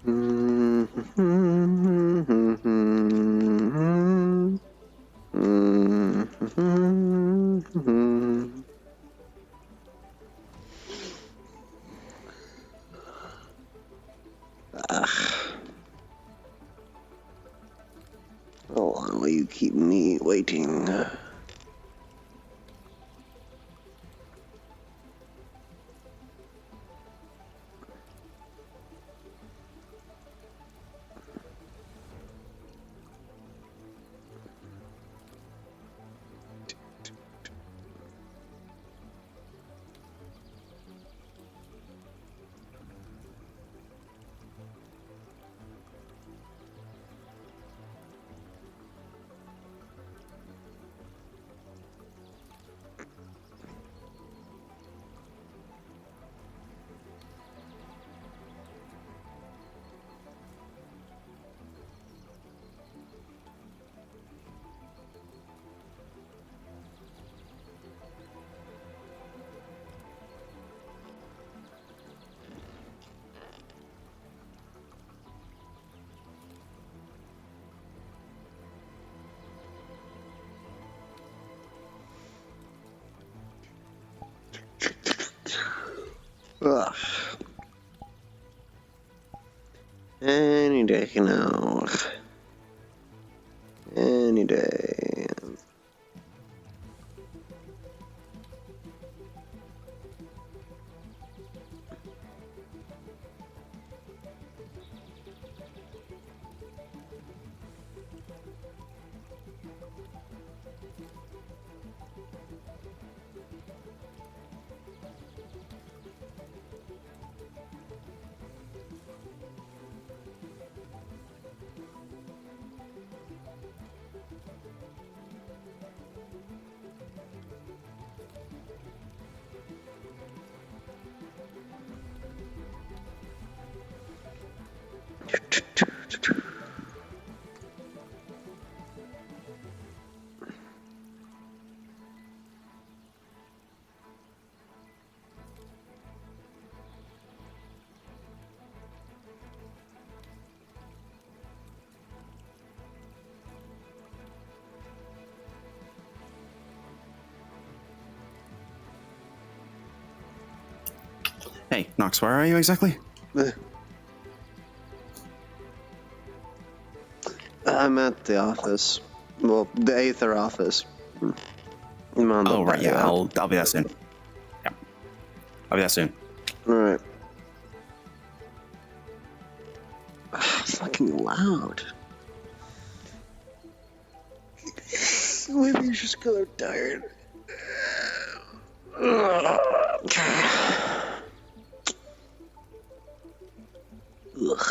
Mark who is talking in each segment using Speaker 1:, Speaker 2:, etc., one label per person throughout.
Speaker 1: How long will you keep me waiting? Ugh. Any day now. Any day.
Speaker 2: Hey, Nox, where are you exactly?
Speaker 1: I'm at the office. Well, the Aether office. I'm on the
Speaker 2: Oh, right, yeah,
Speaker 1: bio.
Speaker 2: I'll be there soon. Yeah, I'll be there soon.
Speaker 1: Alright. Fucking loud. Maybe you just because I'm tired. Ugh.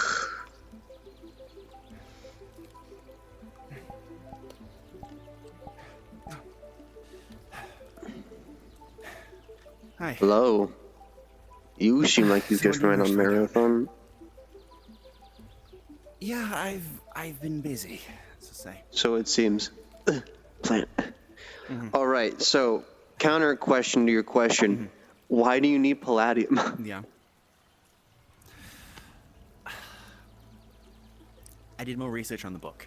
Speaker 2: Hi.
Speaker 1: Hello. You seem like you just ran a marathon.
Speaker 2: Yeah, I've been busy, to say.
Speaker 1: So it seems. Plant. Alright, so counter question to your question. Why do you need palladium?
Speaker 2: Yeah. I did more research on the book.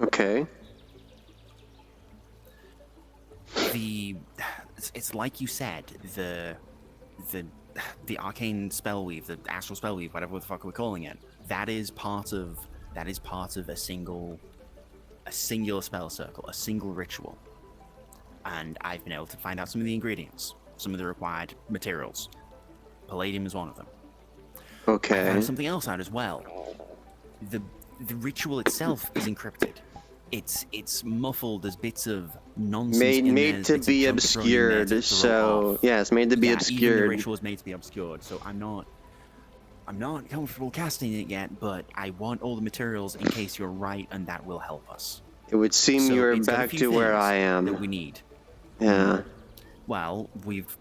Speaker 1: Okay.
Speaker 2: It's like you said, the arcane spellweave, the astral spellweave, whatever the fuck we're calling it, that is part of a singular spell circle, a single ritual. And I've been able to find out some of the ingredients, some of the required materials. Palladium is one of them.
Speaker 1: Okay.
Speaker 2: I found something else out as well. The ritual itself is encrypted. It's muffled as bits of nonsense
Speaker 1: Made to be obscured. So yeah, it's made to be obscured.
Speaker 2: Even the ritual is made to be obscured. So I'm not comfortable casting it yet, but I want all the materials in case you're right, and that will help us.
Speaker 1: It would seem you're back to where I am.
Speaker 2: That we need.
Speaker 1: Yeah.
Speaker 2: Well,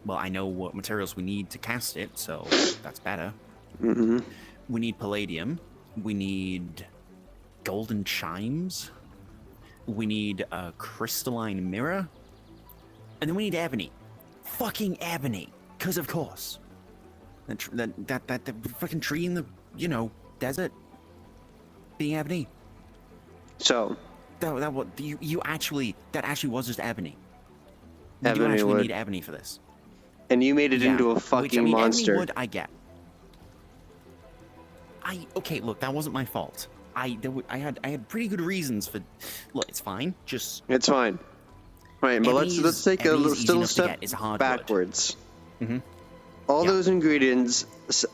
Speaker 2: I know what materials we need to cast it, so that's better.
Speaker 1: Mm-hmm.
Speaker 2: We need palladium. We need golden chimes. We need a crystalline mirror. And then we need ebony. Fucking ebony. Because of course. That fucking tree in the, desert. being ebony.
Speaker 1: So
Speaker 2: That actually was just ebony. You
Speaker 1: ebony
Speaker 2: actually
Speaker 1: wood.
Speaker 2: need ebony for this.
Speaker 1: And you made it
Speaker 2: Yeah,
Speaker 1: into a
Speaker 2: which,
Speaker 1: fucking
Speaker 2: I mean,
Speaker 1: monster.
Speaker 2: Ebony wood, I get. Okay, look, that wasn't my fault. I had pretty good reasons for. Look, it's fine. Just
Speaker 1: It's fine. Right, but let's take a little step backwards.
Speaker 2: Mm-hmm.
Speaker 1: All those ingredients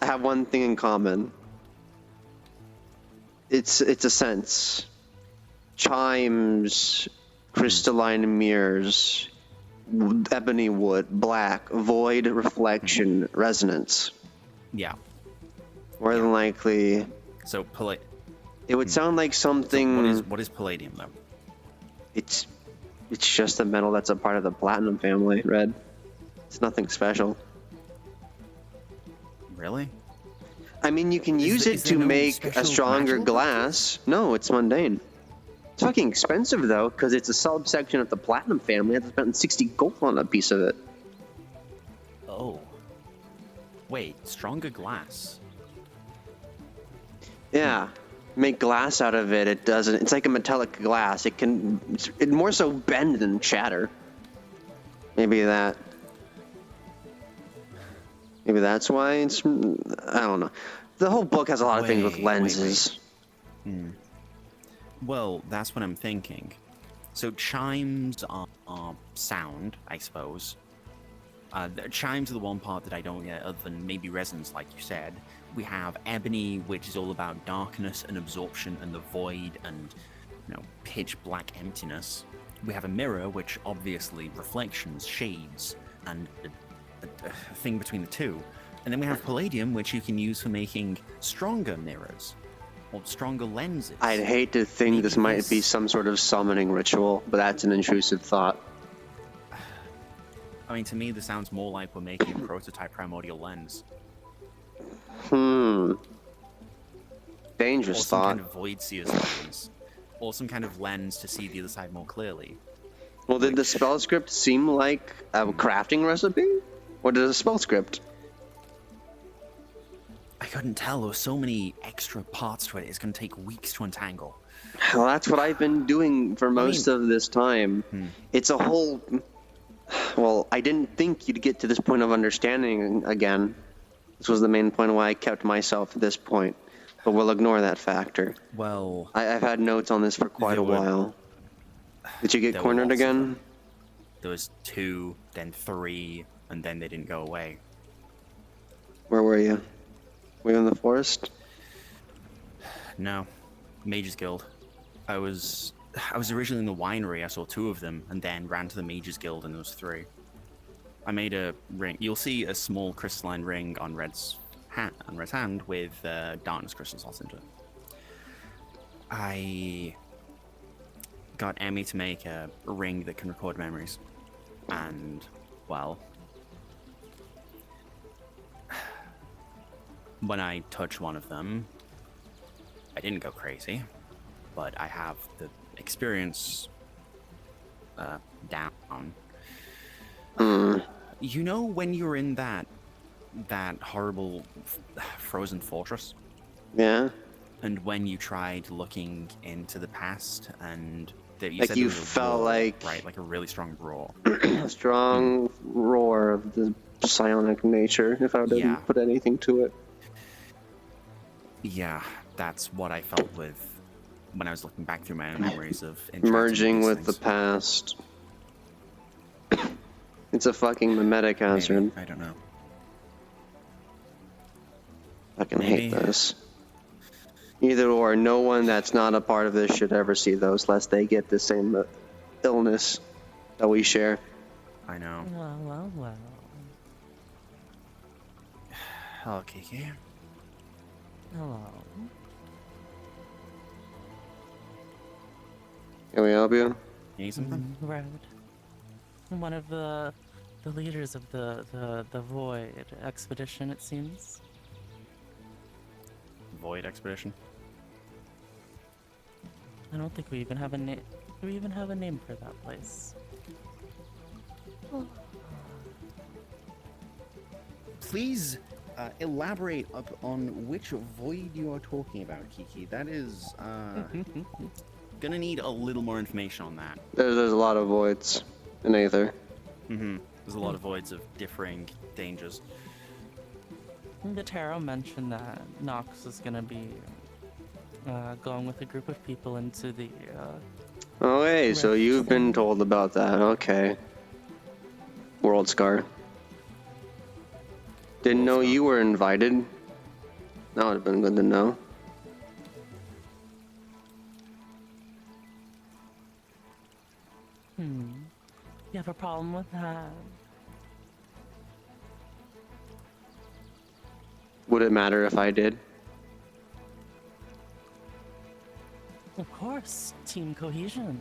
Speaker 1: have one thing in common. It's a sense. Chimes, crystalline mirrors, ebony wood, black, void, reflection, resonance.
Speaker 2: Yeah.
Speaker 1: More than likely.
Speaker 2: So
Speaker 1: it would sound like something.
Speaker 2: So what is palladium though?
Speaker 1: It's just a metal that's a part of the platinum family, Red. It's nothing special.
Speaker 2: Really?
Speaker 1: I mean, you can use it to make a stronger glass. No, it's mundane. It's fucking expensive, though, because it's a subsection of the platinum family. I have to spend 60 gold on a piece of it.
Speaker 2: Oh. Wait, stronger glass?
Speaker 1: Yeah. Make glass out of it. It doesn't. It's like a metallic glass. It more so bend than shatter. Maybe that's why it's. I don't know. The whole book has a lot of things with lenses.
Speaker 2: Wait. Well, that's what I'm thinking. So chimes are sound, I suppose. Chimes are the one part that I don't get, other than maybe resonance, like you said. We have ebony, which is all about darkness and absorption and the void and, pitch black emptiness. We have a mirror, which obviously reflections, shades, and a thing between the two. And then we have palladium, which you can use for making stronger mirrors or stronger lenses.
Speaker 1: I'd hate to think this might be some sort of summoning ritual, but that's an intrusive thought.
Speaker 2: I mean, to me, this sounds more like we're making a prototype primordial lens.
Speaker 1: Dangerous thought.
Speaker 2: Or some kind of void seer's lens. Or some kind of lens to see the other side more clearly.
Speaker 1: Well, did the spell script seem like a crafting recipe? Or did a spell script?
Speaker 2: I couldn't tell. There were so many extra parts to it. It's going to take weeks to untangle.
Speaker 1: Well, that's what I've been doing for most of this time. It's a whole... Well, I didn't think you'd get to this point of understanding again. This was the main point why I kept myself at this point. But we'll ignore that factor.
Speaker 2: Well...
Speaker 1: I've had notes on this for quite a while. Did you get cornered again?
Speaker 2: There was 2, then 3, and then they didn't go away.
Speaker 1: Where were you? Were you in the forest?
Speaker 2: No. Mages Guild. I was originally in the winery. I saw 2 of them, and then ran to the Mages Guild, and there was 3. I made a ring. You'll see a small crystalline ring on Red's hand with darkness crystal slots into it. I got Emmy to make a ring that can record memories, and well, when I touched one of them, I didn't go crazy, but I have the experience down. You know when you're in that horrible frozen fortress?
Speaker 1: Yeah.
Speaker 2: And when you tried looking into the past, and that you
Speaker 1: like
Speaker 2: said
Speaker 1: you
Speaker 2: there was a
Speaker 1: felt
Speaker 2: roar,
Speaker 1: like
Speaker 2: right, like a really strong roar.
Speaker 1: A strong roar of the psionic nature, if I didn't put anything to it.
Speaker 2: Yeah, that's what I felt with when I was looking back through my own memories of
Speaker 1: merging with the past. It's a fucking mimetic hazard.
Speaker 2: Maybe. I don't know.
Speaker 1: Fucking hate this. Either or, no one that's not a part of this should ever see those, lest they get the same illness that we share.
Speaker 2: I know.
Speaker 3: Well.
Speaker 2: Hello, Kiki.
Speaker 3: Hello.
Speaker 1: Can we help you?
Speaker 2: You need something?
Speaker 3: Right. One of the leaders of the Void expedition, it seems.
Speaker 2: Void expedition?
Speaker 3: I don't think we even have a name. Do we even have a name for that place?
Speaker 2: Please elaborate on which void you are talking about, Kiki. That is gonna need a little more information on that.
Speaker 1: There's a lot of voids in Aether.
Speaker 2: There's a lot of voids of differing dangers.
Speaker 3: The tarot mentioned that Nox is gonna be going with a group of people into the.
Speaker 1: Oh, hey, so
Speaker 3: Rift
Speaker 1: you've been
Speaker 3: thing.
Speaker 1: told about that. Okay. World Scar. Didn't know
Speaker 2: Scar.
Speaker 1: you were invited. That would have been good to know.
Speaker 3: You have a problem with that?
Speaker 1: Would it matter if I did?
Speaker 3: Of course, team cohesion.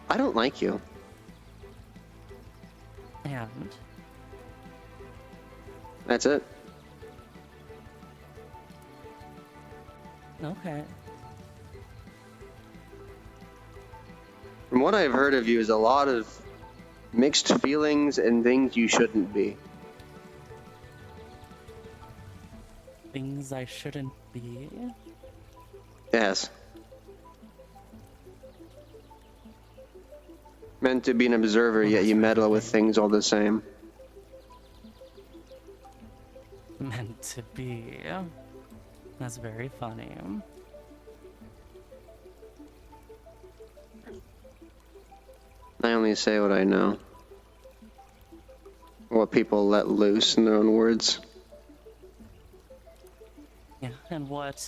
Speaker 1: I don't like you.
Speaker 3: And
Speaker 1: That's it.
Speaker 3: okay.
Speaker 1: From what I've heard of you is a lot of mixed feelings and things you shouldn't be.
Speaker 3: Things I shouldn't be.
Speaker 1: Yes. Meant to be an observer,
Speaker 3: Well,
Speaker 1: yet
Speaker 3: that's
Speaker 1: you meddle with
Speaker 3: everything.
Speaker 1: things all the same.
Speaker 3: Meant to be. That's very funny.
Speaker 1: I only say what I know. What people let loose in their own words.
Speaker 3: Yeah, and what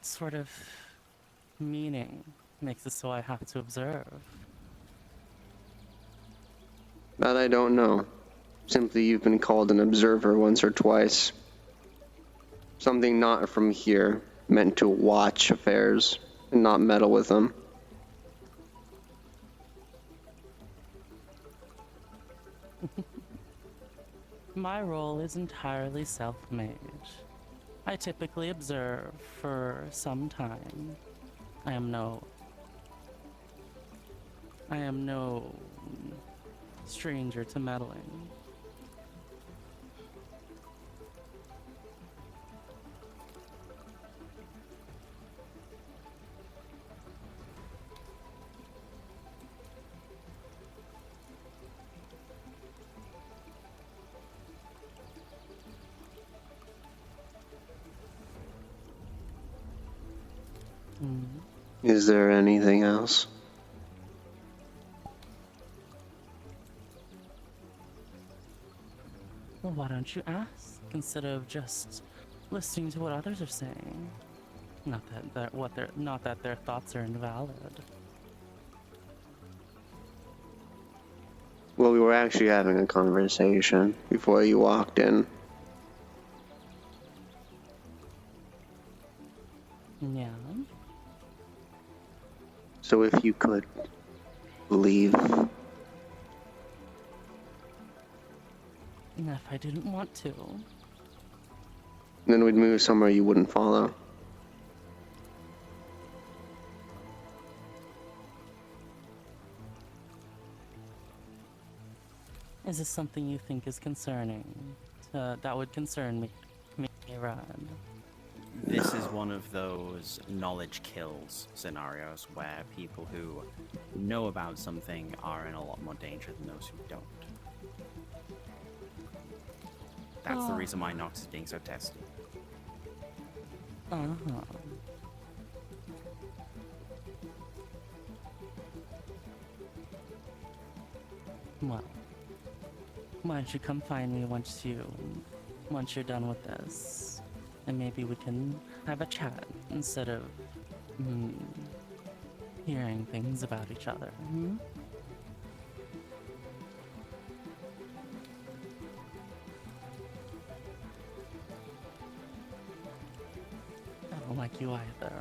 Speaker 3: sort of meaning makes it so I have to observe?
Speaker 1: That I don't know. Simply you've been called an observer once or twice. Something not from here, meant to watch affairs and not meddle with them.
Speaker 3: My role is entirely self-made. I typically observe for some time. I am no stranger to meddling.
Speaker 1: Is there anything else?
Speaker 3: Well, why don't you ask instead of just listening to what others are saying? Not that their thoughts are invalid.
Speaker 1: Well, we were actually having a conversation before you walked in.
Speaker 3: Yeah.
Speaker 1: So if you could leave.
Speaker 3: And if I didn't want to,
Speaker 1: Then we'd move somewhere you wouldn't follow.
Speaker 3: is this something you think is concerning? That would concern me, Rod.
Speaker 2: This is one of those knowledge kills scenarios where people who know about something are in a lot more danger than those who don't. That's the reason why Nox is being so testy.
Speaker 3: Uh-huh. Well, why don't you come find me once you're done with this, and maybe we can have a chat instead of hearing things about each other. I don't like you either.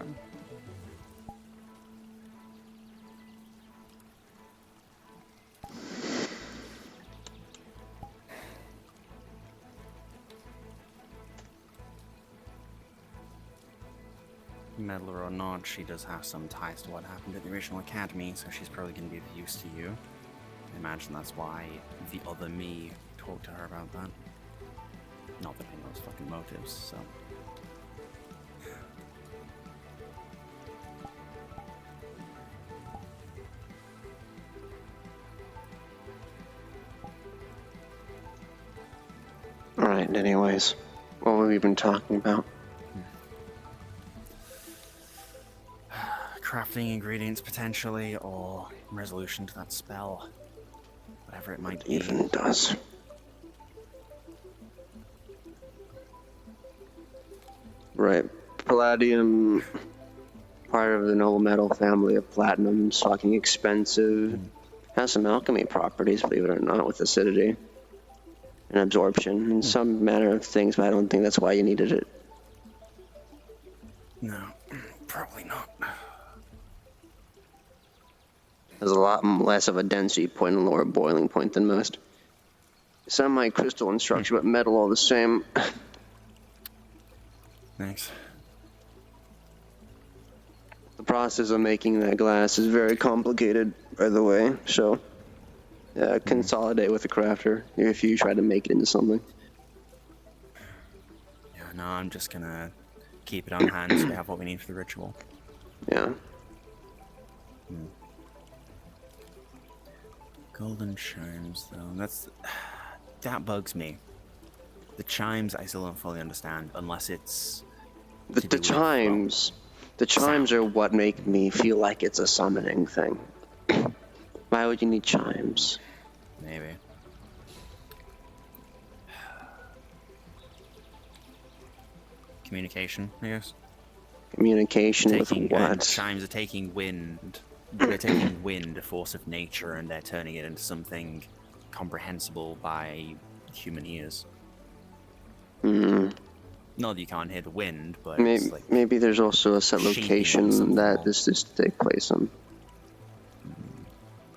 Speaker 2: Meddler or not, she does have some ties to what happened at the original academy, so she's probably going to be of use to you. I imagine that's why the other me talked to her about that. Not that I know his fucking motives, so.
Speaker 1: Alright, anyways. What have we been talking about?
Speaker 2: Crafting ingredients potentially, or resolution to that spell. Whatever it might be.
Speaker 1: Even does. Right. Palladium, part of the noble metal family of platinum, fucking expensive. Has some alchemy properties, believe it or not, with acidity and absorption and some manner of things, but I don't think that's why you needed it.
Speaker 2: No, probably not.
Speaker 1: Has a lot less of a density point and lower boiling point than most. Semi-crystal in structure, but metal all the same.
Speaker 2: Thanks.
Speaker 1: The process of making that glass is very complicated, by the way, so consolidate with the crafter if you try to make it into something.
Speaker 2: Yeah, no, I'm just gonna keep it on hand so we have what we need for the ritual.
Speaker 1: Yeah.
Speaker 2: Golden chimes, though, that bugs me. The chimes I still don't fully understand, unless it's
Speaker 1: The chimes. The chimes are what make me feel like it's a summoning thing. Why would you need chimes?
Speaker 2: Maybe. Communication, I guess.
Speaker 1: Communication with what?
Speaker 2: Chimes are taking wind. They're taking wind, a force of nature, and they're turning it into something comprehensible by human ears. Not that you can't hear the wind, but
Speaker 1: maybe,
Speaker 2: it's like
Speaker 1: maybe there's also a set location that this is to take place in.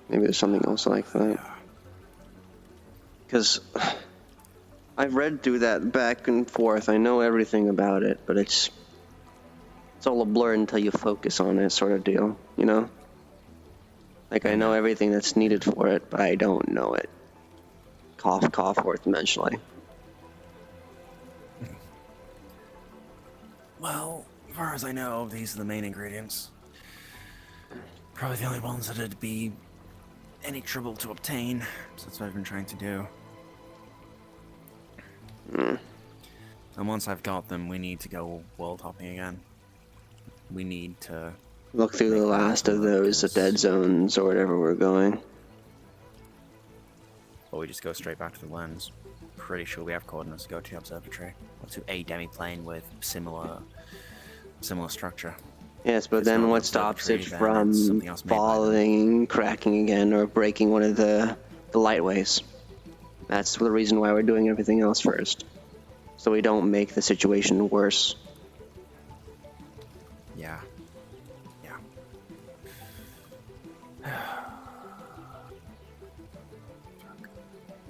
Speaker 1: Maybe there's something else like that. Because I've read through that back and forth. I know everything about it, but it's all a blur until you focus on it, sort of deal, you know? Like, I know everything that's needed for it, but I don't know it. Cough, cough, fourth dimensionally.
Speaker 2: Well, as far as I know, these are the main ingredients. Probably the only ones that'd be any trouble to obtain, so that's what I've been trying to do. And once I've got them, we need to go world hopping again. We need to
Speaker 1: look through the last of those dead zones or whatever we're going.
Speaker 2: Or we just go straight back to the lens. Pretty sure we have coordinates to go to the observatory or to a demi-plane with similar structure.
Speaker 1: Yes, but then what stops it from falling, cracking again, or breaking one of the lightways? That's the reason why we're doing everything else first. So we don't make the situation worse.
Speaker 2: Yeah.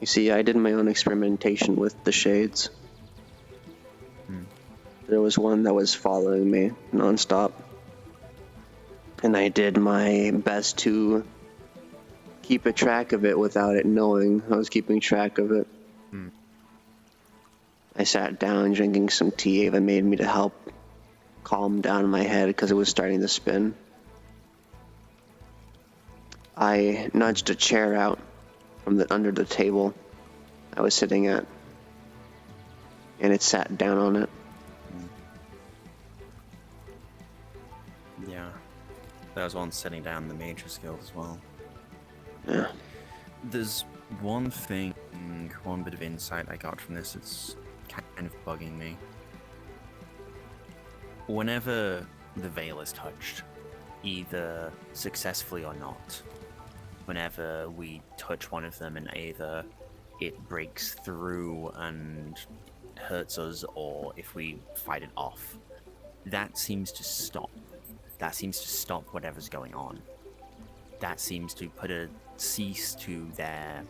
Speaker 1: You see, I did my own experimentation with the shades. There was one that was following me nonstop. And I did my best to keep a track of it without it knowing I was keeping track of it. I sat down drinking some tea. Ava made me to help calm down my head because it was starting to spin. I nudged a chair out from under the table I was sitting at, and it sat down on it.
Speaker 2: Yeah. There was one sitting down in the Mage's Guild as well.
Speaker 1: Yeah.
Speaker 2: There's one thing, one bit of insight I got from this that's kind of bugging me. Whenever the veil is touched, either successfully or not, whenever we touch one of them and either it breaks through and hurts us, or if we fight it off, that seems to stop. That seems to stop whatever's going on. That seems to put a cease to their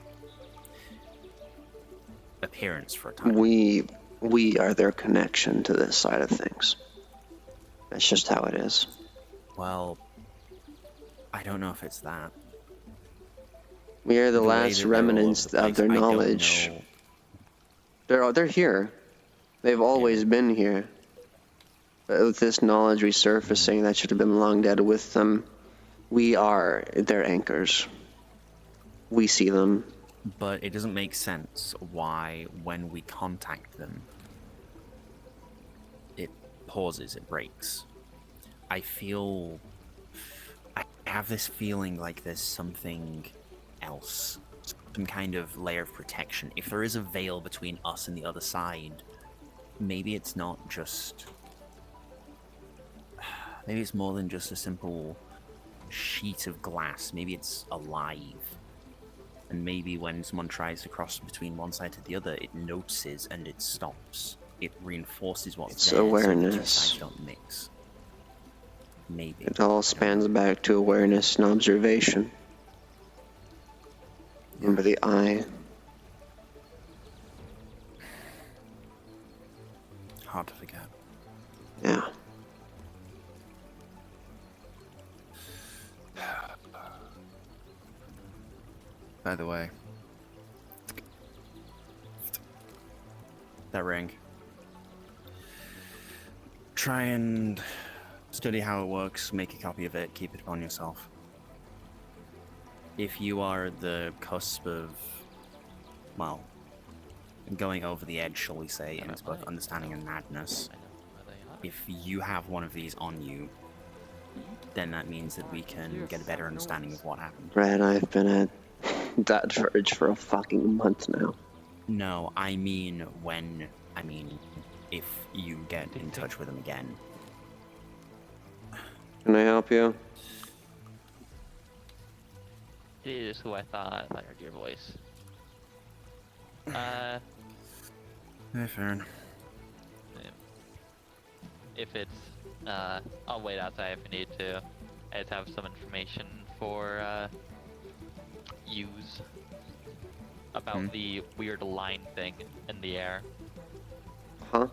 Speaker 2: appearance for a time.
Speaker 1: We are their connection to this side of things. That's just how it is.
Speaker 2: Well, I don't know if it's that.
Speaker 1: We are the
Speaker 2: way
Speaker 1: last
Speaker 2: that they're all over
Speaker 1: remnants
Speaker 2: the
Speaker 1: of
Speaker 2: place,
Speaker 1: their
Speaker 2: I don't
Speaker 1: knowledge.
Speaker 2: know.
Speaker 1: They're here. They've always been here. But with this knowledge resurfacing that should have been long dead with them, we are their anchors. We see them.
Speaker 2: But it doesn't make sense why, when we contact them, it pauses, it breaks. I have this feeling like there's something else, some kind of layer of protection. If there is a veil between us and the other side, maybe it's not just... Maybe it's more than just a simple sheet of glass. Maybe it's alive. And maybe when someone tries to cross between one side to the other, it notices and it stops. It reinforces what's
Speaker 1: It's
Speaker 2: there,
Speaker 1: awareness.
Speaker 2: so the two sides don't mix. Maybe.
Speaker 1: It all spans back to awareness and observation. Remember the eye.
Speaker 2: Hard to forget.
Speaker 1: Yeah.
Speaker 2: By the way, that ring. Try and study how it works, make a copy of it, keep it upon yourself. If you are at the cusp of, well, going over the edge, shall we say, into both understanding and madness, if you have one of these on you, then that means that we can get a better understanding of what happened.
Speaker 1: Red, I've been at that verge for a fucking month now.
Speaker 2: No, I mean if you get in touch with them again.
Speaker 1: Can I help you?
Speaker 4: It is who I thought I heard your voice.
Speaker 2: Hey, Farron.
Speaker 4: If it's, I'll wait outside if I need to. I just have some information for, use about the weird line thing in the air.
Speaker 1: Huh?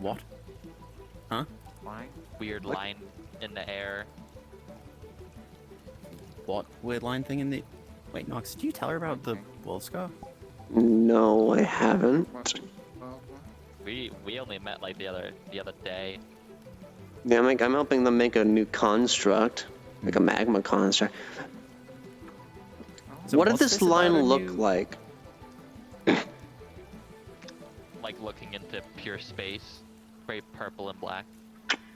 Speaker 2: What? Huh?
Speaker 4: Weird line in the air.
Speaker 2: What weird line thing in the... Wait, Nox, did you tell her about the world scar?
Speaker 1: No, I haven't.
Speaker 4: We only met like the other day.
Speaker 1: Yeah, I'm helping them make a new construct, like a magma construct.
Speaker 2: So
Speaker 1: what did
Speaker 2: what's
Speaker 1: this
Speaker 2: about
Speaker 1: line
Speaker 2: a
Speaker 1: look
Speaker 2: new-
Speaker 1: like?
Speaker 4: Like looking into pure space, very purple and black.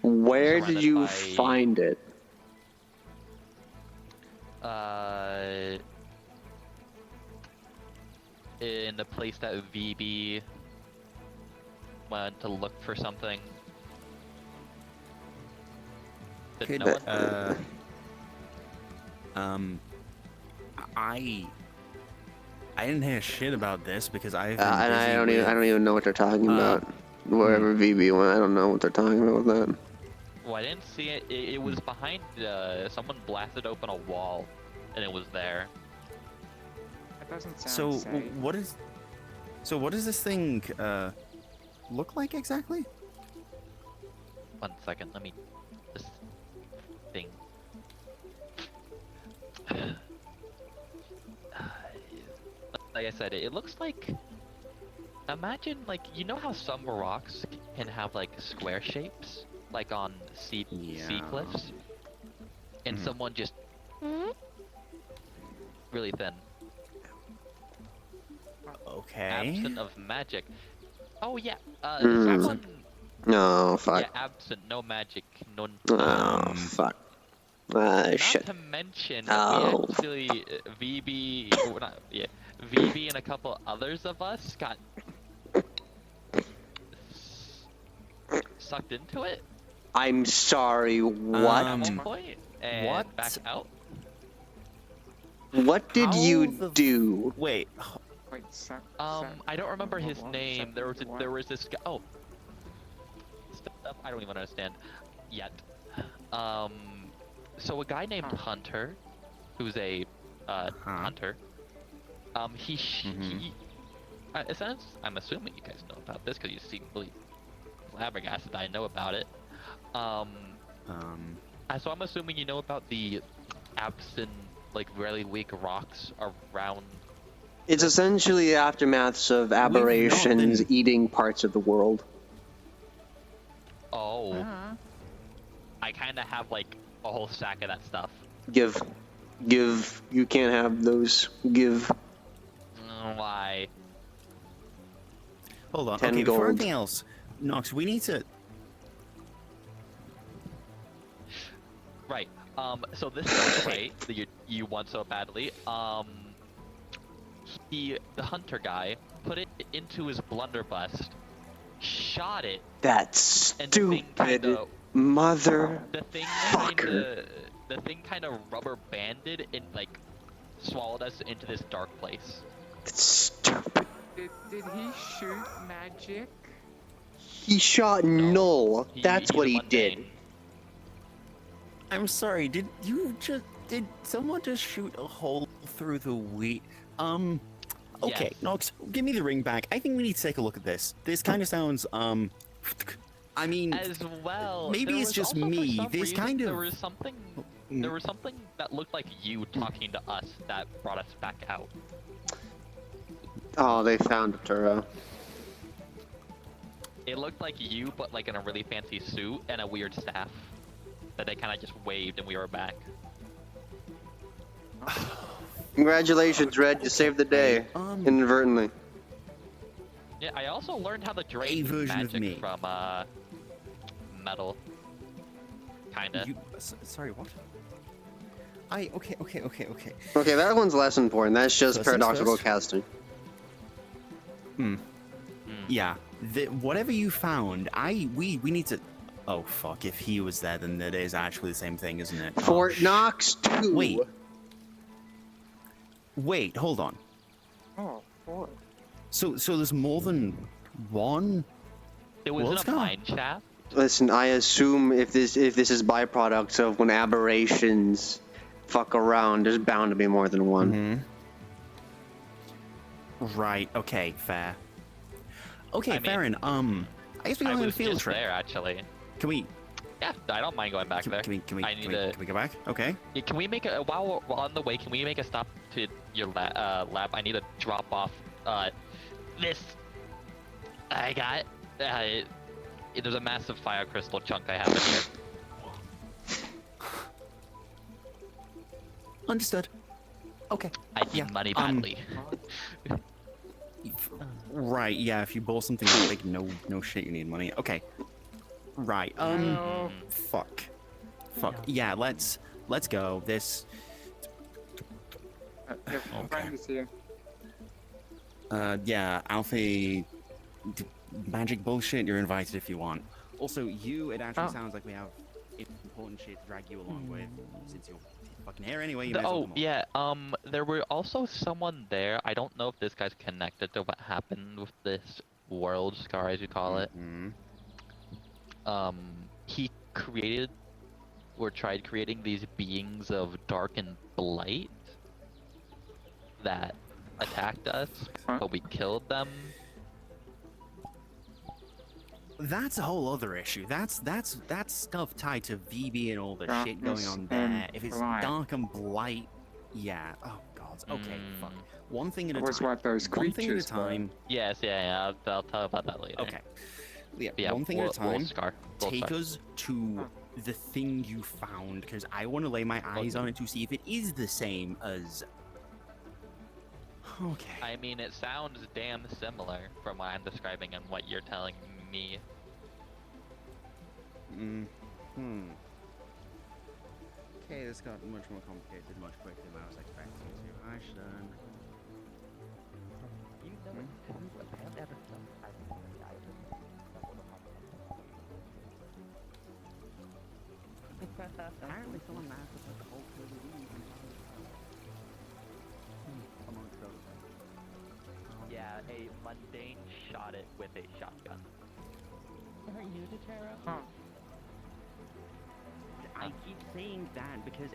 Speaker 1: Where did
Speaker 4: Surrounded
Speaker 1: you
Speaker 4: by-
Speaker 1: find it?
Speaker 4: In the place that VB went to look for something. Did
Speaker 2: Could,
Speaker 4: no one?
Speaker 2: I didn't hear shit about this because I've been
Speaker 1: And
Speaker 2: busy
Speaker 1: I don't
Speaker 2: with...
Speaker 1: even know what they're talking about. Wherever VB went, I don't know what they're talking about with that.
Speaker 4: Well, I didn't see it. It was behind. Someone blasted open a wall, and it was there.
Speaker 5: That doesn't
Speaker 2: So
Speaker 5: sound safe.
Speaker 2: what does this thing look like exactly?
Speaker 4: 1 second. Let me. This thing. Like I said, it looks like. Imagine, like, you know how some rocks can have like square shapes, like on sea cliffs, and someone just really thin.
Speaker 2: Okay.
Speaker 4: Absent of magic. Oh yeah.
Speaker 1: Mm.
Speaker 4: Someone.
Speaker 1: No, fuck.
Speaker 4: Yeah, absent, no magic, no.
Speaker 1: Oh, fuck.
Speaker 4: Not
Speaker 1: Shit.
Speaker 4: to mention,
Speaker 1: Oh.
Speaker 4: we actually VB, or not, yeah, VB and a couple others of us got sucked into it
Speaker 1: I'm sorry,
Speaker 4: at
Speaker 1: what?
Speaker 4: one point and
Speaker 2: what?
Speaker 4: back out.
Speaker 1: What did
Speaker 2: How
Speaker 1: you
Speaker 2: the
Speaker 1: do?
Speaker 2: Wait,
Speaker 5: Wait,
Speaker 4: I don't remember his name. There was
Speaker 5: what?
Speaker 4: there was this guy. Oh, stuff I don't even understand yet. So a guy named Hunter, who's a hunter. He I'm assuming you guys know about this because you seem really flabbergasted that I know about it. So I'm assuming you know about the absent like really weak rocks around.
Speaker 1: It's essentially aftermaths of aberrations
Speaker 2: been-
Speaker 1: eating parts of the world.
Speaker 4: Oh, I kind of have like a whole stack of that stuff.
Speaker 1: Give. You can't have those. Give.
Speaker 4: Why?
Speaker 2: Hold on.
Speaker 1: 10
Speaker 2: Okay, before
Speaker 1: gold.
Speaker 2: anything else, Nox, we need to.
Speaker 4: Right. So this is right that you want so badly. The hunter guy put it into his blunderbuss, shot it.
Speaker 1: That
Speaker 4: And the thing
Speaker 1: stupid
Speaker 4: kinda-
Speaker 1: motherfucker.
Speaker 4: The thing kind of rubber banded and like swallowed us into this dark place.
Speaker 1: That's stupid.
Speaker 5: Did he shoot magic?
Speaker 1: He shot null. That's
Speaker 4: he's
Speaker 1: what
Speaker 4: a
Speaker 1: he
Speaker 4: mundane.
Speaker 1: did.
Speaker 2: I'm sorry. Did someone just shoot a hole through the wheat? Okay,
Speaker 4: Yes.
Speaker 2: Nox, give me the ring back. I think we need to take a look at this. This kind of sounds I mean,
Speaker 4: As well,
Speaker 2: maybe
Speaker 4: there
Speaker 2: it's
Speaker 4: was
Speaker 2: just
Speaker 4: also, for
Speaker 2: me.
Speaker 4: some
Speaker 2: This
Speaker 4: reason,
Speaker 2: kind of
Speaker 4: there was something that looked like you talking to us that brought us back out.
Speaker 1: Oh, they found Turo.
Speaker 4: It looked like you, but like in a really fancy suit and a weird staff. That they kind of just waved and we were back.
Speaker 1: Congratulations, Red. You saved the day. Inadvertently.
Speaker 4: Yeah, I also learned how to drain
Speaker 2: A version of
Speaker 4: magic
Speaker 2: me.
Speaker 4: from metal. Kinda.
Speaker 2: Sorry, what? Okay.
Speaker 1: Okay, that one's less important. That's just
Speaker 2: First things
Speaker 1: paradoxical
Speaker 2: first.
Speaker 1: casting.
Speaker 2: Yeah, whatever you found, we need to. Oh fuck! If he was there, then it is actually the same thing, isn't it?
Speaker 1: Fort Knox 2.
Speaker 2: Wait, hold on.
Speaker 5: Oh, boy.
Speaker 2: So there's more than one.
Speaker 4: It was
Speaker 2: Well,
Speaker 4: in
Speaker 2: let's
Speaker 4: a
Speaker 2: go.
Speaker 4: mine shaft.
Speaker 1: Listen, I assume if this is byproducts of when aberrations fuck around, there's bound to be more than one.
Speaker 2: Right. Okay. Fair. Okay,
Speaker 4: I mean,
Speaker 2: Farron. I guess we
Speaker 4: I
Speaker 2: can go on a
Speaker 4: was
Speaker 2: field
Speaker 4: just
Speaker 2: trip.
Speaker 4: there actually.
Speaker 2: Can we?
Speaker 4: Yeah, I don't mind going back there.
Speaker 2: Can we?
Speaker 4: I
Speaker 2: Can
Speaker 4: need
Speaker 2: we,
Speaker 4: to.
Speaker 2: can we go back? Okay.
Speaker 4: Yeah, can we make a while we're on the way? Can we make a stop to your lab? I need to drop off this. I got. There's a massive fire crystal chunk I have in here.
Speaker 2: Understood. Okay.
Speaker 4: I need money badly.
Speaker 2: Right. Yeah. If you bought something big, no shit, you need money. Okay. Right.
Speaker 5: No.
Speaker 2: Fuck. Yeah. Let's go. This.
Speaker 5: Your friend is here.
Speaker 2: Yeah. Alfie. Magic bullshit. You're invited if you want. Also, it actually sounds like we have important shit to drag you along with, since you're fucking here anyway. You might as well come on.
Speaker 4: Yeah. There were also someone there. I don't know if this guy's connected to what happened with this world scar, as you call it. He created or tried creating these beings of dark and blight that attacked us, but we killed them.
Speaker 2: That's a whole other issue. That's stuff tied to VB and all the shit going
Speaker 5: Darkness
Speaker 2: on there.
Speaker 5: and
Speaker 2: If it's
Speaker 5: blight.
Speaker 2: dark and blight, yeah. Oh god. Okay, fuck. One thing at a
Speaker 5: Was
Speaker 2: time.
Speaker 5: what those
Speaker 2: One thing at a
Speaker 5: creatures were.
Speaker 2: time.
Speaker 4: Yes, yeah. I'll tell you about that later.
Speaker 2: Okay. Yeah.
Speaker 4: Yeah,
Speaker 2: one thing at a time.
Speaker 4: Scar.
Speaker 2: Take us to the thing you found, because I want to lay my eyes on it to see if it is the same as. Okay.
Speaker 4: I mean, it sounds damn similar from what I'm describing and what you're telling me.
Speaker 2: Okay, this got much more complicated much quicker than I was expecting to. I should.
Speaker 4: You know it. I have ever done.
Speaker 2: Apparently someone managed to put the whole amongst those.
Speaker 4: Yeah, a mundane shot it with a shotgun.
Speaker 3: Aren't you the tarot?
Speaker 5: Huh.
Speaker 2: I keep saying that because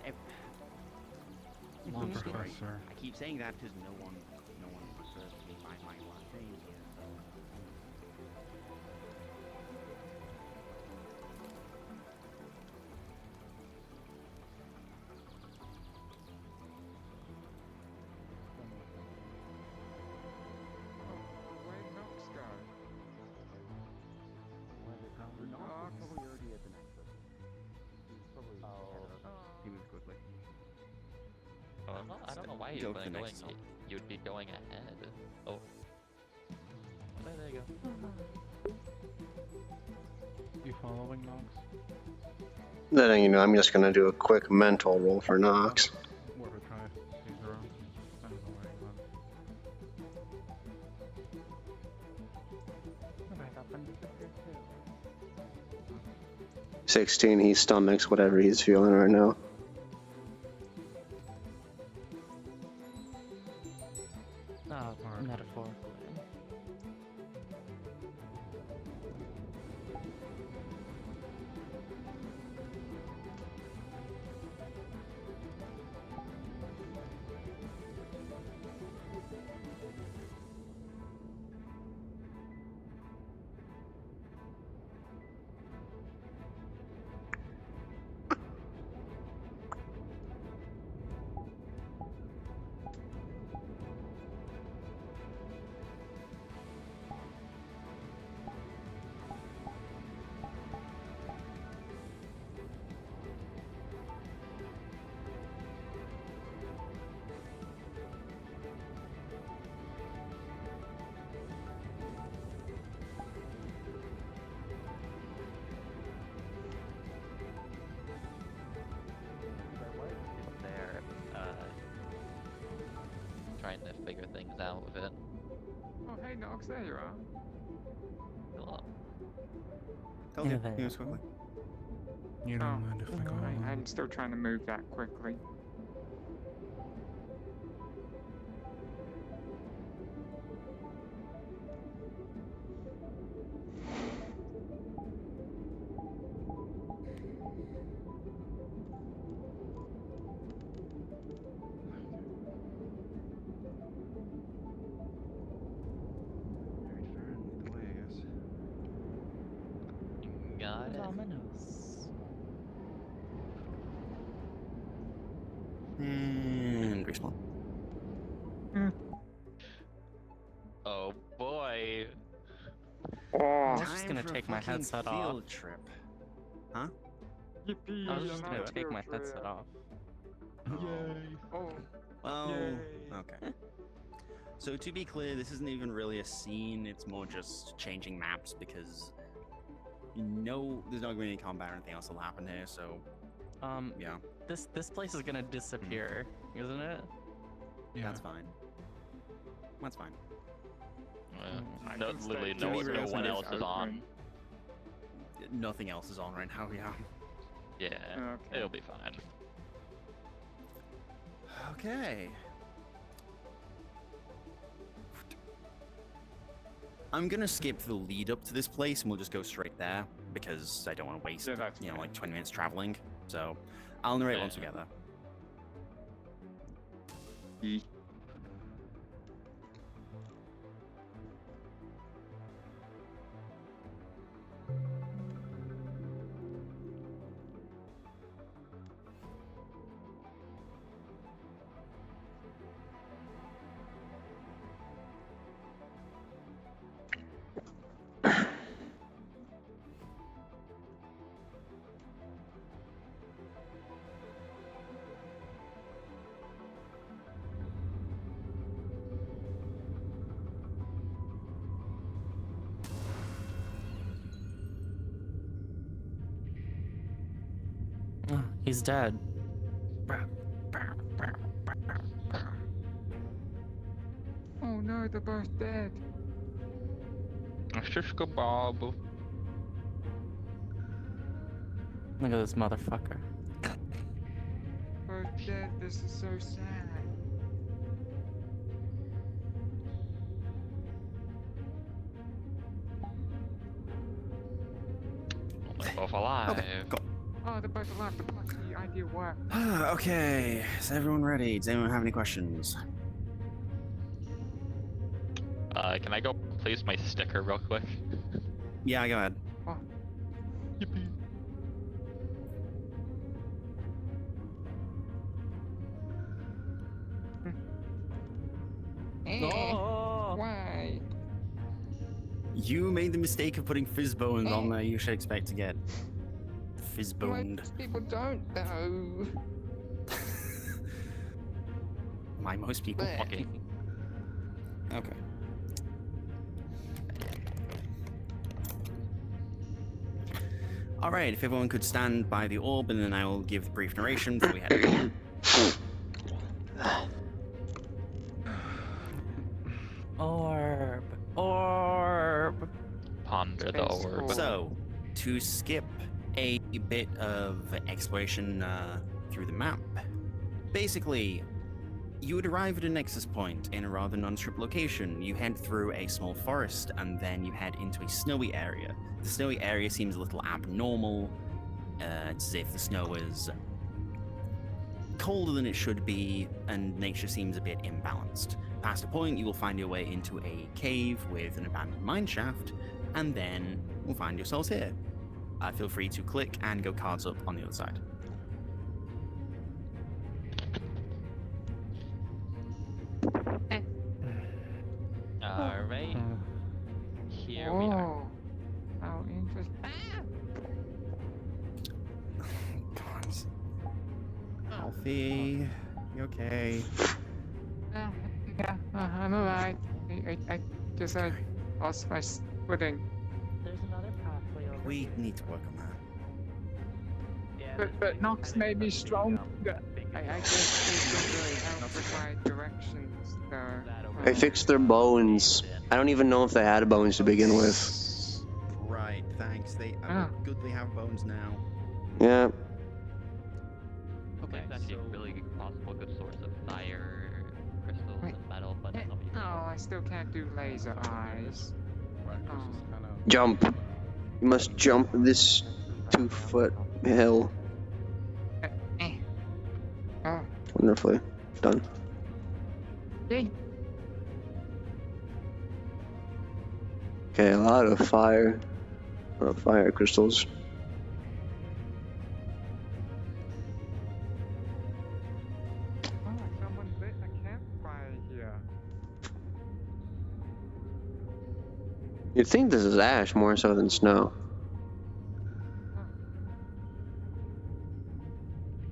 Speaker 3: Long
Speaker 2: sorry.
Speaker 3: story, sir.
Speaker 2: I keep saying that because no one refers to me by my last name here.
Speaker 4: right,
Speaker 2: Go
Speaker 4: but
Speaker 2: for the next assault.
Speaker 4: you'd be going ahead. Oh. There you go.
Speaker 6: You following Nox?
Speaker 1: Then, you know, I'm just gonna do a quick mental roll for Nox.
Speaker 6: Where we try. He's around. I don't know where he went.
Speaker 3: Alright, I'll find it up here too.
Speaker 1: 16, he stomachs whatever he's feeling right now.
Speaker 3: Oh,
Speaker 6: Alright.
Speaker 3: metaphorically.
Speaker 4: They're trying to figure things out with it.
Speaker 5: Oh, hey, Nox, there you are.
Speaker 4: Hello.
Speaker 2: Told you.
Speaker 3: Yeah, there.
Speaker 2: He was quickly.
Speaker 6: You
Speaker 5: Oh,
Speaker 6: don't mind if I go along?
Speaker 5: I'm still trying to move that quickly.
Speaker 6: Either way, I guess.
Speaker 4: Got it.
Speaker 3: Ominous.
Speaker 2: And respawn.
Speaker 4: Oh boy.
Speaker 5: Oh,
Speaker 3: I was just gonna take my headset off.
Speaker 2: Trip.
Speaker 5: yippee!
Speaker 3: I was just
Speaker 5: I'm
Speaker 3: gonna
Speaker 5: on a
Speaker 3: take my
Speaker 5: field trip.
Speaker 3: headset off.
Speaker 6: Yay!
Speaker 5: Oh,
Speaker 2: Well,
Speaker 5: Yay.
Speaker 2: okay. So to be clear, this isn't even really a scene. It's more just changing maps because there's not going to be any combat or anything else will happen here. So yeah,
Speaker 3: This place is gonna disappear, isn't it?
Speaker 6: Yeah.
Speaker 2: that's fine. That's fine.
Speaker 5: I
Speaker 4: No,
Speaker 5: can
Speaker 4: literally
Speaker 5: stay
Speaker 4: no,
Speaker 5: just
Speaker 4: no
Speaker 5: as
Speaker 4: one
Speaker 5: it's
Speaker 4: else is on.
Speaker 5: open.
Speaker 2: Nothing else is on right now. Yeah.
Speaker 4: Yeah,
Speaker 5: Okay.
Speaker 4: it'll be fine.
Speaker 2: Okay. I'm gonna skip the lead up to this place and we'll just go straight there because I don't want to waste,
Speaker 5: Yeah, that's fine.
Speaker 2: like 20 minutes traveling. So I'll narrate once we get there.
Speaker 5: Ye-
Speaker 3: Oh, he's dead.
Speaker 5: Oh no, they're both dead.
Speaker 4: It's just Bob.
Speaker 3: Look at this motherfucker.
Speaker 5: Both dead. This is so sad.
Speaker 4: They're both alive.
Speaker 2: Okay, go.
Speaker 5: Oh, they're both alive. The idea worked.
Speaker 2: Okay, is everyone ready? Does anyone have any questions?
Speaker 4: Can I go place my sticker real quick?
Speaker 2: Yeah, go ahead.
Speaker 5: Oh,
Speaker 4: Yippee.
Speaker 3: Oh!
Speaker 5: why?
Speaker 2: You made the mistake of putting Fizzbone on there. You should expect to get Fizzboned.
Speaker 5: Most people don't though.
Speaker 2: like most people.
Speaker 4: Okay.
Speaker 2: Okay. Alright, if everyone could stand by the orb, and then I will give the brief narration before we head.
Speaker 3: Orb. Orb.
Speaker 4: Ponder the
Speaker 5: Space
Speaker 4: orb.
Speaker 5: orb.
Speaker 2: So, to skip a bit of exploration through the map, basically, you would arrive at a nexus point in a rather nondescript location. You head through a small forest, and then you head into a snowy area. The snowy area seems a little abnormal. It's as if the snow is colder than it should be, and nature seems a bit imbalanced. Past a point, you will find your way into a cave with an abandoned mine shaft, and then you'll find yourselves here. Feel free to click and go cards up on the other side.
Speaker 4: Alright. Here we are.
Speaker 5: Oh, how interesting.
Speaker 2: Alfie, you okay?
Speaker 5: Yeah, I'm alright. I just lost my footing.
Speaker 3: There's another pathway over
Speaker 2: We
Speaker 3: here.
Speaker 2: need to work on that.
Speaker 5: But Nox made me stronger. I guess they don't really help with my directions, though.
Speaker 1: I fixed their bones. I don't even know if they had bones to begin with.
Speaker 2: Right, thanks. They goodly have bones now.
Speaker 1: Yeah.
Speaker 4: Okay, that's actually a really good possible good source of fire, crystals,
Speaker 5: Wait.
Speaker 4: and metal, but that's not what you
Speaker 5: Oh, I still can't do laser eyes.
Speaker 6: Right, this is kind of.
Speaker 1: Jump. You must jump this 2-foot hill.
Speaker 5: Oh,
Speaker 1: Wonderfully done.
Speaker 5: yay.
Speaker 1: Okay, a lot of fire. Fire crystals.
Speaker 5: Oh, someone lit a campfire here.
Speaker 1: You'd think this is ash more so than snow.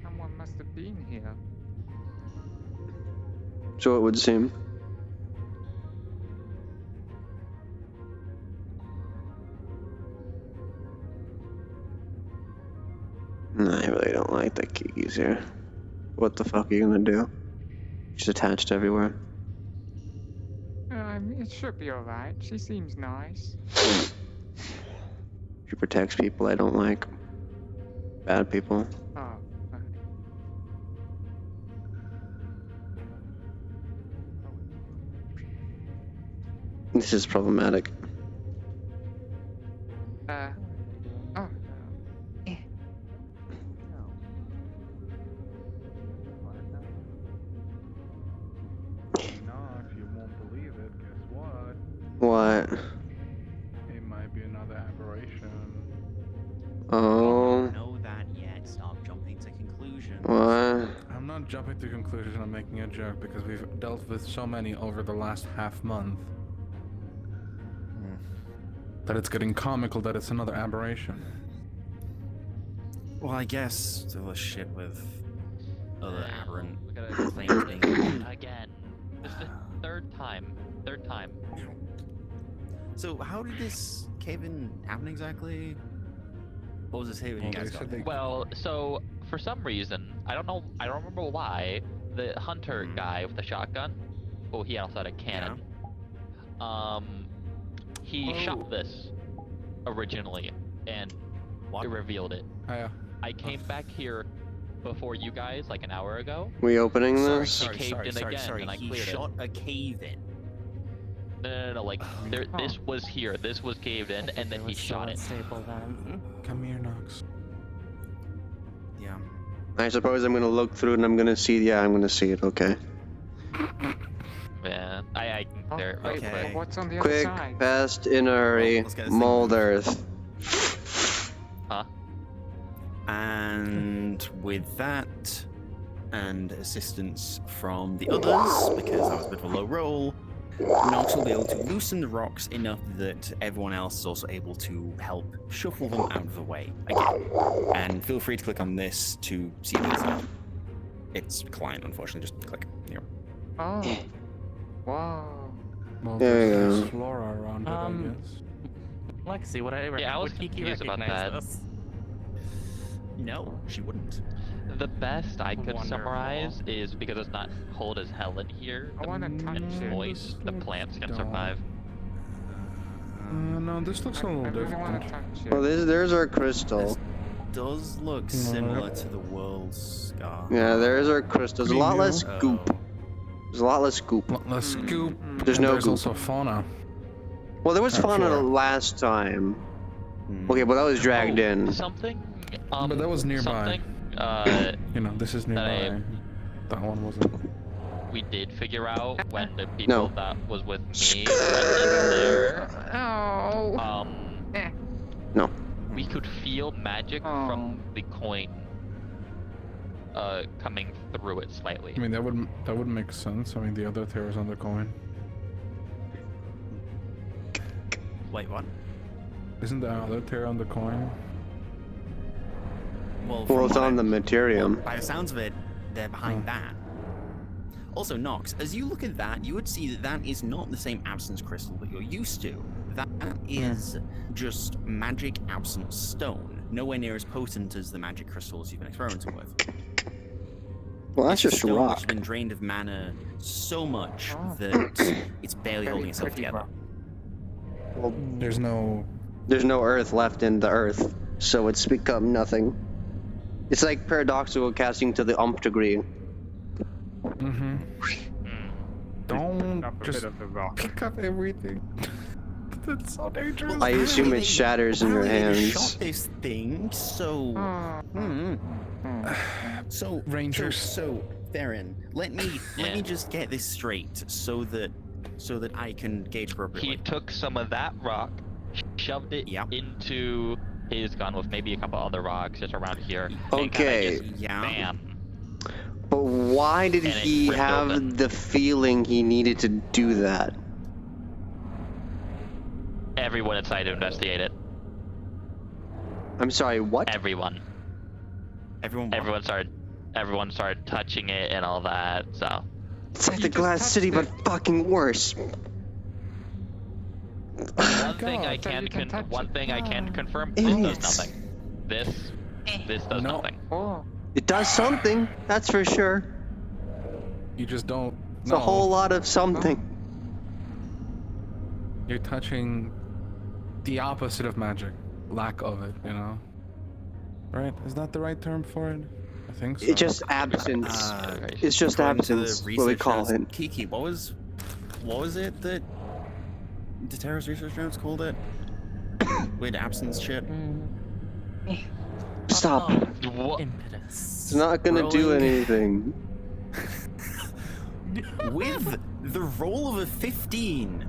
Speaker 5: Someone must have been here.
Speaker 1: So it would seem. No, I really don't like the keys here. What the fuck are you gonna do? She's attached everywhere.
Speaker 5: I mean, it should be alright. She seems nice.
Speaker 1: She protects people I don't like. Bad people.
Speaker 5: Oh,
Speaker 1: This is problematic.
Speaker 5: oh.
Speaker 6: Knox, you won't believe it. Guess what?
Speaker 1: What?
Speaker 6: It might be another aberration.
Speaker 1: Oh.
Speaker 2: Know that yet. Stop jumping to conclusions.
Speaker 1: What?
Speaker 6: I'm not jumping to conclusions. I'm making a joke because we've dealt with so many over the last half month that it's getting comical that it's another aberration.
Speaker 2: Well, I guess there was shit with other aberrant
Speaker 4: We gotta
Speaker 2: claims being
Speaker 4: again. This is the third time. Third time.
Speaker 2: So how did this cave-in happen exactly? What was this cave-in you
Speaker 6: Well,
Speaker 2: guys
Speaker 6: they
Speaker 2: got?
Speaker 6: said they-
Speaker 4: Well, so for some reason, I don't know, I don't remember why, the hunter guy with the shotgun, oh, he also had a cannon. He shot this originally, and
Speaker 2: What?
Speaker 4: it revealed it.
Speaker 6: Hiya.
Speaker 4: I came back here before you guys, like an hour ago.
Speaker 1: We opening
Speaker 2: Sorry,
Speaker 1: this?
Speaker 2: sorry,
Speaker 4: caved
Speaker 2: sorry,
Speaker 4: in
Speaker 2: sorry,
Speaker 4: again,
Speaker 2: sorry.
Speaker 4: and I
Speaker 2: He
Speaker 4: cleared it.
Speaker 2: shot a cave-in.
Speaker 4: No, like, this was here, this was caved in, and then he shot it.
Speaker 3: Unstable then.
Speaker 6: Come here, Knox.
Speaker 2: Yeah.
Speaker 1: I suppose I'm gonna look through and I'm gonna see. Yeah, I'm gonna see it. Okay.
Speaker 4: Man, I can
Speaker 5: Oh,
Speaker 4: clear it
Speaker 5: wait,
Speaker 4: real
Speaker 2: okay.
Speaker 4: quick.
Speaker 5: what's on the
Speaker 1: Quick,
Speaker 5: other side?
Speaker 1: fast, in a hurry.
Speaker 2: let's get this thing
Speaker 1: Mold
Speaker 2: moving.
Speaker 1: earth.
Speaker 4: Huh?
Speaker 2: And with that, and assistance from the others, because that was a bit of a low roll, Nox will be able to loosen the rocks enough that everyone else is also able to help shuffle them out of the way again. And feel free to click on this to see the other side. It's client, unfortunately. Just click here.
Speaker 5: Oh. Wow.
Speaker 6: Well,
Speaker 1: There you
Speaker 6: there's
Speaker 1: go.
Speaker 6: flora around it, I guess.
Speaker 3: Lexi,
Speaker 4: Yeah, I was
Speaker 3: would Kiki
Speaker 4: confused about
Speaker 3: recognize
Speaker 4: that.
Speaker 3: this?
Speaker 2: No, she wouldn't.
Speaker 4: The best I could
Speaker 5: Wonderful.
Speaker 4: summarize is because it's not cold as hell in here.
Speaker 5: I wanna touch
Speaker 4: and
Speaker 5: it.
Speaker 4: moist, the plants can survive.
Speaker 6: No, this looks a
Speaker 5: I
Speaker 6: little
Speaker 5: really wanna
Speaker 6: different.
Speaker 5: touch it.
Speaker 1: Well, there's our crystal.
Speaker 2: This does look similar to the world's scar.
Speaker 1: Yeah, there's our crystal. There's a lot less
Speaker 2: Oh.
Speaker 1: goop. There's a lot less goop.
Speaker 6: Let's scoop.
Speaker 1: There's
Speaker 6: And
Speaker 1: no
Speaker 6: there's
Speaker 1: goop.
Speaker 6: also fauna.
Speaker 1: Well, there was
Speaker 6: Not
Speaker 1: fauna
Speaker 6: sure.
Speaker 1: last time. Okay, but that was dragged in.
Speaker 4: Something.
Speaker 6: But that was nearby.
Speaker 4: Something.
Speaker 6: You know, this is nearby. That one wasn't.
Speaker 4: We did figure out when the people
Speaker 1: No.
Speaker 4: that was with me went in there.
Speaker 5: Oh. Eh.
Speaker 1: No.
Speaker 4: We could feel magic
Speaker 5: Oh.
Speaker 4: from the coin. Coming through it slightly.
Speaker 6: I mean, that would make sense. I mean, the other tear is on the coin.
Speaker 2: Wait, what?
Speaker 6: Isn't the other tear on the coin?
Speaker 2: Well,
Speaker 1: Well,
Speaker 2: from
Speaker 1: it's
Speaker 2: what
Speaker 1: on the materium.
Speaker 2: By the sounds of it, they're behind that. Also, Nox, as you look at that, you would see that that is not the same absence crystal that you're used to. That is just magic absence stone, nowhere near as potent as the magic crystals you've been experimenting with.
Speaker 1: Well, that's
Speaker 2: It's
Speaker 1: just
Speaker 2: stone which
Speaker 1: rock.
Speaker 2: has been drained of mana so much
Speaker 5: Oh.
Speaker 2: that it's barely
Speaker 5: Very
Speaker 2: holding itself
Speaker 5: pretty
Speaker 2: together.
Speaker 5: rock.
Speaker 1: Well,
Speaker 6: There's no.
Speaker 1: there's no earth left in the earth, so it's become nothing. It's like paradoxical casting to the umph degree.
Speaker 6: Mm-hmm. Don't
Speaker 5: Up a
Speaker 6: just
Speaker 5: bit of the rock.
Speaker 6: pick up everything. That's so dangerous.
Speaker 1: I assume it shatters in your
Speaker 2: Apparently they
Speaker 1: hands.
Speaker 2: shot this thing, so.
Speaker 5: Oh.
Speaker 2: So
Speaker 6: Rangers.
Speaker 2: So Theron, let me
Speaker 4: Yeah.
Speaker 2: just get this straight, so that I can gauge
Speaker 4: He
Speaker 2: appropriately.
Speaker 4: took some of that rock, shoved it
Speaker 2: Yep.
Speaker 4: into his gun with maybe a couple other rocks just around here. and kinda
Speaker 1: Okay.
Speaker 4: just
Speaker 2: Yeah.
Speaker 4: Bam.
Speaker 1: But why did
Speaker 4: And it
Speaker 1: he
Speaker 4: ripped
Speaker 1: have
Speaker 4: open.
Speaker 1: the feeling he needed to do that?
Speaker 4: Everyone decided to investigate it.
Speaker 1: I'm sorry, what?
Speaker 4: Everyone.
Speaker 2: Everyone.
Speaker 4: Everyone started touching it and all that. So
Speaker 1: It's like
Speaker 5: You
Speaker 1: the
Speaker 5: just
Speaker 1: Glass
Speaker 5: touched
Speaker 1: City, but
Speaker 5: it.
Speaker 1: fucking worse.
Speaker 4: one thing I
Speaker 5: God, so
Speaker 4: can
Speaker 5: you can touch
Speaker 4: one
Speaker 5: it.
Speaker 4: thing I can
Speaker 5: Ah.
Speaker 4: confirm: this does
Speaker 1: Idiots.
Speaker 4: nothing. This does
Speaker 6: No.
Speaker 4: nothing.
Speaker 5: Oh.
Speaker 1: It does something, that's for sure.
Speaker 6: You just don't.
Speaker 1: It's a whole lot of something.
Speaker 6: You're touching the opposite of magic. Lack of it, you know? Right? Is that the right term for it? I think so.
Speaker 1: It's just absence. It's just
Speaker 2: according to the
Speaker 1: absence, what we
Speaker 2: research
Speaker 1: call
Speaker 2: notes-
Speaker 1: it.
Speaker 2: Kiki, what was it that Terra's research notes called it? With absence shit.
Speaker 1: Stop.
Speaker 4: What?
Speaker 3: Impetus.
Speaker 1: It's not gonna do
Speaker 2: Rolling.
Speaker 1: anything.
Speaker 2: With the roll of a 15.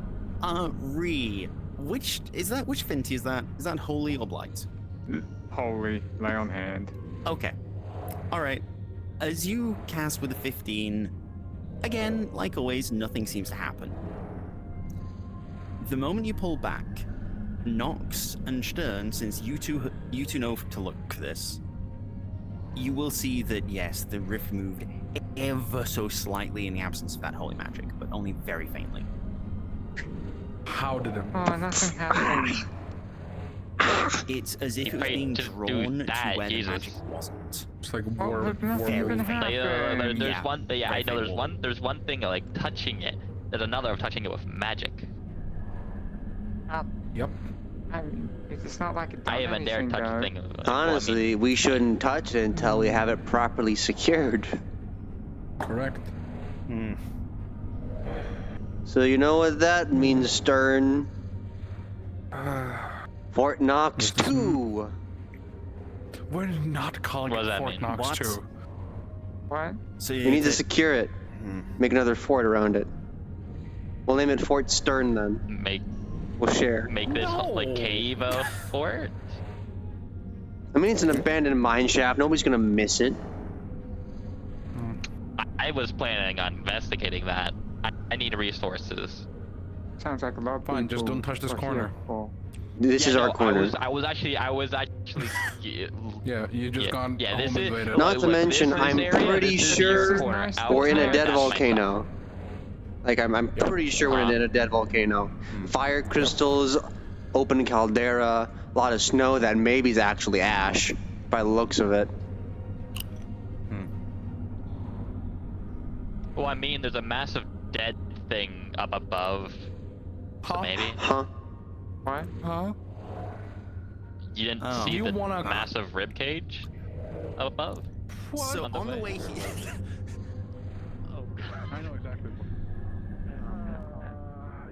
Speaker 2: Which Finty is that? Is that holy or blight?
Speaker 5: Holy, lay on hand.
Speaker 2: Okay. Alright. As you cast with a 15, again, like always, nothing seems to happen. The moment you pull back, Nox and Stern, since you two know to look for this, you will see that yes, the rift moved ever so slightly in the absence of that holy magic, but only very faintly.
Speaker 6: How did it?
Speaker 5: Oh, nothing happened.
Speaker 2: It's as if it was
Speaker 4: Right,
Speaker 2: being
Speaker 4: just do
Speaker 2: drawn
Speaker 4: that,
Speaker 2: to where
Speaker 4: Jesus.
Speaker 2: the magic wasn't.
Speaker 6: It's like
Speaker 5: Oh,
Speaker 6: war.
Speaker 5: but nothing
Speaker 2: Very
Speaker 5: even
Speaker 2: faint.
Speaker 5: happened.
Speaker 4: There's
Speaker 2: Yeah.
Speaker 4: one. Yeah, I
Speaker 2: Very
Speaker 4: know. There's
Speaker 2: faint.
Speaker 4: There's one thing like touching it. There's another of touching it with magic.
Speaker 6: Yep.
Speaker 5: I mean, it's not like it done
Speaker 4: I haven't dared
Speaker 5: anything,
Speaker 4: touch the
Speaker 5: though.
Speaker 4: thing.
Speaker 1: Honestly, we shouldn't touch it until we have it properly secured.
Speaker 6: Correct.
Speaker 1: So you know what that means, Stern? Fort Knox 2!
Speaker 6: We're not calling
Speaker 4: What does
Speaker 6: it
Speaker 4: that
Speaker 6: Fort
Speaker 4: mean?
Speaker 6: Knox
Speaker 2: What?
Speaker 6: 2.
Speaker 5: What?
Speaker 2: So
Speaker 1: We need to
Speaker 2: to-
Speaker 1: secure it. Make another fort around it. We'll name it Fort Stern then. We'll share.
Speaker 4: Make this like
Speaker 2: No.
Speaker 4: cave a fort.
Speaker 1: I mean, it's an abandoned mine shaft. Nobody's gonna miss it.
Speaker 4: I was planning on investigating that. I need resources.
Speaker 5: Sounds like a lot of
Speaker 6: Fine, just
Speaker 5: people
Speaker 6: don't touch this
Speaker 5: are
Speaker 6: corner.
Speaker 5: here for-
Speaker 1: This
Speaker 4: Yeah,
Speaker 1: is our
Speaker 4: no,
Speaker 1: corner.
Speaker 4: I was actually.
Speaker 6: Yeah, you just
Speaker 4: Yeah,
Speaker 6: gone
Speaker 4: yeah,
Speaker 6: home
Speaker 4: this is-
Speaker 6: invaded.
Speaker 1: Not to
Speaker 4: Look,
Speaker 1: mention,
Speaker 4: this
Speaker 1: I'm
Speaker 4: area,
Speaker 1: pretty
Speaker 4: this is
Speaker 1: sure
Speaker 4: your corner.
Speaker 5: We're
Speaker 1: we're in a
Speaker 4: Outside,
Speaker 1: dead
Speaker 4: that's my
Speaker 1: volcano. Like, I'm pretty sure we're in a dead volcano. Fire crystals, open caldera, a lot of snow that maybe is actually ash, by the looks of it.
Speaker 4: Well, I mean, there's a massive dead thing up above. So
Speaker 6: Huh?
Speaker 4: maybe
Speaker 1: Huh?
Speaker 5: What?
Speaker 6: Huh?
Speaker 4: you didn't
Speaker 2: Oh.
Speaker 4: see
Speaker 6: You
Speaker 4: the
Speaker 6: wanna-
Speaker 4: massive rib cage up above.
Speaker 6: What?
Speaker 2: So
Speaker 4: On the
Speaker 2: on the
Speaker 4: way.
Speaker 2: way here.
Speaker 4: Oh god.
Speaker 6: I know exactly what.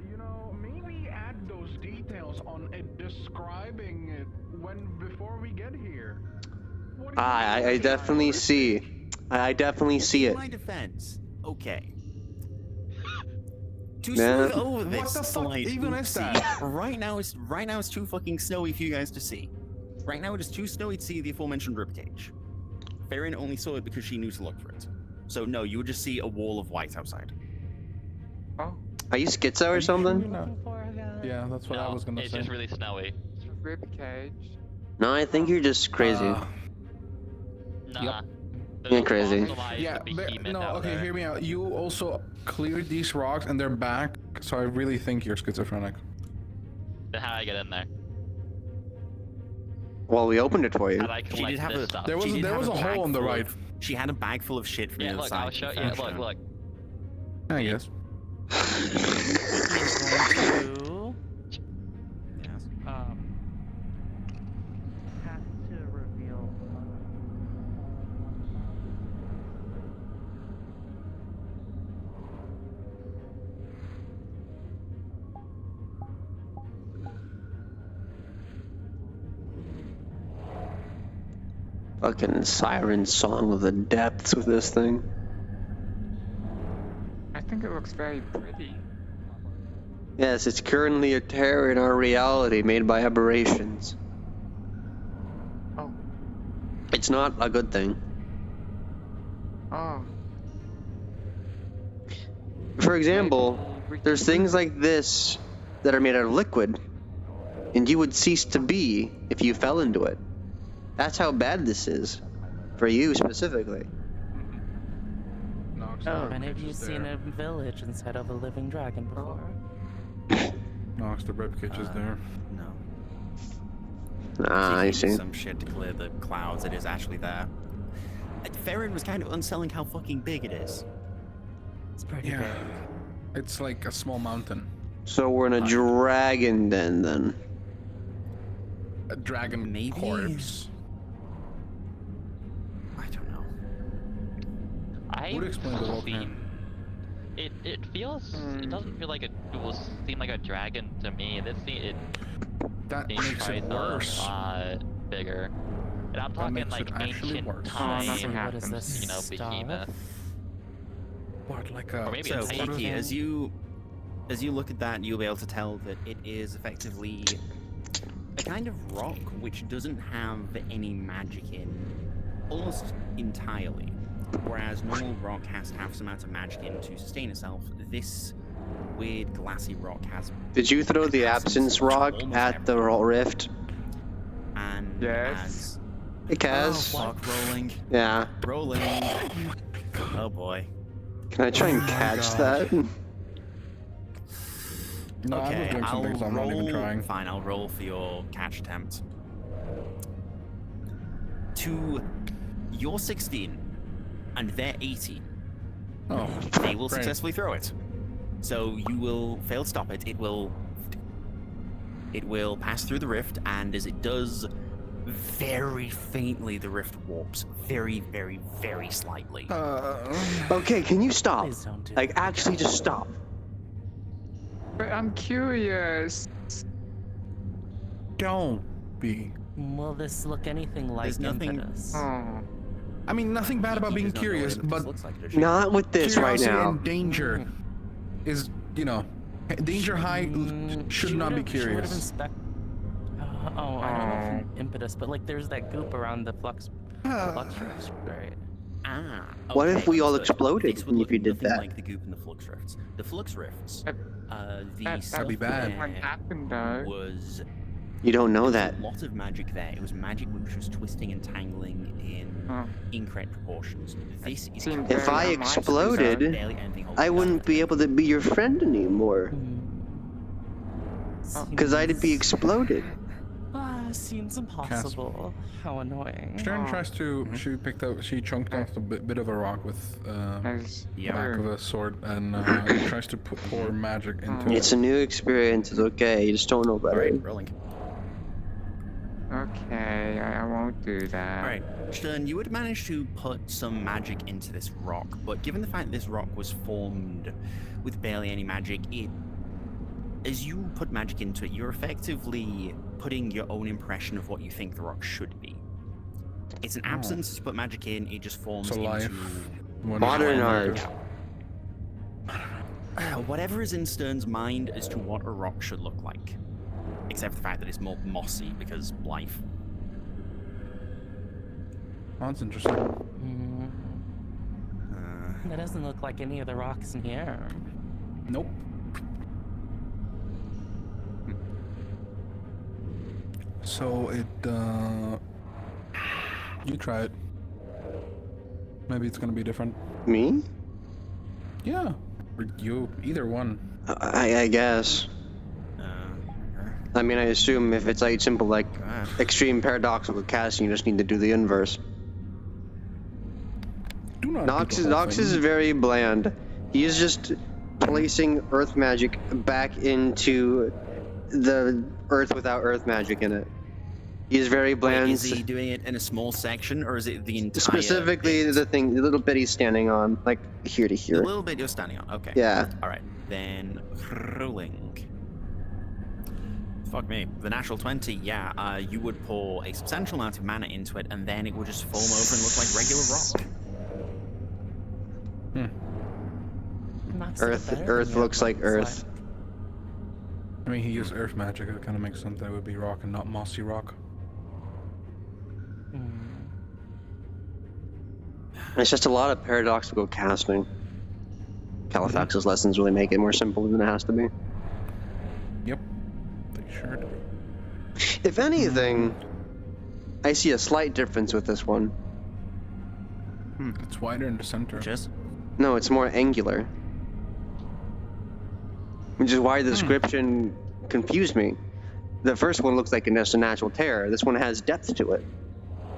Speaker 6: You know, maybe add those details on it, describing it before we get here. What do you
Speaker 1: I
Speaker 6: mean?
Speaker 1: definitely see. I definitely see
Speaker 2: In
Speaker 1: it.
Speaker 2: my defense, okay. To
Speaker 1: Yeah.
Speaker 2: smooth over this
Speaker 6: What the fuck
Speaker 2: slight
Speaker 6: even is
Speaker 2: oopsie,
Speaker 6: that?
Speaker 2: right now it's too fucking snowy for you guys to see. Right now it is too snowy to see the aforementioned ribcage. Farron only saw it because she knew to look for it. So no, you would just see a wall of white outside.
Speaker 5: Oh,
Speaker 1: Are you schizo or something?
Speaker 6: Yeah, that's what I
Speaker 4: No,
Speaker 6: was gonna
Speaker 4: it's
Speaker 6: say.
Speaker 4: just really snowy.
Speaker 5: it's a rib cage.
Speaker 1: No, I think you're just crazy.
Speaker 4: Nah.
Speaker 6: Yep.
Speaker 4: There's
Speaker 1: You're
Speaker 4: a
Speaker 1: crazy.
Speaker 4: fossilized
Speaker 6: Yeah,
Speaker 4: behemoth
Speaker 6: no,
Speaker 4: out
Speaker 6: okay,
Speaker 4: there.
Speaker 6: hear me out. You also cleared these rocks and they're back, so I really think you're schizophrenic.
Speaker 4: Then how do I get in there?
Speaker 1: Well, we opened it for you.
Speaker 4: How do I
Speaker 2: She
Speaker 4: collect
Speaker 2: did have
Speaker 4: this
Speaker 2: a
Speaker 4: stuff?
Speaker 6: There was-
Speaker 2: she did
Speaker 6: there
Speaker 2: have
Speaker 6: was a hole
Speaker 2: bag
Speaker 6: on the
Speaker 2: full
Speaker 6: right.
Speaker 2: of- She had a bag full of shit from
Speaker 4: Yeah,
Speaker 2: the other
Speaker 4: look,
Speaker 2: side.
Speaker 4: I'll show you.
Speaker 2: Farron
Speaker 4: Look,
Speaker 2: showed.
Speaker 4: look.
Speaker 6: I guess.
Speaker 3: He's going to
Speaker 2: Yes.
Speaker 3: have to reveal.
Speaker 1: Fucking siren song of the depths with this thing.
Speaker 5: I think it looks very pretty.
Speaker 1: Yes, it's currently a terror in our reality made by aberrations.
Speaker 5: Oh,
Speaker 1: It's not a good thing.
Speaker 5: oh.
Speaker 1: For example,
Speaker 5: Maybe we
Speaker 1: there's
Speaker 5: can-
Speaker 1: things like this that are made out of liquid, and you would cease to be if you fell into it. That's how bad this is. For you specifically.
Speaker 6: Nox,
Speaker 5: Oh.
Speaker 6: the
Speaker 3: Have any of
Speaker 6: ribcage
Speaker 3: you
Speaker 6: is
Speaker 3: seen
Speaker 6: there.
Speaker 3: a village inside of a living dragon before?
Speaker 6: Nox, the ribcage is there.
Speaker 2: No.
Speaker 1: Ah, I
Speaker 2: Using
Speaker 1: see.
Speaker 2: some shit to clear the clouds. It is actually there. Farron was kind of unselling how fucking big it is.
Speaker 3: It's pretty
Speaker 6: Yeah.
Speaker 3: big.
Speaker 6: It's like a small mountain.
Speaker 1: So we're in a dragon den then.
Speaker 6: A dragon
Speaker 2: Maybe.
Speaker 6: corpse.
Speaker 2: I don't know.
Speaker 4: I've
Speaker 6: explain the volcano.
Speaker 4: seen. It feels. It doesn't feel like it will seem like a dragon to me. It
Speaker 6: That
Speaker 4: seems
Speaker 6: makes it
Speaker 4: quite
Speaker 6: worse.
Speaker 4: a lot bigger. And I'm talking
Speaker 6: makes
Speaker 4: like
Speaker 6: it actually
Speaker 4: ancient
Speaker 6: worse.
Speaker 5: Oh, nothing
Speaker 4: time,
Speaker 3: What is
Speaker 5: happens.
Speaker 3: this
Speaker 4: you know,
Speaker 3: stuff?
Speaker 4: behemoth.
Speaker 6: What, like a...
Speaker 4: Or maybe
Speaker 2: So,
Speaker 4: it's
Speaker 6: what
Speaker 2: Kiki,
Speaker 6: is-
Speaker 2: as you look at that, you'll be able to tell that it is effectively a kind of rock which doesn't have any magic in, almost entirely. Whereas normal rock has to have some amount of magic in to sustain itself, this weird glassy rock has.
Speaker 1: Did you throw the
Speaker 2: has
Speaker 1: absence
Speaker 2: almost
Speaker 1: rock at the
Speaker 2: everything.
Speaker 1: rift?
Speaker 2: And
Speaker 5: Yes.
Speaker 1: Hey, Kaz.
Speaker 2: Oh, fuck, rolling,
Speaker 1: Yeah.
Speaker 2: rolling. Oh boy.
Speaker 1: Can I try and
Speaker 6: Oh my
Speaker 1: catch
Speaker 6: God.
Speaker 1: that?
Speaker 6: No, I was
Speaker 2: Okay,
Speaker 6: doing
Speaker 2: I'll
Speaker 6: something, so I'm not even
Speaker 2: roll.
Speaker 6: trying.
Speaker 2: Fine, I'll roll for your catch attempt. To your 16 and their 18,
Speaker 6: Oh,
Speaker 2: they will
Speaker 6: great.
Speaker 2: successfully throw it. So you will fail to stop it. It will pass through the rift, and as it does, very faintly the rift warps, very, very, very slightly.
Speaker 1: Okay, can you stop?
Speaker 3: Please don't do
Speaker 1: Like,
Speaker 3: that.
Speaker 1: actually just stop.
Speaker 5: But I'm curious.
Speaker 6: Don't be.
Speaker 3: Will this look anything like
Speaker 2: There's nothing-
Speaker 3: Impetus?
Speaker 5: Oh.
Speaker 6: I mean, nothing bad about
Speaker 2: He
Speaker 6: being
Speaker 2: does not know what
Speaker 6: curious,
Speaker 2: it
Speaker 6: but
Speaker 2: looks like, does she?
Speaker 1: Not with this right
Speaker 6: curiosity
Speaker 1: now.
Speaker 6: and danger is, you know, danger high should
Speaker 3: She
Speaker 6: not be
Speaker 3: would've- she would've
Speaker 6: curious.
Speaker 3: I don't know if Impetus, but like there's that goop around the flux rifts, right?
Speaker 2: Ah,
Speaker 1: What if
Speaker 2: okay,
Speaker 1: we all
Speaker 2: understood.
Speaker 1: exploded
Speaker 2: This would
Speaker 1: if
Speaker 2: look
Speaker 1: you did
Speaker 2: nothing
Speaker 1: that?
Speaker 2: like the goop and the flux rifts. The flux rifts,
Speaker 5: That-
Speaker 2: the
Speaker 5: That'd
Speaker 2: stuff
Speaker 6: be bad.
Speaker 5: What
Speaker 2: there
Speaker 5: happened though?
Speaker 2: was
Speaker 1: You don't know
Speaker 2: There was
Speaker 1: that.
Speaker 2: a lot of magic there. It was magic which was twisting and tangling in incorrect proportions. This is
Speaker 5: Seemed
Speaker 1: If
Speaker 5: very
Speaker 1: I
Speaker 5: unlikely,
Speaker 1: exploded,
Speaker 2: barely anything holds
Speaker 1: I
Speaker 2: together.
Speaker 1: wouldn't be able to be your friend anymore. Because I'd be exploded.
Speaker 3: Seems impossible. How annoying.
Speaker 6: Stern tries to. She chunked off a bit of a rock with
Speaker 5: As
Speaker 6: the back of a sword and tries to pour magic into
Speaker 1: It's a new experience. It's okay. You just don't know about
Speaker 2: Alright,
Speaker 1: it.
Speaker 2: rolling.
Speaker 5: Okay, I won't do that.
Speaker 2: Alright, Stern, you would manage to put some magic into this rock, but given the fact this rock was formed with barely any magic, as you put magic into it, you're effectively putting your own impression of what you think the rock should be. It's an absence to put magic in, it just forms
Speaker 6: So life.
Speaker 2: into...
Speaker 1: Modern
Speaker 2: However,
Speaker 1: art.
Speaker 2: whatever is in Stern's mind as to what a rock should look like. Except for the fact that it's more mossy, because life.
Speaker 6: Oh, that's interesting.
Speaker 3: That doesn't look like any of the rocks in here.
Speaker 6: Nope. So you try it. Maybe it's gonna be different.
Speaker 1: Me?
Speaker 6: Yeah. Or you, either one.
Speaker 1: I guess. I mean, I assume if it's like simple like extreme paradoxical casting, you just need to do the inverse.
Speaker 6: Do not.
Speaker 1: Nox
Speaker 6: do the whole
Speaker 1: is
Speaker 6: thing.
Speaker 1: very bland. He is just placing earth magic back into the earth without earth magic in it. He is very bland.
Speaker 2: Wait, is he doing it in a small section, or is it the entire
Speaker 1: Specifically,
Speaker 2: bit?
Speaker 1: the little bit he's standing on, like here to
Speaker 2: The
Speaker 1: here.
Speaker 2: little bit you're standing on, okay.
Speaker 1: Yeah.
Speaker 2: Alright, then rolling. Fuck me. The natural 20, yeah, you would pour a substantial amount of mana into it, and then it would just foam over and look like regular rock.
Speaker 3: Not so better than
Speaker 1: Earth
Speaker 3: your
Speaker 1: looks like
Speaker 3: looks
Speaker 1: Earth.
Speaker 6: I mean, he used earth magic. It kind of makes sense that it would be rock and not mossy rock.
Speaker 1: It's just a lot of paradoxical casting. Califax's lessons really make it more simple than it has to be.
Speaker 6: Yep. They sure do.
Speaker 1: If anything, I see a slight difference with this one.
Speaker 6: It's wider in the center.
Speaker 2: Just
Speaker 1: No, it's more angular. Which is why the description confused me. The first one looks like just a natural tear. This one has depth to it.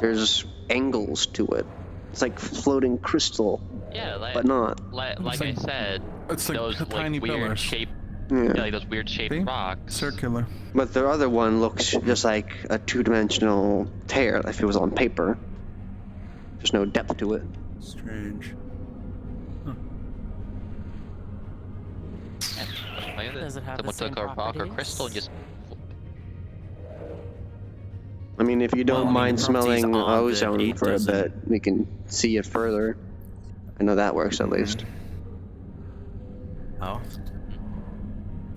Speaker 1: There's angles to it. It's like floating crystal,
Speaker 4: Yeah, like,
Speaker 1: but not.
Speaker 4: like I
Speaker 6: like-
Speaker 4: said,
Speaker 6: It's like
Speaker 4: those
Speaker 6: tiny
Speaker 4: weird
Speaker 6: pillars.
Speaker 4: shape,
Speaker 1: Yeah.
Speaker 4: like those weird shaped
Speaker 6: See?
Speaker 4: rocks.
Speaker 6: Circular.
Speaker 1: But the other one looks just like a two-dimensional tear, if it was on paper. There's no depth to it.
Speaker 2: strange.
Speaker 4: Like,
Speaker 3: Does it have the
Speaker 4: someone
Speaker 3: same
Speaker 4: took a rock or
Speaker 3: properties?
Speaker 4: crystal and just
Speaker 1: I mean, if you don't
Speaker 2: Well, I mean,
Speaker 1: mind
Speaker 2: the properties
Speaker 1: smelling
Speaker 2: are that
Speaker 1: ozone
Speaker 2: it
Speaker 1: for a
Speaker 2: doesn't-
Speaker 1: bit, we can see it further. I know that works at least.
Speaker 2: Oh.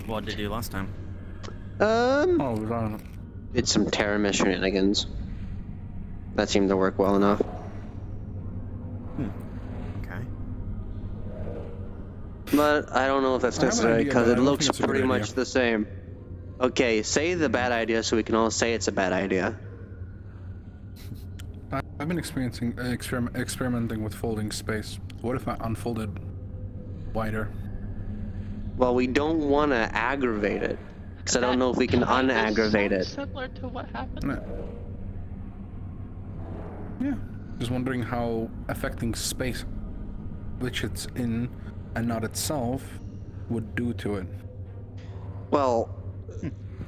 Speaker 2: What did you do last time?
Speaker 6: Oh, it was on.
Speaker 1: Did some Terramis shenanigans. That seemed to work well enough.
Speaker 2: Okay.
Speaker 1: But I don't know if that's
Speaker 6: I have an
Speaker 1: necessary
Speaker 6: idea,
Speaker 1: because
Speaker 6: but I
Speaker 1: it
Speaker 6: don't
Speaker 1: looks
Speaker 6: think it's a good
Speaker 1: pretty much
Speaker 6: idea.
Speaker 1: the same. Okay, say the bad idea so we can all say it's a bad idea.
Speaker 6: I've been experimenting with folding space. What if I unfolded wider?
Speaker 1: Well, we don't want to aggravate it. Because I don't know if we can
Speaker 4: Kind of
Speaker 1: unaggravate it.
Speaker 4: sounds similar to what happened.
Speaker 6: No. Yeah. Just wondering how affecting space, which it's in and not itself, would do to it.
Speaker 1: Well,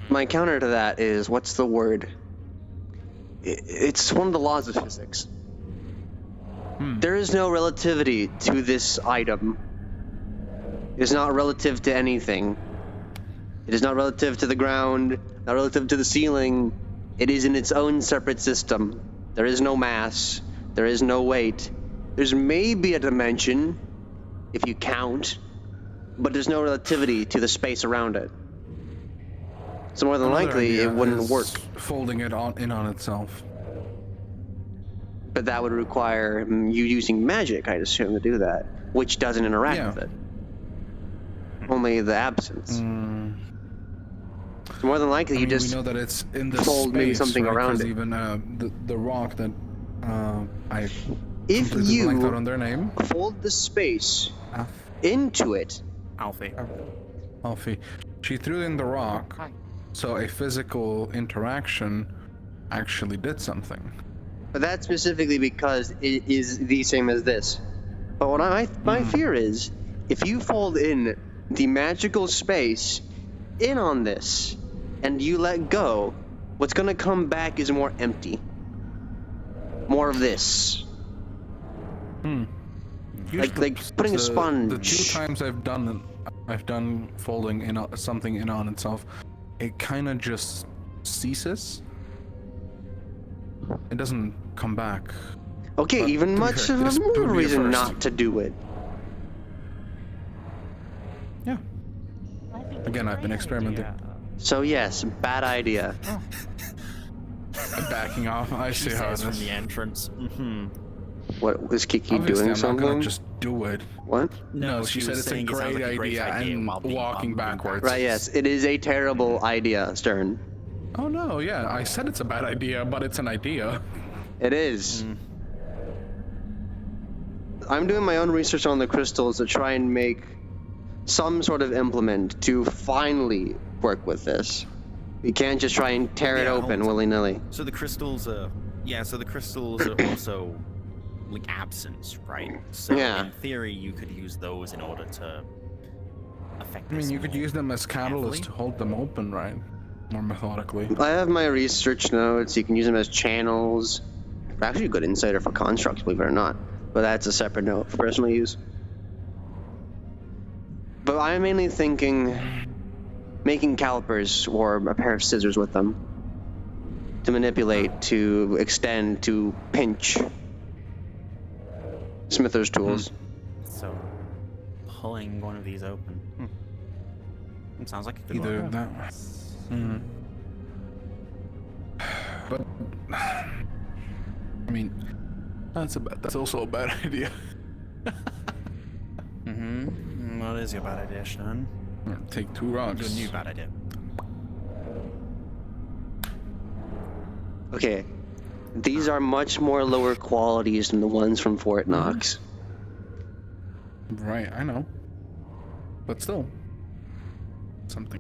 Speaker 1: my counter to that is, what's the word? It's one of the laws of physics. There is no relativity to this item. It is not relative to anything. It is not relative to the ground, not relative to the ceiling. It is in its own separate system. There is no mass. There is no weight. There's maybe a dimension, if you count, but there's no relativity to the space around it. So more than
Speaker 6: Another
Speaker 1: likely,
Speaker 6: idea
Speaker 1: it wouldn't
Speaker 6: is
Speaker 1: work.
Speaker 6: Folding it on itself.
Speaker 1: But that would require you using magic, I'd assume, to do that, which doesn't interact
Speaker 6: Yeah.
Speaker 1: with it. Only the absence. So more than likely,
Speaker 6: I
Speaker 1: you
Speaker 6: mean,
Speaker 1: just
Speaker 6: we know that it's in the
Speaker 1: fold
Speaker 6: space,
Speaker 1: maybe something
Speaker 6: right?
Speaker 1: around
Speaker 6: 'Cause
Speaker 1: it.
Speaker 6: even the rock that I
Speaker 1: If
Speaker 6: completely blanked out
Speaker 1: you
Speaker 6: on their name.
Speaker 1: fold the space
Speaker 6: Alf-
Speaker 1: into it,
Speaker 2: Alfie.
Speaker 6: Alfie. She threw in the rock, so a physical interaction actually did something.
Speaker 1: but that's specifically because it is the same as this. But what my fear is, if you fold in the magical space in on this, and you let go, what's gonna come back is more empty. More of this. Like putting a sponge.
Speaker 6: The 2 times I've done folding in something in on itself, it kind of just ceases. It doesn't come back.
Speaker 1: Okay,
Speaker 6: But
Speaker 1: even
Speaker 6: to be
Speaker 1: much
Speaker 6: fair,
Speaker 1: of
Speaker 6: this
Speaker 1: a
Speaker 6: would be a
Speaker 1: reason
Speaker 6: first.
Speaker 1: not to do it.
Speaker 6: Yeah. Again, I've been experimenting.
Speaker 1: So yes, bad idea.
Speaker 6: I'm backing off. I see how it
Speaker 2: Says from
Speaker 6: is.
Speaker 2: the entrance. Mm-hmm.
Speaker 1: What was Kiki
Speaker 6: Obviously,
Speaker 1: doing?
Speaker 6: I'm not gonna
Speaker 1: Something?
Speaker 6: just do it.
Speaker 1: What?
Speaker 6: No, she said
Speaker 2: was
Speaker 6: it's a
Speaker 2: saying it sounds
Speaker 6: great
Speaker 2: like a great
Speaker 6: idea and
Speaker 2: while being
Speaker 6: walking
Speaker 2: moving
Speaker 6: backwards.
Speaker 1: Right. Yes, it is a terrible idea, Stern.
Speaker 6: Oh no, yeah, I said it's a bad idea, but it's an idea.
Speaker 1: It is. I'm doing my own research on the crystals to try and make some sort of implement to finally work with this. We can't just try and tear it
Speaker 2: Yeah,
Speaker 1: open
Speaker 2: hold on.
Speaker 1: willy-nilly.
Speaker 2: So the crystals are also like absence, right? So
Speaker 1: Yeah.
Speaker 2: in theory, you could use those in order to affect.
Speaker 6: I mean,
Speaker 2: this
Speaker 6: you could
Speaker 2: more
Speaker 6: use them as catalysts
Speaker 2: carefully.
Speaker 6: to hold them open, right? More methodically.
Speaker 1: I have my research notes. You can use them as channels. Actually, a good insider for constructs, believe it or not. But that's a separate note for personal use. But I'm mainly thinking making calipers or a pair of scissors with them to manipulate, to extend, to pinch. Smither's tools.
Speaker 2: So pulling one of these open. It sounds like a good
Speaker 6: Either
Speaker 2: one.
Speaker 6: that. But I mean, that's also a bad idea.
Speaker 2: What is your bad idea, Sean?
Speaker 6: Take 2
Speaker 2: Your
Speaker 6: rocks.
Speaker 2: new bad idea.
Speaker 1: Okay. These are much more lower qualities than the ones from Fort Knox.
Speaker 6: Right, I know. But still, something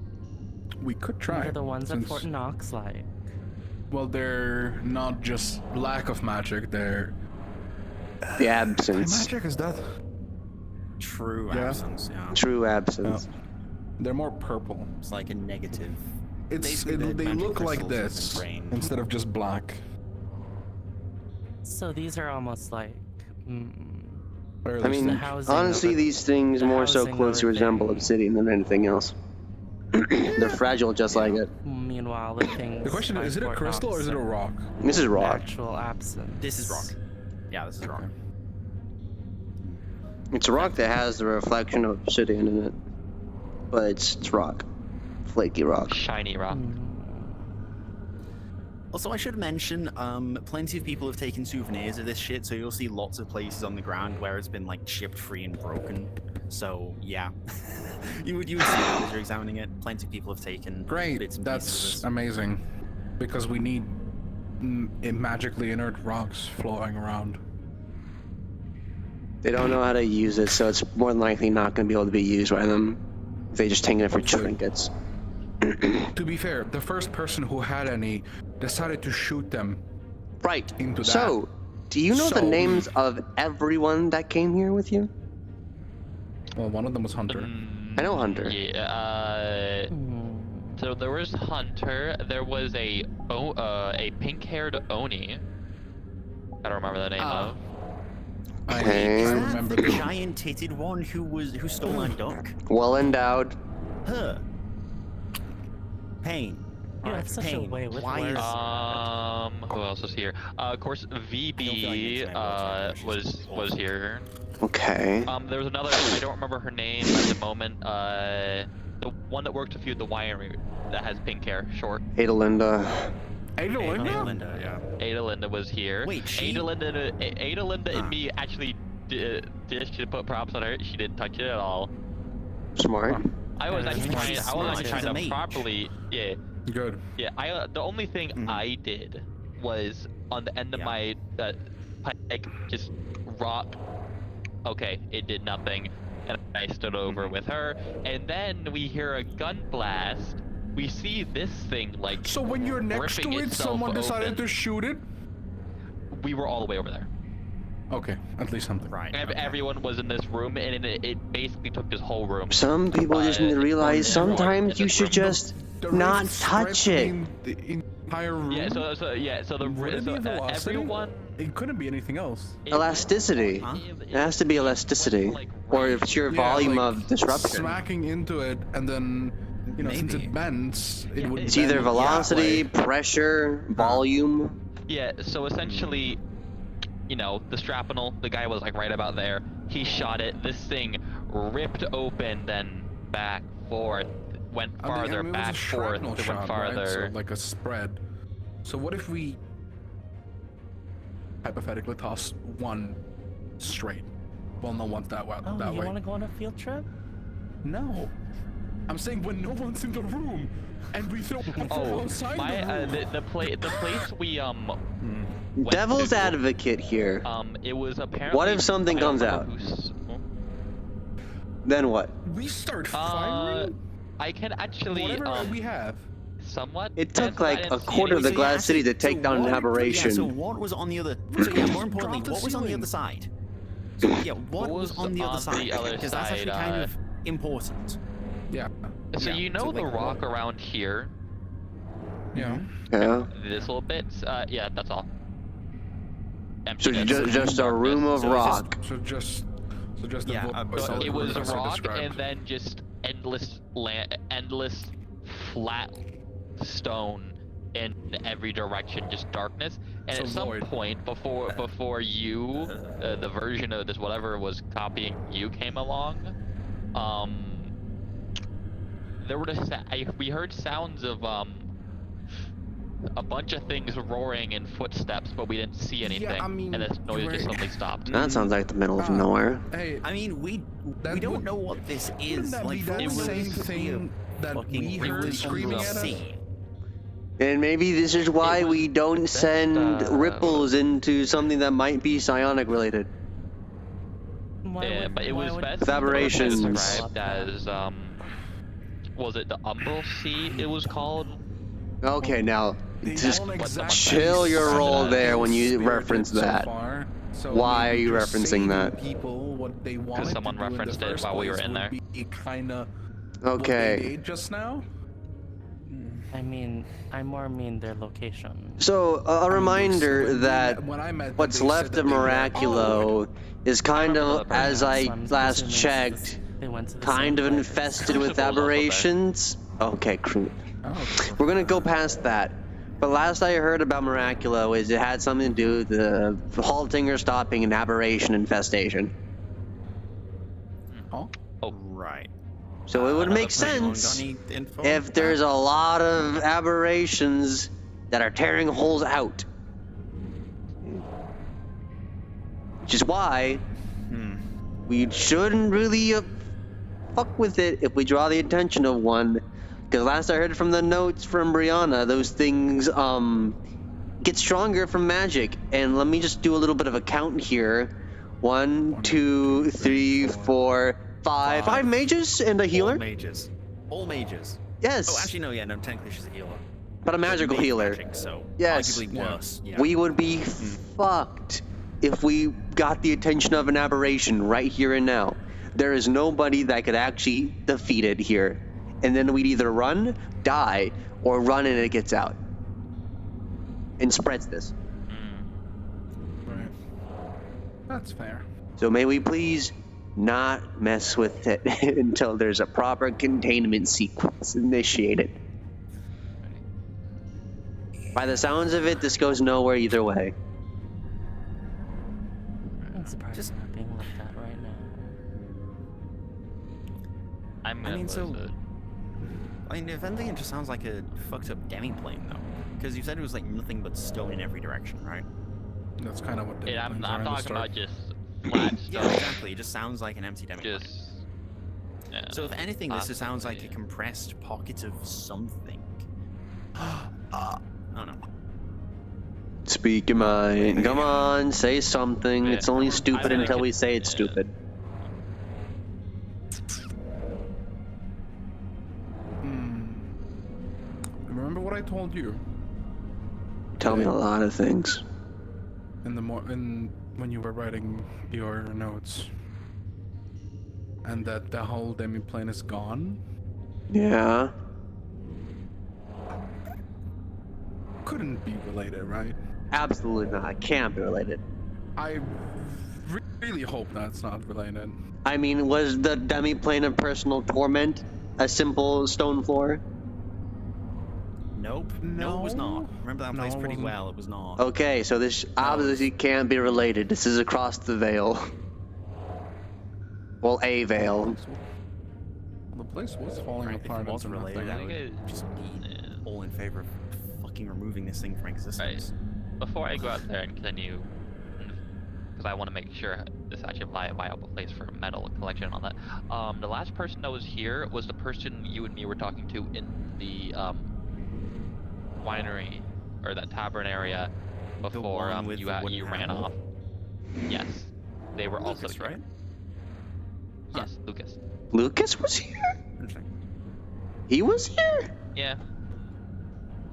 Speaker 6: we could try.
Speaker 3: What are the ones at
Speaker 6: since-
Speaker 3: Fort Knox like?
Speaker 6: Well, they're not just lack of magic, they're
Speaker 1: The absence.
Speaker 6: magic is that.
Speaker 2: True
Speaker 6: Yeah.
Speaker 2: absence, yeah.
Speaker 1: True absence.
Speaker 6: They're more purple.
Speaker 2: It's like a negative.
Speaker 6: It's
Speaker 2: Basically, the
Speaker 6: they
Speaker 2: magic
Speaker 6: look like
Speaker 2: crystals have
Speaker 6: this
Speaker 2: been drained.
Speaker 6: instead of just black.
Speaker 3: So these are almost like.
Speaker 6: Or at
Speaker 1: I
Speaker 6: least
Speaker 1: mean,
Speaker 3: The housing
Speaker 1: honestly,
Speaker 3: of it-
Speaker 1: these things
Speaker 3: the
Speaker 1: more so
Speaker 3: housing of
Speaker 1: closely
Speaker 3: it
Speaker 1: resemble
Speaker 3: being-
Speaker 1: obsidian than anything else. They're fragile just like it.
Speaker 3: Meanwhile, the things.
Speaker 6: the question
Speaker 3: by
Speaker 6: is it a
Speaker 3: Fort
Speaker 6: crystal or
Speaker 3: Knox
Speaker 6: is it a
Speaker 3: are
Speaker 6: rock?
Speaker 1: This is rock.
Speaker 3: Natural absence.
Speaker 2: This is rock. Yeah, this is rock.
Speaker 1: It's a rock that has the reflection of obsidian in it. But it's rock. Flaky rock.
Speaker 4: Shiny rock.
Speaker 2: Also, I should mention, plenty of people have taken souvenirs of this shit, so you'll see lots of places on the ground where it's been like chipped free and broken. So yeah, you would see that as you're examining it. Plenty of people have taken
Speaker 6: Great,
Speaker 2: bits and pieces of
Speaker 6: that's
Speaker 2: this.
Speaker 6: amazing. Because we need magically inert rocks flowing around.
Speaker 1: They don't know how to use it, so it's more than likely not going to be able to be used by them. If they just taking it for trinkets.
Speaker 6: To be fair, the first person who had any decided to shoot them.
Speaker 1: Right.
Speaker 6: Into that.
Speaker 1: So, do you know the
Speaker 6: So-
Speaker 1: names of everyone that came here with you?
Speaker 6: Well, one of them was Hunter.
Speaker 1: I know Hunter.
Speaker 4: Yeah. So there was Hunter. There was a pink-haired Oni. I don't remember the name of.
Speaker 1: Okay.
Speaker 6: I
Speaker 2: Is that
Speaker 6: remember
Speaker 2: the
Speaker 6: the
Speaker 2: giant-titted one who stole my duck?
Speaker 1: Well endowed.
Speaker 2: Her. Pain.
Speaker 3: Yeah,
Speaker 2: Alright,
Speaker 3: it's such a
Speaker 2: Pain.
Speaker 3: way with
Speaker 2: Why
Speaker 3: words.
Speaker 2: is
Speaker 4: Who else was here? Of course, VB was here.
Speaker 1: Okay.
Speaker 4: There was another. I don't remember her name at the moment. The one that worked with you at the winery that has pink hair, short.
Speaker 1: Adalinda.
Speaker 2: Linda, yeah.
Speaker 4: Adalinda was here.
Speaker 2: Wait, she-
Speaker 4: Adalinda and me actually did. She put props on her. She didn't touch it at all.
Speaker 1: Smart.
Speaker 4: I was actually trying. I was actually
Speaker 2: She's a
Speaker 4: trying to
Speaker 2: mage.
Speaker 4: properly. Yeah.
Speaker 6: Good.
Speaker 4: Yeah. The only thing I did was on the end of my pike just rock. Okay, it did nothing, and I stood over with her, and then we hear a gun blast. We see this thing like.
Speaker 6: So when you're next to
Speaker 4: ripping
Speaker 6: it,
Speaker 4: itself
Speaker 6: someone decided
Speaker 4: open.
Speaker 6: to shoot it?
Speaker 4: We were all the way over there.
Speaker 6: Okay, at least something.
Speaker 2: Right.
Speaker 4: Everyone was in this room, and it basically took this whole room.
Speaker 1: Some people just need to realize sometimes you should just not touch it.
Speaker 6: The entire room.
Speaker 4: Yeah. So the
Speaker 6: Would it be velocity?
Speaker 4: everyone.
Speaker 6: It couldn't be anything else.
Speaker 1: Elasticity.
Speaker 2: Huh?
Speaker 1: It has to be elasticity, or if it's your volume
Speaker 6: like,
Speaker 1: of disruption.
Speaker 6: Smacking into it, and then since
Speaker 2: Maybe.
Speaker 6: it bends, it would.
Speaker 1: It's either
Speaker 6: bend that
Speaker 1: velocity,
Speaker 6: way.
Speaker 1: pressure, volume.
Speaker 4: Yeah. So essentially, the shrapnel. The guy was like right about there. He shot it. This thing ripped open, then back, forth, went farther,
Speaker 6: it was
Speaker 4: back,
Speaker 6: a
Speaker 4: forth,
Speaker 6: shrapnel
Speaker 4: went
Speaker 6: shot,
Speaker 4: farther.
Speaker 6: right? So like a spread. So what if we hypothetically toss one straight? Well, no one's that way.
Speaker 3: Oh,
Speaker 6: that
Speaker 3: you
Speaker 6: way.
Speaker 3: want to go on a field trip?
Speaker 6: No. I'm saying when no one's in the room, and we throw one
Speaker 4: Oh,
Speaker 6: outside
Speaker 4: my
Speaker 6: the room.
Speaker 4: the place we went
Speaker 1: Devil's
Speaker 4: to,
Speaker 1: advocate here.
Speaker 4: it was apparently.
Speaker 1: What if something
Speaker 4: I don't
Speaker 1: comes
Speaker 4: remember
Speaker 1: out?
Speaker 4: who's-
Speaker 1: Then what?
Speaker 6: We start
Speaker 4: Uh,
Speaker 6: firing
Speaker 4: I can actually
Speaker 6: whatever we have.
Speaker 4: somewhat.
Speaker 1: It took
Speaker 4: answer that. I
Speaker 1: like
Speaker 4: didn't
Speaker 1: a
Speaker 4: see
Speaker 1: quarter of the
Speaker 4: anything.
Speaker 1: glass city to take down an
Speaker 2: what-
Speaker 1: aberration.
Speaker 2: Yeah, so what was on the other? So yeah, more importantly,
Speaker 6: Drop the
Speaker 2: what was on the
Speaker 6: ceiling.
Speaker 2: other side? So yeah, what was
Speaker 4: was
Speaker 2: on the other
Speaker 4: on
Speaker 2: side?
Speaker 4: the other
Speaker 2: Because that's actually
Speaker 4: side,
Speaker 2: kind of important.
Speaker 6: Yeah.
Speaker 4: So
Speaker 2: Yeah,
Speaker 4: you know
Speaker 2: so,
Speaker 4: the
Speaker 2: like,
Speaker 4: rock around here,
Speaker 6: Yeah.
Speaker 1: Yeah.
Speaker 4: this little bit. Yeah, that's all.
Speaker 1: So
Speaker 4: Emptiness.
Speaker 1: just a room of
Speaker 2: So it's just-
Speaker 1: rock.
Speaker 6: So just
Speaker 2: Yeah,
Speaker 6: voice
Speaker 4: So
Speaker 6: of
Speaker 4: it
Speaker 6: the
Speaker 4: was
Speaker 6: professor
Speaker 4: rock
Speaker 6: described.
Speaker 4: and then just endless flat stone in every direction, just darkness. And
Speaker 6: So
Speaker 4: at some
Speaker 6: void.
Speaker 4: point before you, the version of this whatever was copying you came along, there were we heard sounds of a bunch of things roaring and footsteps, but we didn't see anything,
Speaker 6: I mean,
Speaker 4: and this noise
Speaker 6: you're
Speaker 4: just
Speaker 6: right.
Speaker 4: suddenly stopped.
Speaker 1: That sounds like the middle of nowhere.
Speaker 6: Hey,
Speaker 2: I mean, we
Speaker 6: That
Speaker 2: don't
Speaker 6: would-
Speaker 2: know what this
Speaker 6: wouldn't
Speaker 2: is.
Speaker 6: that
Speaker 2: Like,
Speaker 6: be
Speaker 2: for
Speaker 6: that
Speaker 2: all we know,
Speaker 6: same
Speaker 2: this could be a
Speaker 6: thing that
Speaker 2: fucking
Speaker 6: we
Speaker 2: river
Speaker 6: heard
Speaker 2: from
Speaker 6: screaming
Speaker 2: the
Speaker 6: at us?
Speaker 2: sea.
Speaker 1: And maybe this is why
Speaker 4: It was
Speaker 1: we don't
Speaker 4: best,
Speaker 1: send ripples into something that might be psionic related.
Speaker 3: Why
Speaker 4: Yeah,
Speaker 3: would-
Speaker 4: but it
Speaker 3: why
Speaker 4: was
Speaker 3: would
Speaker 4: best
Speaker 3: people
Speaker 1: Aberrations.
Speaker 4: described as was it the Umbral Sea? It was called.
Speaker 1: Okay, now
Speaker 6: They
Speaker 1: just
Speaker 6: don't exactly
Speaker 1: chill your
Speaker 6: say
Speaker 1: roll
Speaker 6: that
Speaker 1: there
Speaker 6: in
Speaker 1: when you
Speaker 6: spirit
Speaker 1: reference
Speaker 6: so
Speaker 1: that.
Speaker 6: far. So
Speaker 1: Why
Speaker 6: maybe
Speaker 1: are you
Speaker 6: just
Speaker 1: referencing
Speaker 6: saving
Speaker 1: that?
Speaker 6: People what they wanted
Speaker 4: someone
Speaker 6: to do in the
Speaker 4: referenced it
Speaker 6: first
Speaker 4: while we were
Speaker 6: place
Speaker 4: in
Speaker 6: would
Speaker 4: there.
Speaker 6: be kinda
Speaker 1: Okay.
Speaker 6: what they did just now.
Speaker 3: I mean, I more mean their location.
Speaker 1: So a reminder
Speaker 6: When we
Speaker 1: that
Speaker 6: met- when I met them,
Speaker 1: what's
Speaker 6: they
Speaker 1: left
Speaker 6: said
Speaker 1: of
Speaker 6: that they were like,
Speaker 1: Miraculo is kind
Speaker 4: remember
Speaker 1: of,
Speaker 4: the
Speaker 1: as
Speaker 4: person.
Speaker 1: I
Speaker 3: So I'm
Speaker 1: last
Speaker 3: assuming
Speaker 1: checked,
Speaker 3: they went to the
Speaker 1: kind
Speaker 3: same
Speaker 1: of
Speaker 3: place.
Speaker 1: infested with
Speaker 4: Crucible's also there.
Speaker 1: aberrations. Okay,
Speaker 6: Oh,
Speaker 1: we're gonna go past that. But last I heard about Miraculo is it had something to do with the halting or stopping an aberration infestation.
Speaker 6: huh?
Speaker 2: Right.
Speaker 1: So it would make
Speaker 2: Anyone got
Speaker 1: sense
Speaker 2: any info?
Speaker 1: if there's a lot of aberrations that are tearing holes out. Which is why we shouldn't really fuck with it if we draw the attention of one. Because last I heard from the notes from Brianna, those things get stronger from magic. And let me just do a little bit of a count here. 1, 2, 3, 4, 5. 5 mages and a healer?
Speaker 2: All mages. All mages.
Speaker 1: Yes.
Speaker 2: Oh, actually, no, yeah, no, technically she's a healer.
Speaker 1: But a magical
Speaker 2: Mage
Speaker 1: healer.
Speaker 2: Magic, so
Speaker 1: Yes.
Speaker 2: arguably worse. Yeah.
Speaker 1: We would be fucked if we got the attention of an aberration right here and now. There is nobody that could actually defeat it here. And then we'd either run, die, or run and it gets out. And spreads this.
Speaker 6: Right. That's fair.
Speaker 1: So may we please not mess with it until there's a proper containment sequence initiated. By the sounds of it, this goes nowhere either way.
Speaker 3: I'm surprised
Speaker 2: Just-
Speaker 3: it's not being looked at right now.
Speaker 4: I'm
Speaker 2: I
Speaker 4: gonna
Speaker 2: mean, so-
Speaker 4: lose it.
Speaker 2: I mean, if anything, it just sounds like a fucked up demi-plane, though. Because you said it was like nothing but stone in every direction, right?
Speaker 6: That's kind of what they
Speaker 4: Yeah, I'm
Speaker 6: plans are in the
Speaker 4: talking
Speaker 6: start.
Speaker 4: about just flat
Speaker 2: Yeah,
Speaker 4: stone.
Speaker 2: exactly. It just sounds like an empty demi-plane.
Speaker 4: Just
Speaker 2: So if anything, this just sounds like a
Speaker 4: Possibly.
Speaker 2: compressed pocket of something. I don't know.
Speaker 1: Speak your mind. Come on, say something.
Speaker 4: Yeah,
Speaker 1: It's only stupid
Speaker 4: think
Speaker 1: until we
Speaker 4: it's-
Speaker 1: say it's
Speaker 4: yeah.
Speaker 1: stupid.
Speaker 6: Remember what I told you
Speaker 1: Tell me a lot of things.
Speaker 6: when you were writing your notes, and that the whole demiplane is gone?
Speaker 1: Yeah.
Speaker 6: Couldn't be related, right?
Speaker 1: Absolutely not. Can't be related.
Speaker 6: I really hope that's not related.
Speaker 1: I mean, was the demi-plane of personal torment a simple stone floor?
Speaker 2: Nope. No, it was
Speaker 6: No.
Speaker 2: not. Remember that
Speaker 6: No,
Speaker 2: place
Speaker 6: it
Speaker 2: pretty
Speaker 6: wasn't.
Speaker 2: well. It was not.
Speaker 1: Okay, so this obviously can't be related. This is across the veil. Well, a veil.
Speaker 6: The place was falling
Speaker 2: Right, if
Speaker 6: apart
Speaker 2: it was
Speaker 6: into
Speaker 2: related,
Speaker 6: nothing.
Speaker 2: I
Speaker 4: think
Speaker 2: would
Speaker 4: it-
Speaker 2: just be
Speaker 4: yeah.
Speaker 2: all in favor of fucking removing this thing from existence.
Speaker 4: Before I go out there and continue, because I want to make sure this is actually a viable place for metal collection and all that. The last person that was here was the person you and me were talking to in the winery or that tavern area before
Speaker 2: one with
Speaker 4: you
Speaker 2: the wooden
Speaker 4: you ran
Speaker 2: handle?
Speaker 4: off. Yes, they were also
Speaker 2: Lucas,
Speaker 4: here.
Speaker 2: right?
Speaker 4: Yes, Lucas.
Speaker 1: Lucas was here?
Speaker 2: Interesting.
Speaker 1: He was here?
Speaker 4: Yeah.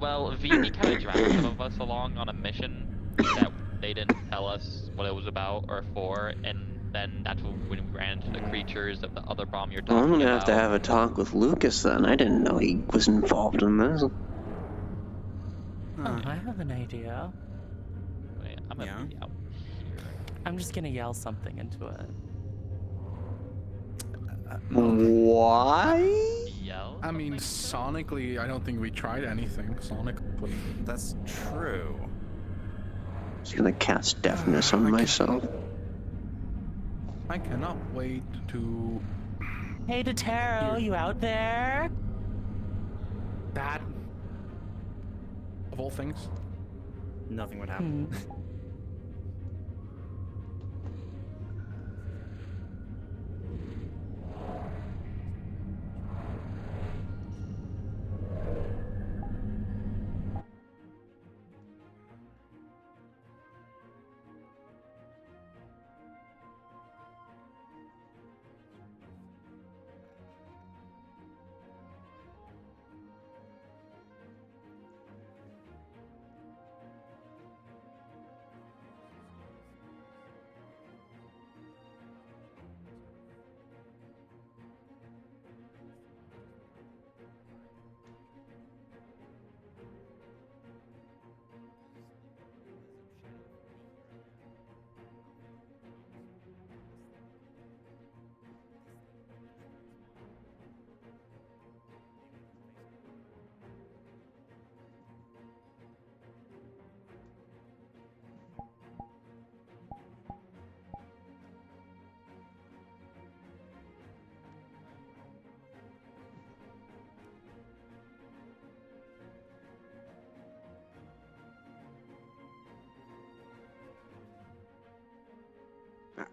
Speaker 4: Well, V kind of dragged some of us along on a mission that they didn't tell us what it was about or for, and then that's when we ran into the creatures of the other bomb you're
Speaker 1: Well,
Speaker 4: talking
Speaker 1: I'm gonna
Speaker 4: about.
Speaker 1: have to have a talk with Lucas then. I didn't know he was involved in this.
Speaker 3: Oh, I have an idea.
Speaker 4: Wait, I'm gonna
Speaker 2: Yeah.
Speaker 4: be out here.
Speaker 3: I'm just gonna yell something into it.
Speaker 1: Why?
Speaker 4: Yell?
Speaker 6: I mean,
Speaker 4: something?
Speaker 6: sonically, I don't think we tried anything sonically.
Speaker 2: That's true.
Speaker 1: Just gonna cast deafness on myself.
Speaker 6: I cannot wait to
Speaker 3: Hey, Taro, you out there?
Speaker 6: that. Of all things.
Speaker 2: Nothing would happen.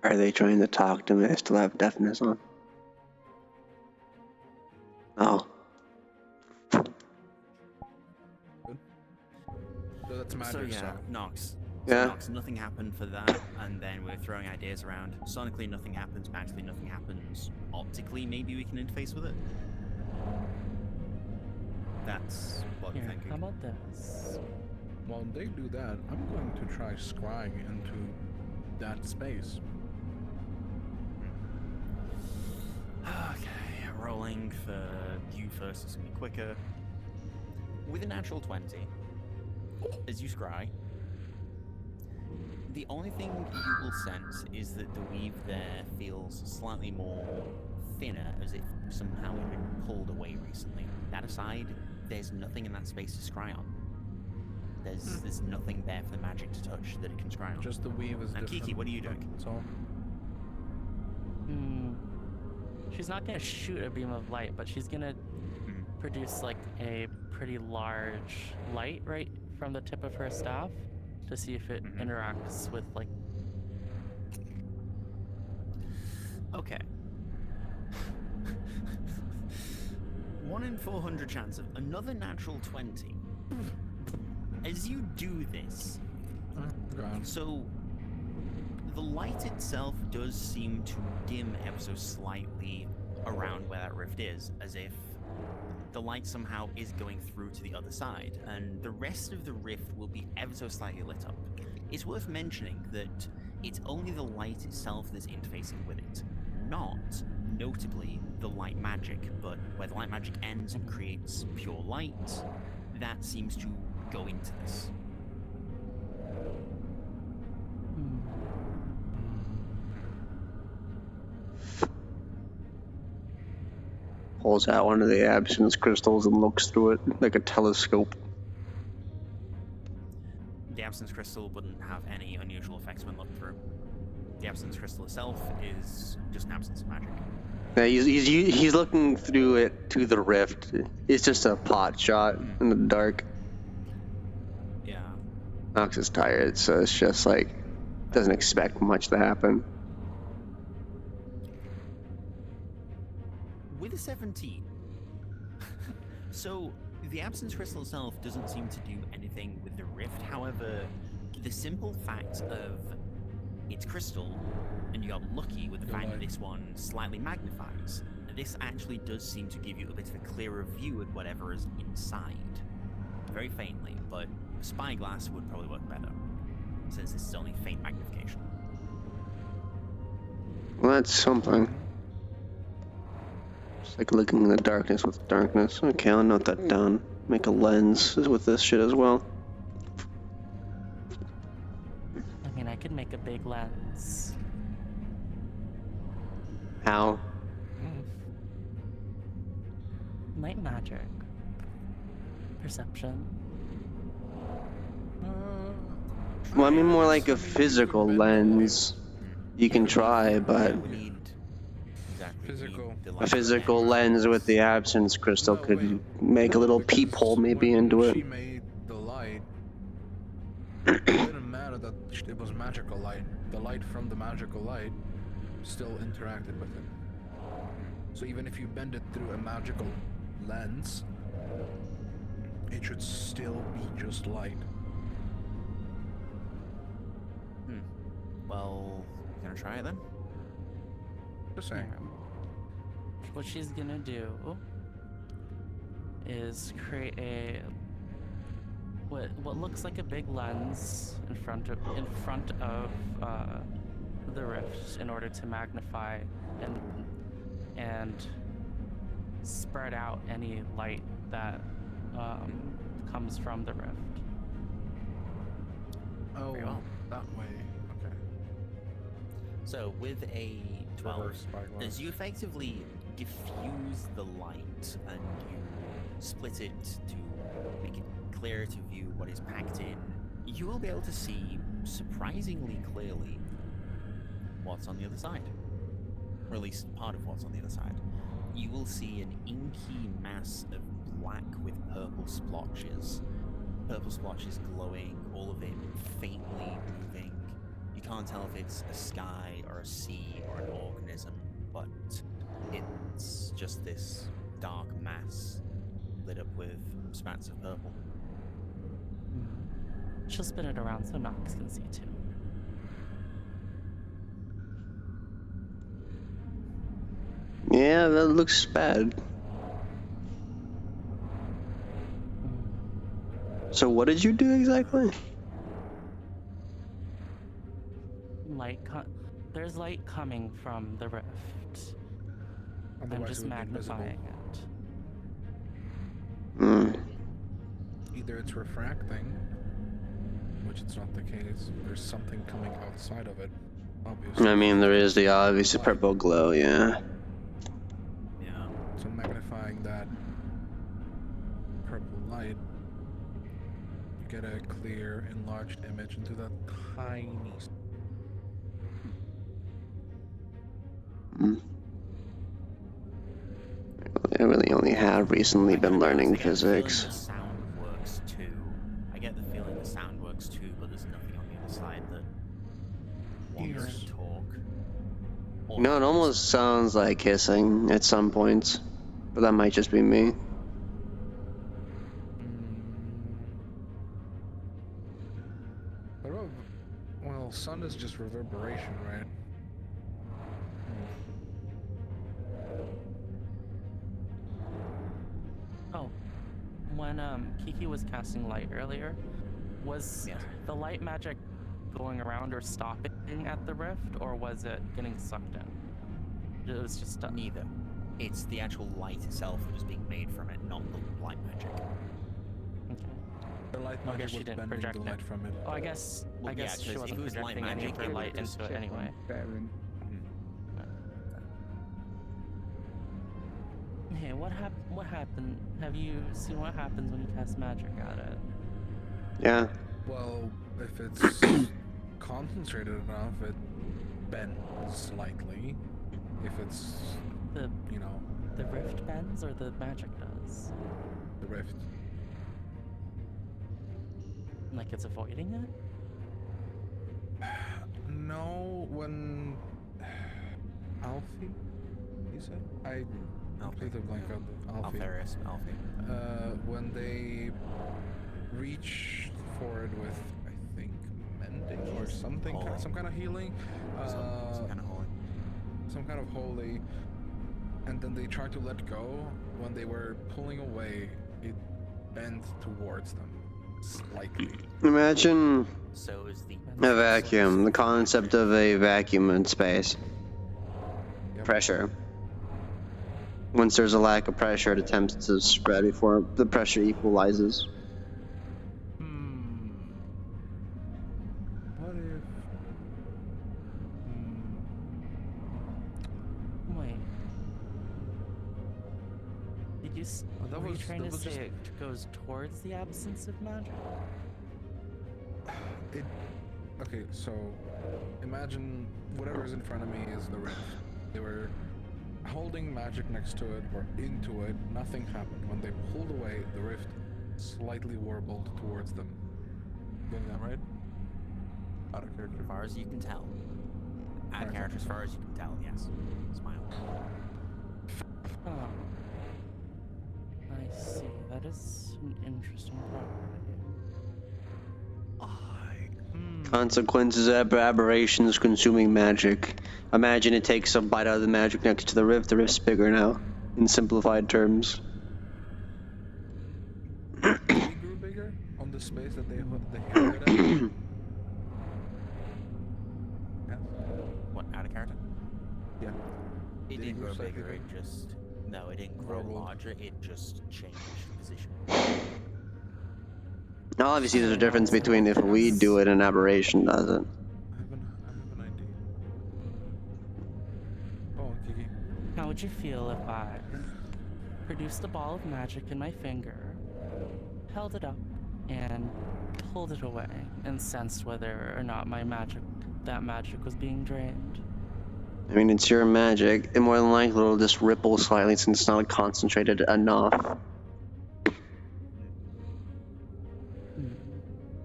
Speaker 1: Are they trying to talk to me? I still have deafness on. Oh.
Speaker 6: So that's magic.
Speaker 2: So yeah,
Speaker 6: So
Speaker 2: Nox.
Speaker 1: Yeah.
Speaker 2: Nox, nothing happened for that, and then we're throwing ideas around. Sonically, nothing happens. Magically, nothing happens. Optically, maybe we can interface with it. That's what I'm
Speaker 3: Here,
Speaker 2: thinking.
Speaker 3: how about this?
Speaker 6: while they do that, I'm going to try scrying into that space.
Speaker 2: Okay, rolling for you first is gonna be quicker. With a natural 20, as you scry, the only thing you will sense is that the weave there feels slightly more thinner, as if somehow it had been pulled away recently. That aside, there's nothing in that space to scry on. There's nothing there for the magic to touch that it can scry on.
Speaker 6: Just the weave is
Speaker 2: Now,
Speaker 6: different.
Speaker 2: Kiki, what are you doing?
Speaker 6: That's all.
Speaker 3: She's not gonna shoot a beam of light, but she's gonna produce like a pretty large light right from the tip of her staff to see if it interacts with like.
Speaker 2: Okay. 1 in 400 chance of another natural 20. As you do this, so the light itself does seem to dim ever so slightly around where that rift is, as if the light somehow is going through to the other side, and the rest of the rift will be ever so slightly lit up. It's worth mentioning that it's only the light itself that's interfacing with it, not, notably, the light magic, but where the light magic ends and creates pure light, that seems to go into this.
Speaker 1: Pulls out one of the absence crystals and looks through it like a telescope.
Speaker 2: The absence crystal wouldn't have any unusual effects when looked through. The absence crystal itself is just an absence of magic.
Speaker 1: Yeah, he's looking through it to the rift. It's just a pot shot in the dark.
Speaker 2: Yeah.
Speaker 1: Nox is tired, so it's just like, doesn't expect much to happen.
Speaker 2: With a 17, so the absence crystal itself doesn't seem to do anything with the rift. However, the simple fact of its crystal, and you got lucky with the fact that this one slightly magnifies, this actually does seem to give you a bit of a clearer view at whatever is inside. Very faintly, but a spyglass would probably work better, since this is only faint magnification.
Speaker 1: Well, that's something. It's like looking in the darkness with darkness. Okay, I'll note that down. Make a lens with this shit as well.
Speaker 3: I mean, I could make a big lens.
Speaker 1: How?
Speaker 3: Light magic. Perception.
Speaker 1: Well, I mean more like a physical lens. You can try, but a physical lens with the absence crystal could make a little peephole maybe into it.
Speaker 6: She made the light. It didn't matter that it was magical light. The light from the magical light still interacted with it. So even if you bend it through a magical lens, it should still be just light.
Speaker 2: Well, gonna try it then?
Speaker 6: Just saying.
Speaker 3: What she's gonna do is create a what looks like a big lens in front of the rift in order to magnify and spread out any light that comes from the rift.
Speaker 6: Oh,
Speaker 2: Very well.
Speaker 6: that way. Okay.
Speaker 2: So with a 12, as you effectively diffuse the light and you split it to make it clearer to view what is packed in, you will be able to see surprisingly clearly what's on the other side. Or at least part of what's on the other side. You will see an inky mass of black with purple splotches. Purple splotches glowing, all of it faintly moving. You can't tell if it's a sky or a sea or an organism, but it's just this dark mass lit up with spats of purple.
Speaker 3: She'll spin it around so Nox can see too.
Speaker 1: Yeah, that looks bad. So what did you do exactly?
Speaker 3: There's light coming from the rift. I'm
Speaker 6: Otherwise
Speaker 3: just
Speaker 6: it would be
Speaker 3: magnifying
Speaker 6: invisible.
Speaker 3: it.
Speaker 6: Either it's refracting, which it's not the case. There's something coming outside of it, obviously.
Speaker 1: I mean, there is the obvious purple glow, yeah.
Speaker 2: Yeah.
Speaker 6: So magnifying that purple light, you get a clear, enlarged image into that tiny.
Speaker 1: I really only have recently been learning
Speaker 2: I get the feeling
Speaker 1: physics.
Speaker 2: the sound works too. I get the feeling the sound works too, but there's nothing on the other side that wants to talk.
Speaker 1: You know, it almost sounds like hissing at some points. But that might just be me.
Speaker 6: What about, well, sun is just reverberation, right?
Speaker 3: Oh, when Kiki was casting light earlier, was the light magic going around or stopping at the rift, or was it getting sucked in? It was just
Speaker 2: Neither. It's the actual light itself that was being made from it, not the light magic.
Speaker 3: Okay.
Speaker 6: The light
Speaker 3: I guess
Speaker 6: magic
Speaker 3: she
Speaker 6: was
Speaker 3: didn't
Speaker 6: bending
Speaker 3: project
Speaker 6: the light
Speaker 3: it.
Speaker 6: from it.
Speaker 3: Oh, I guess
Speaker 2: Well, yeah,
Speaker 3: she
Speaker 2: 'cause
Speaker 3: wasn't
Speaker 2: if it was light
Speaker 3: projecting any of
Speaker 2: magic,
Speaker 3: her
Speaker 2: it
Speaker 3: light
Speaker 2: would
Speaker 3: into it anyway. Hey, what happened? Have you seen what happens when you cast magic at it?
Speaker 1: Yeah.
Speaker 6: Well, if it's concentrated enough, it bends slightly. If it's,
Speaker 3: The
Speaker 6: you know,
Speaker 3: the rift bends or the magic does?
Speaker 6: the rift.
Speaker 3: Like it's avoiding it?
Speaker 6: No, when Alfie, you said? I completely blank out Alfie.
Speaker 2: Alfie.
Speaker 6: When they reach for it with, I think, mending or something, some kind of healing,
Speaker 2: Some kind of holy.
Speaker 6: some kind of holy, and then they try to let go. When they were pulling away, it bent towards them slightly.
Speaker 1: Imagine
Speaker 2: So is the
Speaker 1: a vacuum, the concept of a vacuum in space.
Speaker 6: Yep.
Speaker 1: Pressure. Once there's a lack of pressure, it attempts to spread before the pressure equalizes.
Speaker 6: What if?
Speaker 3: Wait. Did you?
Speaker 6: That
Speaker 3: Were you
Speaker 6: was-
Speaker 3: trying
Speaker 6: that
Speaker 3: to
Speaker 6: was
Speaker 3: say
Speaker 6: just-
Speaker 3: it goes towards the absence of magic?
Speaker 6: It. Okay, so imagine whatever's in front of me is the rift. They were holding magic next to it or into it. Nothing happened. When they pulled away, the rift slightly warbled towards them. Getting that right? Out of character.
Speaker 2: as far as you can tell. Add
Speaker 6: Right.
Speaker 2: character as far as you can tell, yes. Smile.
Speaker 3: Oh. I see. That is an interesting property.
Speaker 1: Consequences of aberrations consuming magic. Imagine it takes a bite out of the magic next to the rift. The rift's bigger now, in simplified terms.
Speaker 6: They grew bigger on the space that they held it at. Yes.
Speaker 2: What, out of character?
Speaker 6: Yeah.
Speaker 2: It
Speaker 6: Did it
Speaker 2: didn't
Speaker 6: grow
Speaker 2: grow
Speaker 6: slightly
Speaker 2: bigger, it just... No, it didn't grow
Speaker 6: Warbled.
Speaker 2: larger, it just changed position.
Speaker 1: Now, obviously, there's a difference between if we do it and aberration does it.
Speaker 6: I have an idea. Oh, Kiki.
Speaker 3: How would you feel if I produced a ball of magic in my finger, held it up, and pulled it away, and sensed whether or not that magic was being drained?
Speaker 1: I mean, it's your magic. It more than likely will just ripple slightly since it's not concentrated enough.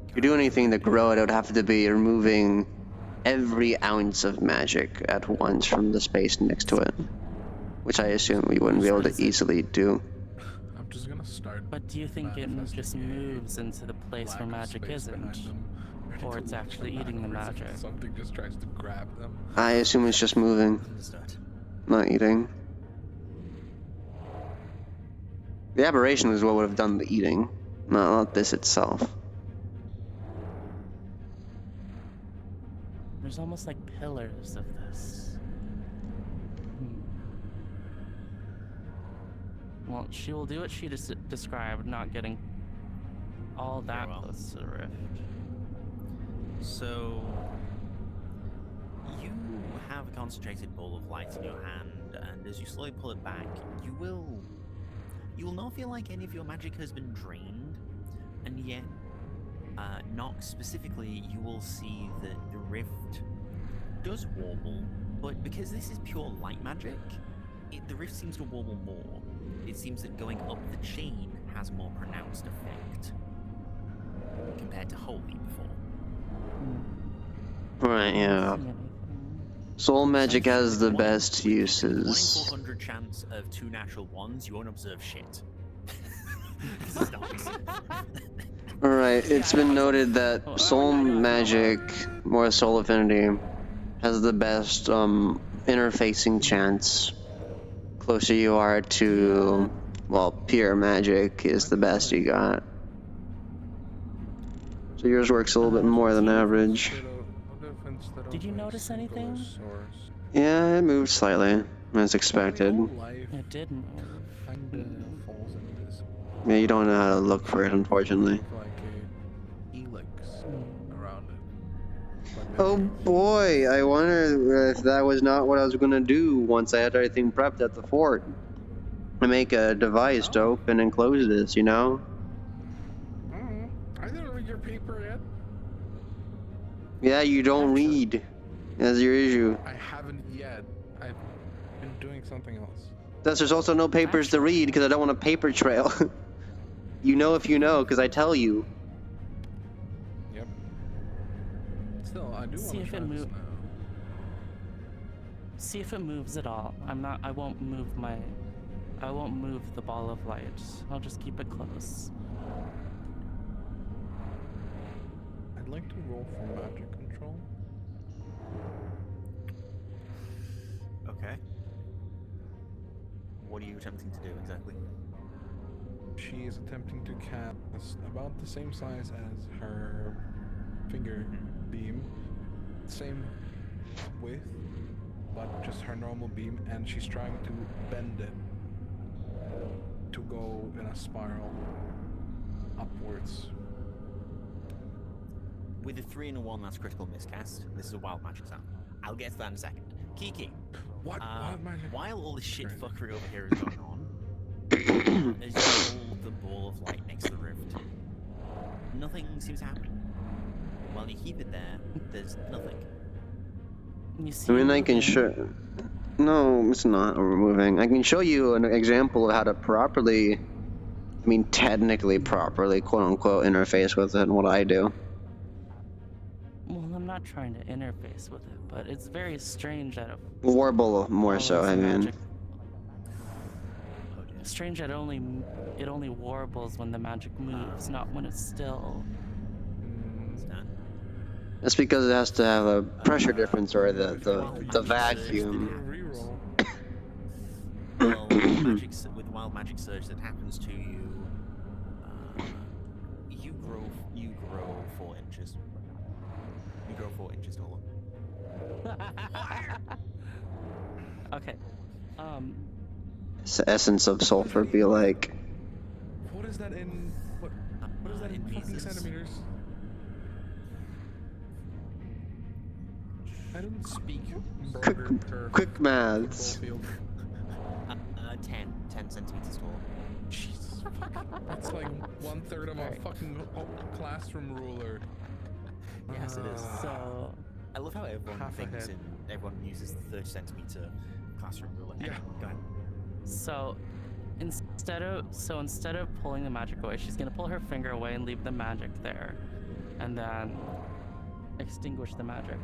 Speaker 1: If you do anything to grow it, it would have to be removing every ounce of magic at once from the space next to it. Which I assume we wouldn't be able to easily do.
Speaker 6: I'm just gonna start.
Speaker 3: But do you think it
Speaker 6: manifesting
Speaker 3: just
Speaker 6: a
Speaker 3: moves into the place
Speaker 6: lack
Speaker 3: where
Speaker 6: of
Speaker 3: magic
Speaker 6: space behind
Speaker 3: isn't?
Speaker 6: them, ready
Speaker 3: Or
Speaker 6: to
Speaker 3: it's
Speaker 6: launch
Speaker 3: actually
Speaker 6: them
Speaker 3: eating the
Speaker 6: backwards if
Speaker 3: magic?
Speaker 6: Something just tries to grab them.
Speaker 1: I assume it's just moving,
Speaker 2: Understood.
Speaker 1: not eating. The aberration is what would have done the eating, not this itself.
Speaker 3: There's almost like pillars of this. Well, she will do what she described, not getting all that
Speaker 2: well.
Speaker 3: close to the rift.
Speaker 2: So... You have a concentrated ball of light in your hand, and as you slowly pull it back, you will not feel like any of your magic has been drained, and yet, not specifically, you will see that the rift does warble, but because this is pure light magic, the rift seems to warble more. It seems that going up the chain has more pronounced effect compared to holy before.
Speaker 1: Right, yeah.
Speaker 3: See anything.
Speaker 1: Soul magic has the best
Speaker 2: One in
Speaker 1: uses.
Speaker 2: 400 chance of 2 natural ones, you won't observe shit. This is nice.
Speaker 1: Alright, it's been noted that soul magic, more soul affinity, has the best interfacing chance. Closer you are to, well, pure magic is the best you got. So yours works a little bit more than average.
Speaker 3: Did you notice anything?
Speaker 1: Yeah, it moved slightly, as expected.
Speaker 3: It didn't.
Speaker 1: Yeah, you don't know how to look for it, unfortunately. Oh boy, I wonder if that was not what I was gonna do once I had everything prepped at the fort. I make a device to open and close this, you know?
Speaker 6: I didn't read your paper yet.
Speaker 1: Yeah, you don't read. That's your issue.
Speaker 6: I haven't yet. I've been doing something else.
Speaker 1: Thus, there's also no papers to read because I don't want a paper trail. You know if you know, because I tell you.
Speaker 6: Yep. Still, I do want to try this now.
Speaker 3: See if it moves at all. I won't move the ball of light. I'll just keep it close.
Speaker 6: I'd like to roll for magic control.
Speaker 2: Okay. What are you attempting to do exactly?
Speaker 6: She is attempting to cast about the same size as her finger beam, same width, but just her normal beam, and she's trying to bend it to go in a spiral upwards.
Speaker 2: With a 3 and a 1, that's critical miscast. This is a wild magic sound. I'll get to that in a second. Kiki,
Speaker 6: What? Wild magic?
Speaker 2: while all this shit fuckery over here is going on, as you hold the ball of light next to the rift, nothing seems to happen. While you keep it there, there's nothing.
Speaker 3: You see
Speaker 1: I mean, I can show... No, it's not moving. I can show you an example of how to properly... I mean, technically properly, quote-unquote, interface with it and what I do.
Speaker 3: Well, I'm not trying to interface with it, but it's very strange that
Speaker 1: Warble, more so, I mean.
Speaker 3: Strange that it only warbles when the magic moves, not when it's still.
Speaker 1: That's because it has to have a pressure difference or the vacuum.
Speaker 2: Well, with wild magic surge that happens to you, you grow 4 inches. You grow 4 inches taller.
Speaker 3: Okay.
Speaker 1: It's the essence of sulfur be like.
Speaker 6: What is that in... What is that in fucking centimeters? I don't speak
Speaker 1: Quick maths.
Speaker 2: 10 centimeters tall.
Speaker 6: Jesus. That's like 1/3 of a fucking classroom ruler.
Speaker 2: Yes, it is.
Speaker 3: So
Speaker 2: I love how everyone
Speaker 6: half a
Speaker 2: thinks
Speaker 6: head.
Speaker 2: everyone uses the 30-centimeter classroom ruler.
Speaker 6: Yeah.
Speaker 2: Go ahead.
Speaker 3: So instead of pulling the magic away, she's gonna pull her finger away and leave the magic there, and then extinguish the magic.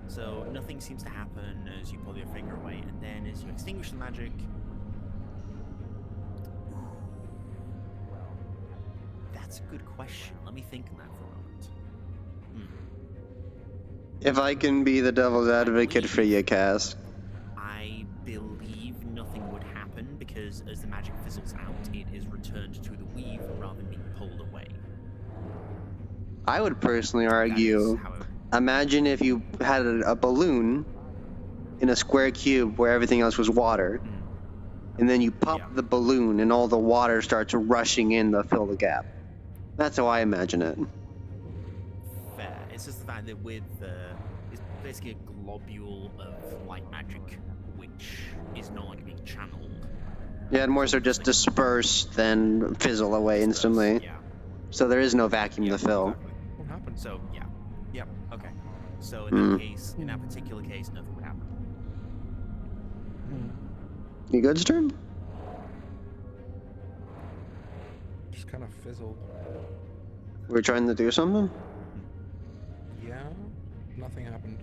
Speaker 2: So nothing seems to happen as you pull your finger away, and then as you extinguish the magic, that's a good question. Let me think on that for a moment.
Speaker 1: If I can be the devil's advocate for you, Cass.
Speaker 2: I believe nothing would happen because as the magic fizzles out, it is returned to the weave rather than being pulled away.
Speaker 1: I would personally
Speaker 2: That
Speaker 1: argue,
Speaker 2: is how it-
Speaker 1: imagine if you had a balloon in a square cube where everything else was water, and then you pop
Speaker 2: Yeah.
Speaker 1: the balloon and all the water starts rushing in to fill the gap. That's how I imagine it.
Speaker 2: Fair. It's just the fact that it's basically a globule of light magic, which is no longer being channeled.
Speaker 1: Yeah, and more so just disperse than fizzle away instantly.
Speaker 2: Yeah.
Speaker 1: So there is no vacuum
Speaker 2: Yeah,
Speaker 1: to fill.
Speaker 2: exactly.
Speaker 6: What happened?
Speaker 2: So yeah. Yep. Okay. So in that case, in that particular case, nothing would happen.
Speaker 1: You good, Stern?
Speaker 6: Just kind of fizzled.
Speaker 1: We're trying to do something?
Speaker 6: Yeah? Nothing happened.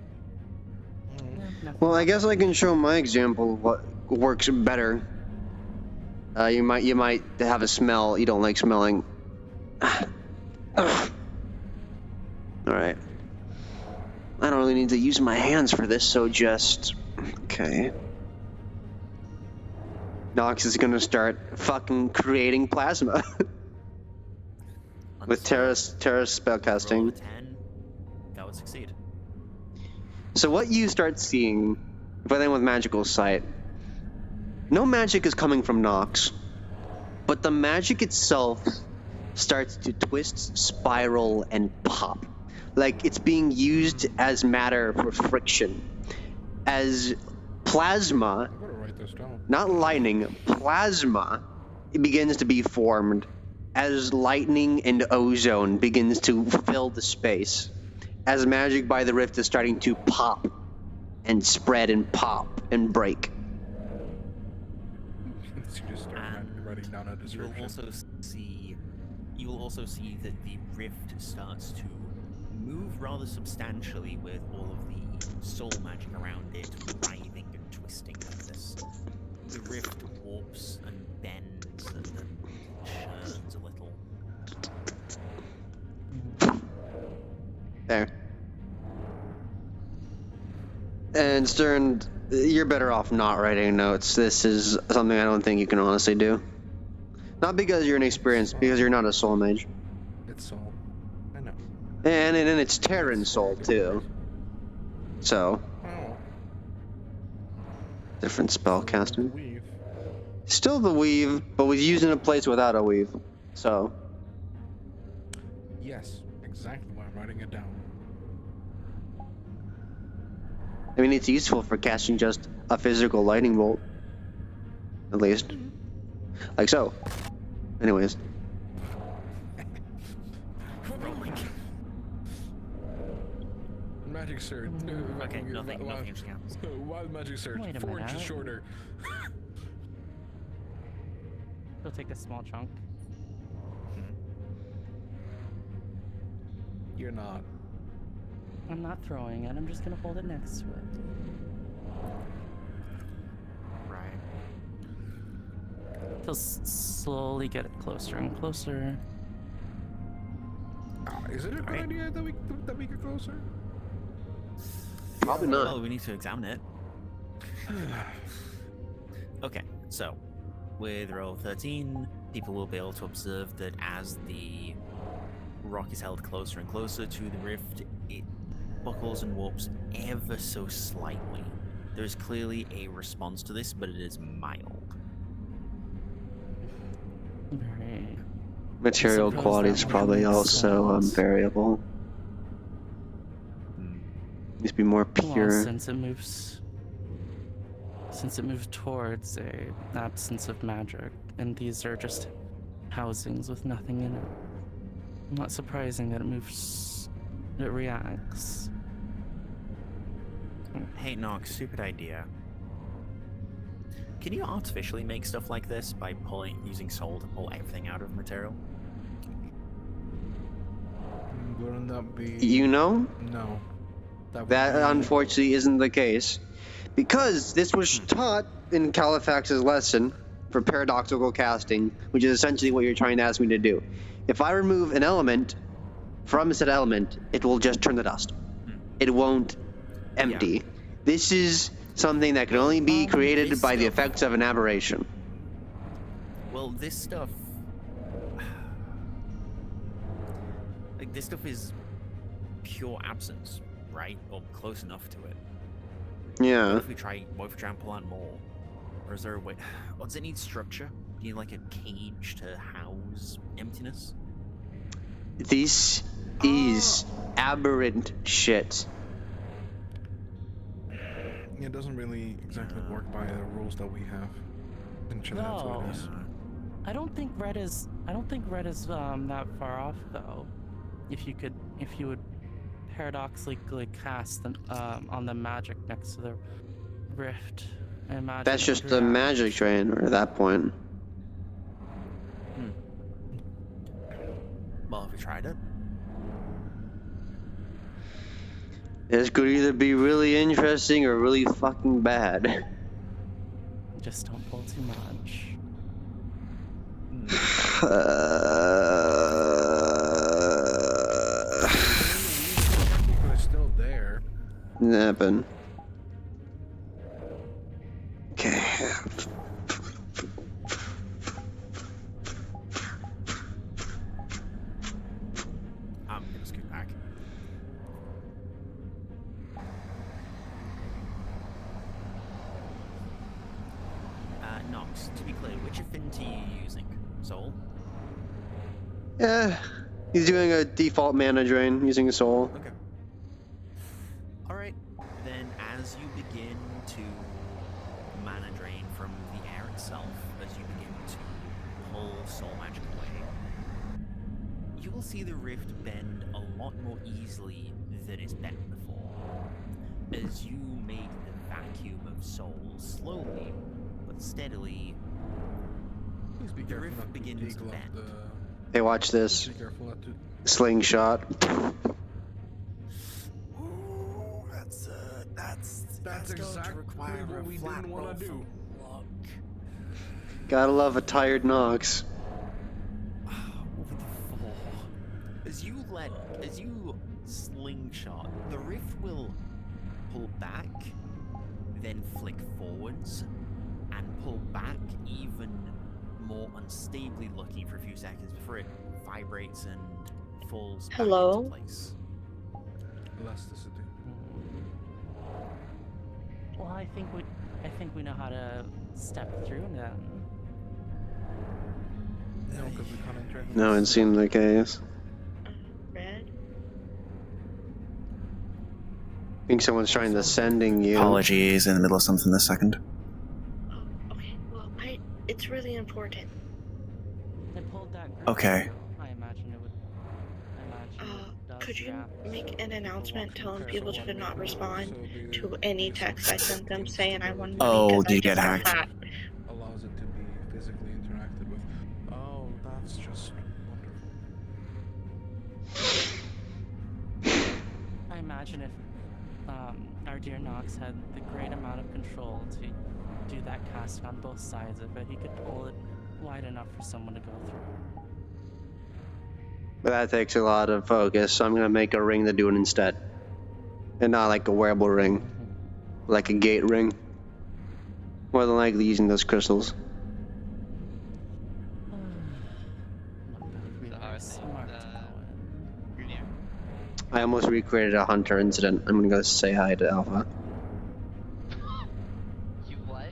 Speaker 1: Well, I guess I can show my example of what works better. You might have a smell you don't like smelling. All right. I don't really need to use my hands for this, so just okay. Nox is gonna start fucking creating plasma with Terra spellcasting.
Speaker 2: Roll a 10, that would succeed.
Speaker 1: So what you start seeing, if I think with magical sight, no magic is coming from Nox, but the magic itself starts to twist, spiral, and pop. Like it's being used as matter for friction. As plasma,
Speaker 6: I'm gonna write this down.
Speaker 1: not lightning, plasma, it begins to be formed. As lightning and ozone begins to fill the space. As magic by the rift is starting to pop and spread and pop and break.
Speaker 6: You just start writing down a description.
Speaker 2: You will also see that the rift starts to move rather substantially with all of the soul magic around it writhing and twisting like this. The rift warps and bends and churns a little.
Speaker 1: There. And Stern, you're better off not writing notes. This is something I don't think you can honestly do. Not because you're inexperienced, because you're not a soul mage.
Speaker 6: It's soul. I know.
Speaker 1: And it's Terran soul too. So,
Speaker 6: Oh.
Speaker 1: different spell casting.
Speaker 6: Weave.
Speaker 1: Still the weave, but was used in a place without a weave. So,
Speaker 6: Yes, exactly why I'm writing it down.
Speaker 1: I mean, it's useful for casting just a physical lightning bolt. At least. Like so. Anyways.
Speaker 6: Magic surge.
Speaker 2: Okay, nothing just counts.
Speaker 6: Wild magic surge.
Speaker 3: Wait a
Speaker 6: 4 inches
Speaker 3: minute.
Speaker 6: shorter.
Speaker 3: He'll take a small chunk.
Speaker 6: You're not.
Speaker 3: I'm not throwing it. I'm just gonna hold it next to it.
Speaker 2: Right.
Speaker 3: He'll slowly get it closer and closer.
Speaker 6: Is it a good
Speaker 2: Right.
Speaker 6: idea that we get closer?
Speaker 1: Probably not.
Speaker 2: Well, we need to examine it. Okay, so with roll 13, people will be able to observe that as the rock is held closer and closer to the rift, it buckles and warps ever so slightly. There is clearly a response to this, but it is mild.
Speaker 3: Right.
Speaker 1: Material
Speaker 3: Suppose
Speaker 1: quality
Speaker 3: that
Speaker 1: is
Speaker 3: one
Speaker 1: probably
Speaker 3: makes
Speaker 1: also
Speaker 3: sense.
Speaker 1: variable. Needs to be more
Speaker 3: Well,
Speaker 1: pure.
Speaker 3: since it moves towards a absence of magic, and these are just housings with nothing in it. Not surprising that it reacts.
Speaker 2: Hey, Nox, stupid idea. Can you artificially make stuff like this by using soul to pull everything out of material?
Speaker 6: Wouldn't that be?
Speaker 1: You know,
Speaker 6: No. That, would
Speaker 1: that
Speaker 6: be-
Speaker 1: unfortunately isn't the case. Because this was taught in Califax's lesson for paradoxical casting, which is essentially what you're trying to ask me to do. If I remove an element from said element, it will just turn to dust. It won't empty. This is something that can only be created
Speaker 2: this
Speaker 1: by the
Speaker 2: stuff-
Speaker 1: effects of an aberration.
Speaker 2: Well, this stuff... Like, this stuff is pure absence, right? Or close enough to it. What
Speaker 1: Yeah.
Speaker 2: if we try and pull out more? Or is there a way... Or does it need structure? Do you need, like, a cage to house emptiness?
Speaker 1: This is aberrant shit.
Speaker 6: It doesn't really exactly work by the rules that we have. And sure that's what it
Speaker 3: No.
Speaker 6: is.
Speaker 3: I don't think red is that far off though. If you would paradoxically cast on the magic next to the rift, I imagine
Speaker 1: That's
Speaker 3: it
Speaker 1: just
Speaker 3: would
Speaker 1: the
Speaker 3: react.
Speaker 1: magic train at that point.
Speaker 2: Well, have we tried it?
Speaker 1: This could either be really interesting or really fucking bad.
Speaker 3: Just don't pull too much.
Speaker 6: People are still there.
Speaker 1: Napping. Okay.
Speaker 2: I'm gonna scoot back. Nox, to be clear, which affinity are you using? Soul?
Speaker 1: Yeah, he's doing a default mana drain using a soul.
Speaker 2: Okay. Alright, then as you begin to mana drain from the air itself, as you begin to pull soul magic away, you will see the rift bend a lot more easily than it's bent before. As you made the vacuum of soul slowly but steadily,
Speaker 6: Please be
Speaker 2: the
Speaker 6: careful
Speaker 2: rift
Speaker 6: not to
Speaker 2: begins to
Speaker 6: take
Speaker 2: bend.
Speaker 1: Hey, watch this.
Speaker 6: Be careful not to.
Speaker 1: Slingshot.
Speaker 2: Ooh, that's going to
Speaker 6: exactly
Speaker 2: require
Speaker 6: what
Speaker 2: a
Speaker 6: we
Speaker 2: flat
Speaker 6: didn't wanna
Speaker 2: roll
Speaker 6: do.
Speaker 2: from luck.
Speaker 1: Gotta love a tired Nox.
Speaker 2: Over the floor. As you slingshot, the rift will pull back, then flick forwards, and pull back even more unstably looking for a few seconds before it vibrates and falls back into place.
Speaker 6: Elasticity.
Speaker 3: Well, I think we know how to step through that.
Speaker 6: No, because we can't interact.
Speaker 1: No, it seemed the case.
Speaker 7: Red?
Speaker 1: I think someone's trying to sending you.
Speaker 2: Apologies, in the middle of something this second.
Speaker 7: Oh, okay. Well, it's really important.
Speaker 3: They pulled that group.
Speaker 2: Okay.
Speaker 3: I imagine it would.
Speaker 7: Could you make an announcement telling people to not respond to any text I sent them saying I won money?
Speaker 2: Oh,
Speaker 7: 'cause
Speaker 2: did
Speaker 7: I
Speaker 2: you get
Speaker 7: just got
Speaker 2: hacked?
Speaker 7: that.
Speaker 6: Allows it to be physically interacted with. Oh, that's just wonderful.
Speaker 3: I imagine if our dear Nox had the great amount of control to do that casting on both sides of it, he could pull it wide enough for someone to go through.
Speaker 1: But that takes a lot of focus, so I'm gonna make a ring to do it instead. And not like a wearable ring. Like a gate ring. More than likely using those crystals. I almost recreated a hunter incident. I'm gonna go say hi to Alpha.
Speaker 4: You what?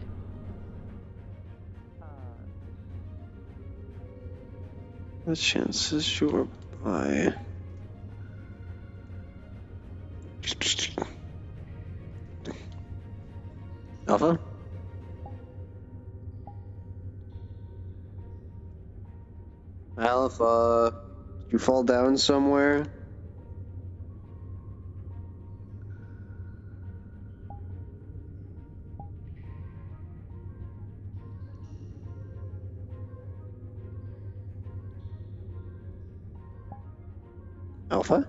Speaker 1: The chances you're by. Alpha? Alpha? Did you fall down somewhere? Alpha?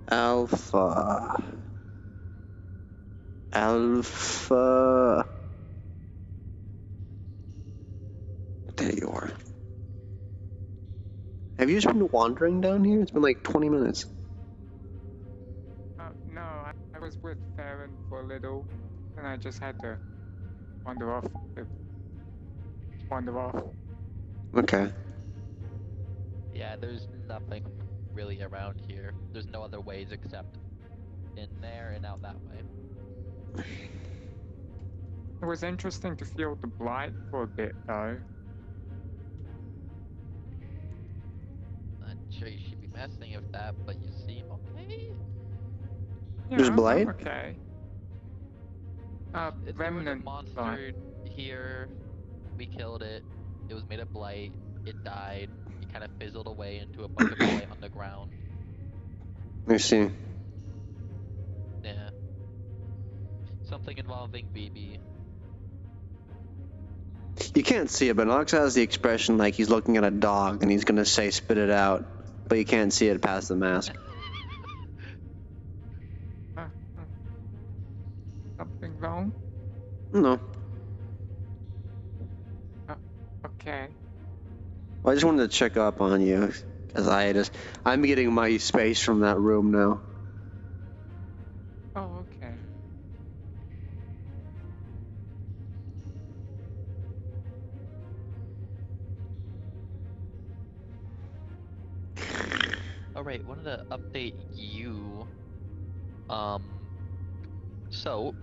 Speaker 1: Alpha. Alpha. There you are. Have you just been wandering down here? It's been like 20 minutes.
Speaker 5: No, I was with Farron for a little, and I just had to wander off.
Speaker 1: Okay.
Speaker 4: Yeah, there's nothing really around here. There's no other ways except in there and out that way.
Speaker 5: It was interesting to feel the blight for a bit, though.
Speaker 4: Not sure you should be messing with that, but you seem okay.
Speaker 5: Yeah,
Speaker 1: There's
Speaker 5: I'm
Speaker 1: blight?
Speaker 5: okay.
Speaker 4: There was a
Speaker 5: Remnant
Speaker 4: monster
Speaker 5: blight.
Speaker 4: here. We killed it. It was made of blight. It died. It kind of fizzled away into a bunch of blight on the ground.
Speaker 1: Let me see.
Speaker 4: Yeah. Something involving BB.
Speaker 1: You can't see it, but Nox has the expression like he's looking at a dog and he's gonna say spit it out, but you can't see it past the mask. No.
Speaker 5: Okay.
Speaker 1: Well, I just wanted to check up on you, because I'm getting my space from that room now.
Speaker 5: Oh, okay.
Speaker 4: Alright, wanted to update you. So,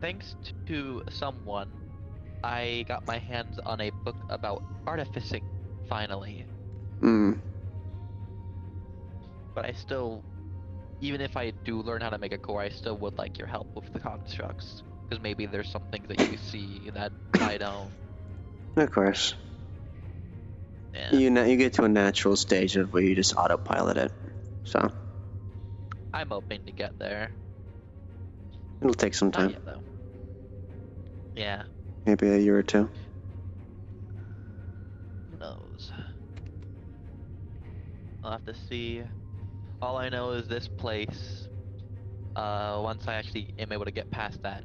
Speaker 4: thanks to someone, I got my hands on a book about artificing, finally.
Speaker 1: Hmm.
Speaker 4: But I still, even if I do learn how to make a core, I still would like your help with the constructs. Because maybe there's some things that you see that I don't.
Speaker 1: Of course.
Speaker 4: Yeah.
Speaker 1: You get to a natural stage of where you just autopilot it. So,
Speaker 4: I'm hoping to get there.
Speaker 1: it'll take some
Speaker 4: Not
Speaker 1: time.
Speaker 4: yet, though. Yeah.
Speaker 1: Maybe a year or two.
Speaker 4: Who knows? I'll have to see. All I know is this place, once I actually am able to get past that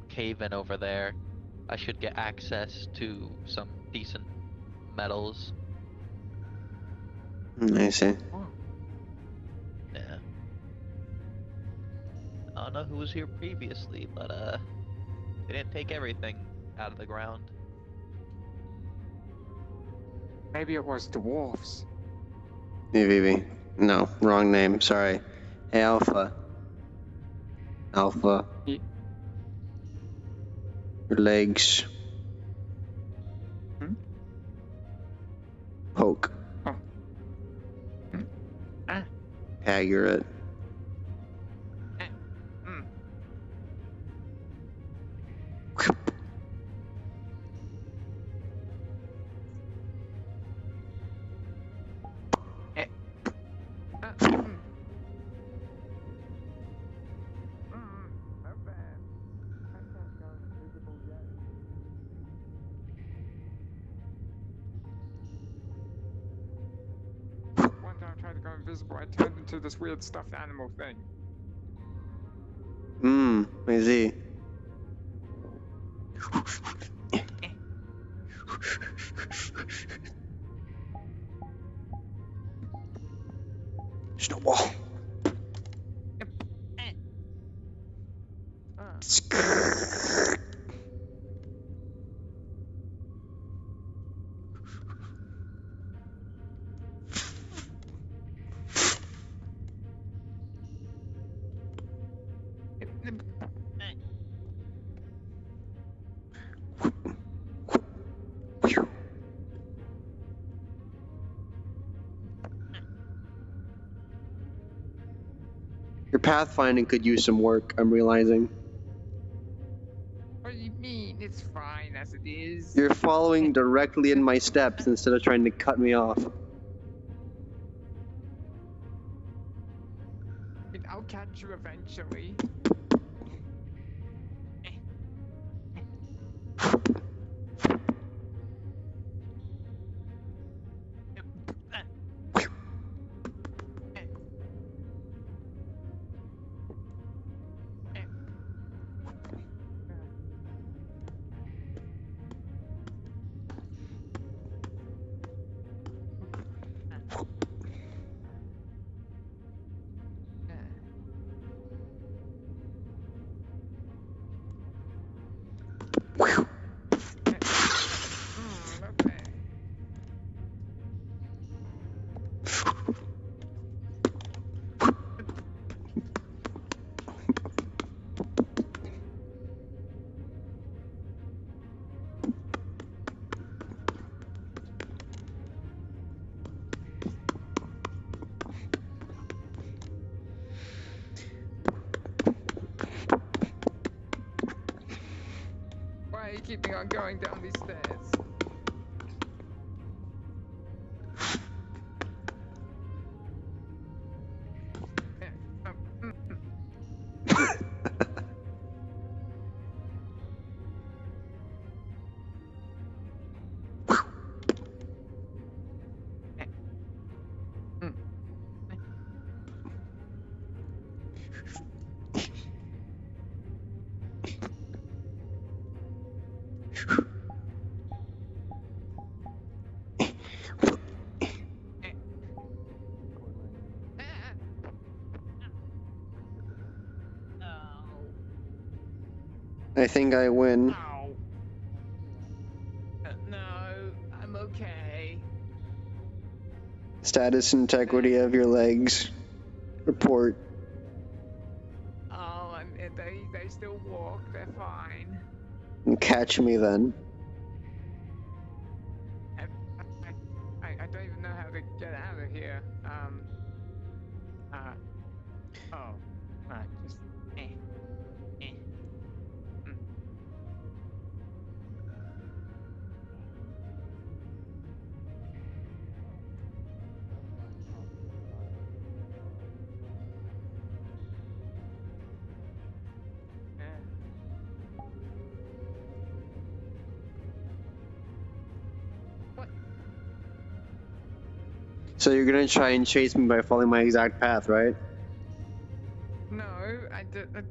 Speaker 4: cave-in over there, I should get access to some decent metals.
Speaker 1: I see.
Speaker 5: Oh.
Speaker 4: Yeah. I don't know who was here previously, but they didn't take everything out of the ground.
Speaker 5: Maybe it was dwarves.
Speaker 1: Hey, Vivi. No, wrong name. Sorry. Hey, Alpha. Alpha.
Speaker 5: Yeah.
Speaker 1: Your legs.
Speaker 5: Hmm?
Speaker 1: Poke.
Speaker 5: Oh. Hmm? Ah.
Speaker 1: Accurate.
Speaker 5: Mm. Not bad. I can't go invisible yet. One time I tried to go invisible, I turned into this weird stuffed animal thing.
Speaker 1: I see. There's no wall. Your pathfinding could use some work, I'm realizing.
Speaker 5: What do you mean? It's fine as it is.
Speaker 1: You're following directly in my steps instead of trying to cut me off.
Speaker 5: I'll catch you eventually. Why are you keeping on going down these stairs?
Speaker 1: I think I win.
Speaker 5: Ow. No, I'm okay.
Speaker 1: Status integrity of your legs. Report.
Speaker 5: Oh, they still walk. They're fine.
Speaker 1: Catch me then.
Speaker 5: I don't even know how to get out of here. Just. What?
Speaker 1: So you're gonna try and chase me by following my exact path, right?
Speaker 5: No, I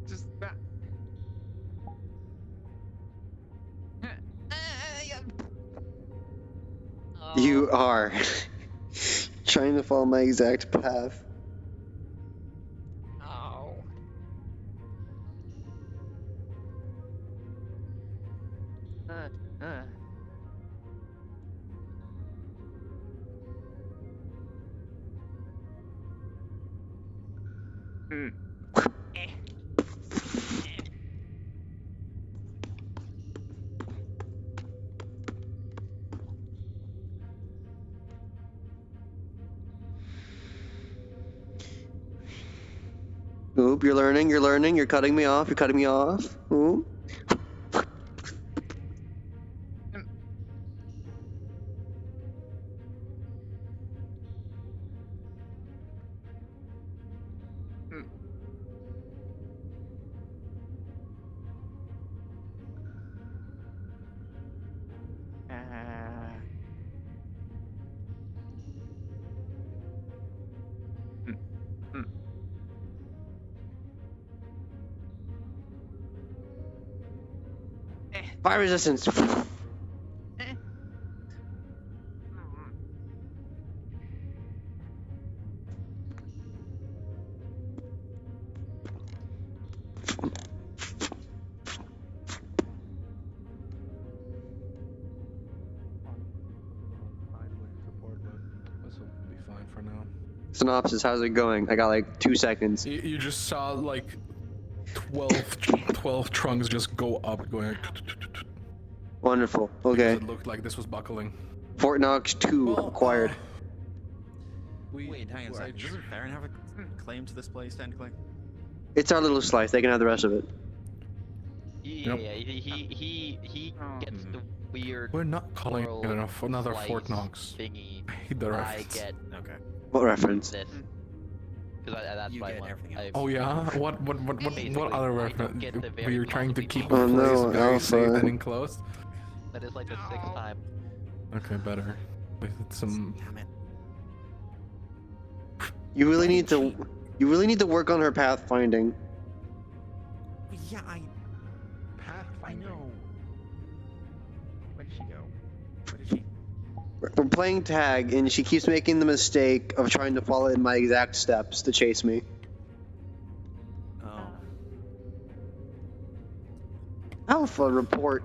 Speaker 5: just that.
Speaker 1: You are trying to follow my exact path.
Speaker 5: Oh.
Speaker 1: Oop, you're learning, you're cutting me off, Oop. Fire resistance.
Speaker 6: This will be fine for now.
Speaker 1: Synopsis, how's it going? I got like 2 seconds.
Speaker 6: You just saw like 12 trunks just go up, going.
Speaker 1: Wonderful.
Speaker 6: Because
Speaker 1: Okay.
Speaker 6: it looked like this was buckling.
Speaker 1: Fort Knox 2 acquired.
Speaker 2: Wait, hang on a second. Doesn't Baron have a claim to this place, technically?
Speaker 1: It's our little slice. They can have the rest of it.
Speaker 4: Yeah, he gets the weird.
Speaker 6: We're not calling it another
Speaker 4: slice
Speaker 6: Fort Knox.
Speaker 4: thingy.
Speaker 6: I hate the
Speaker 4: I
Speaker 6: reference.
Speaker 4: get
Speaker 2: Okay.
Speaker 1: What reference?
Speaker 4: this. Because that's
Speaker 2: You
Speaker 4: what I
Speaker 2: get
Speaker 4: want.
Speaker 2: everything
Speaker 4: I-
Speaker 2: else.
Speaker 6: Oh yeah? What
Speaker 4: Basically,
Speaker 6: other
Speaker 4: I don't
Speaker 6: reference?
Speaker 4: get the very
Speaker 6: Were you trying to
Speaker 4: positive
Speaker 6: keep
Speaker 4: people.
Speaker 6: the
Speaker 1: Oh,
Speaker 6: place
Speaker 1: no,
Speaker 6: very safe
Speaker 1: Alpha.
Speaker 6: and enclosed?
Speaker 4: That is like the 6th time.
Speaker 6: Okay, better. With some.
Speaker 2: Damn it.
Speaker 1: You really need to work on her pathfinding.
Speaker 2: Yeah, I
Speaker 6: Pathfinding.
Speaker 2: know. Where did she go? Where did she?
Speaker 1: We're playing tag, and she keeps making the mistake of trying to follow in my exact steps to chase me.
Speaker 2: Oh.
Speaker 1: Alpha, report.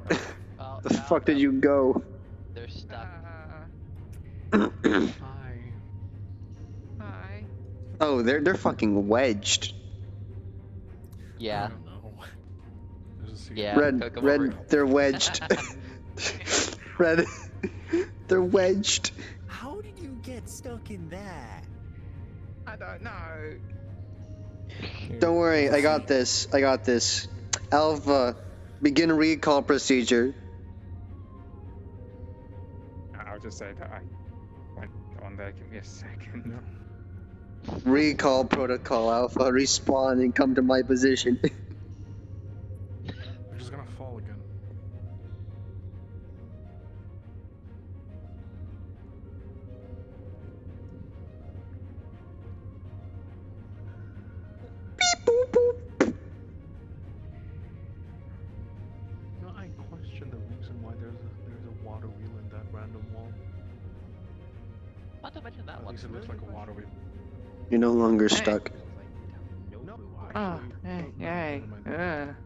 Speaker 4: Well,
Speaker 1: The fuck did you go?
Speaker 4: They're stuck.
Speaker 6: Hi.
Speaker 5: Hi.
Speaker 1: Oh, they're fucking wedged.
Speaker 4: Yeah.
Speaker 2: I don't know.
Speaker 6: There's a secret.
Speaker 4: Yeah.
Speaker 1: Red,
Speaker 4: cook 'em over.
Speaker 1: red, they're wedged. Red, they're wedged.
Speaker 2: How did you get stuck in there?
Speaker 5: I don't know.
Speaker 1: Don't worry, I got this. Alpha, begin recall procedure.
Speaker 5: I'll just say that I went on there. Give me a second.
Speaker 6: Yeah.
Speaker 1: Recall protocol, Alpha. Respawn and come to my position.
Speaker 6: We're just gonna fall again. No, I question the reason why there's a water wheel in that random wall.
Speaker 4: Not to mention that
Speaker 6: At
Speaker 4: one.
Speaker 6: least it looks like a water wheel.
Speaker 1: You're no longer stuck.
Speaker 6: No,
Speaker 5: Oh,
Speaker 6: actually,
Speaker 5: hey,
Speaker 6: no,
Speaker 5: yay.
Speaker 6: never mind.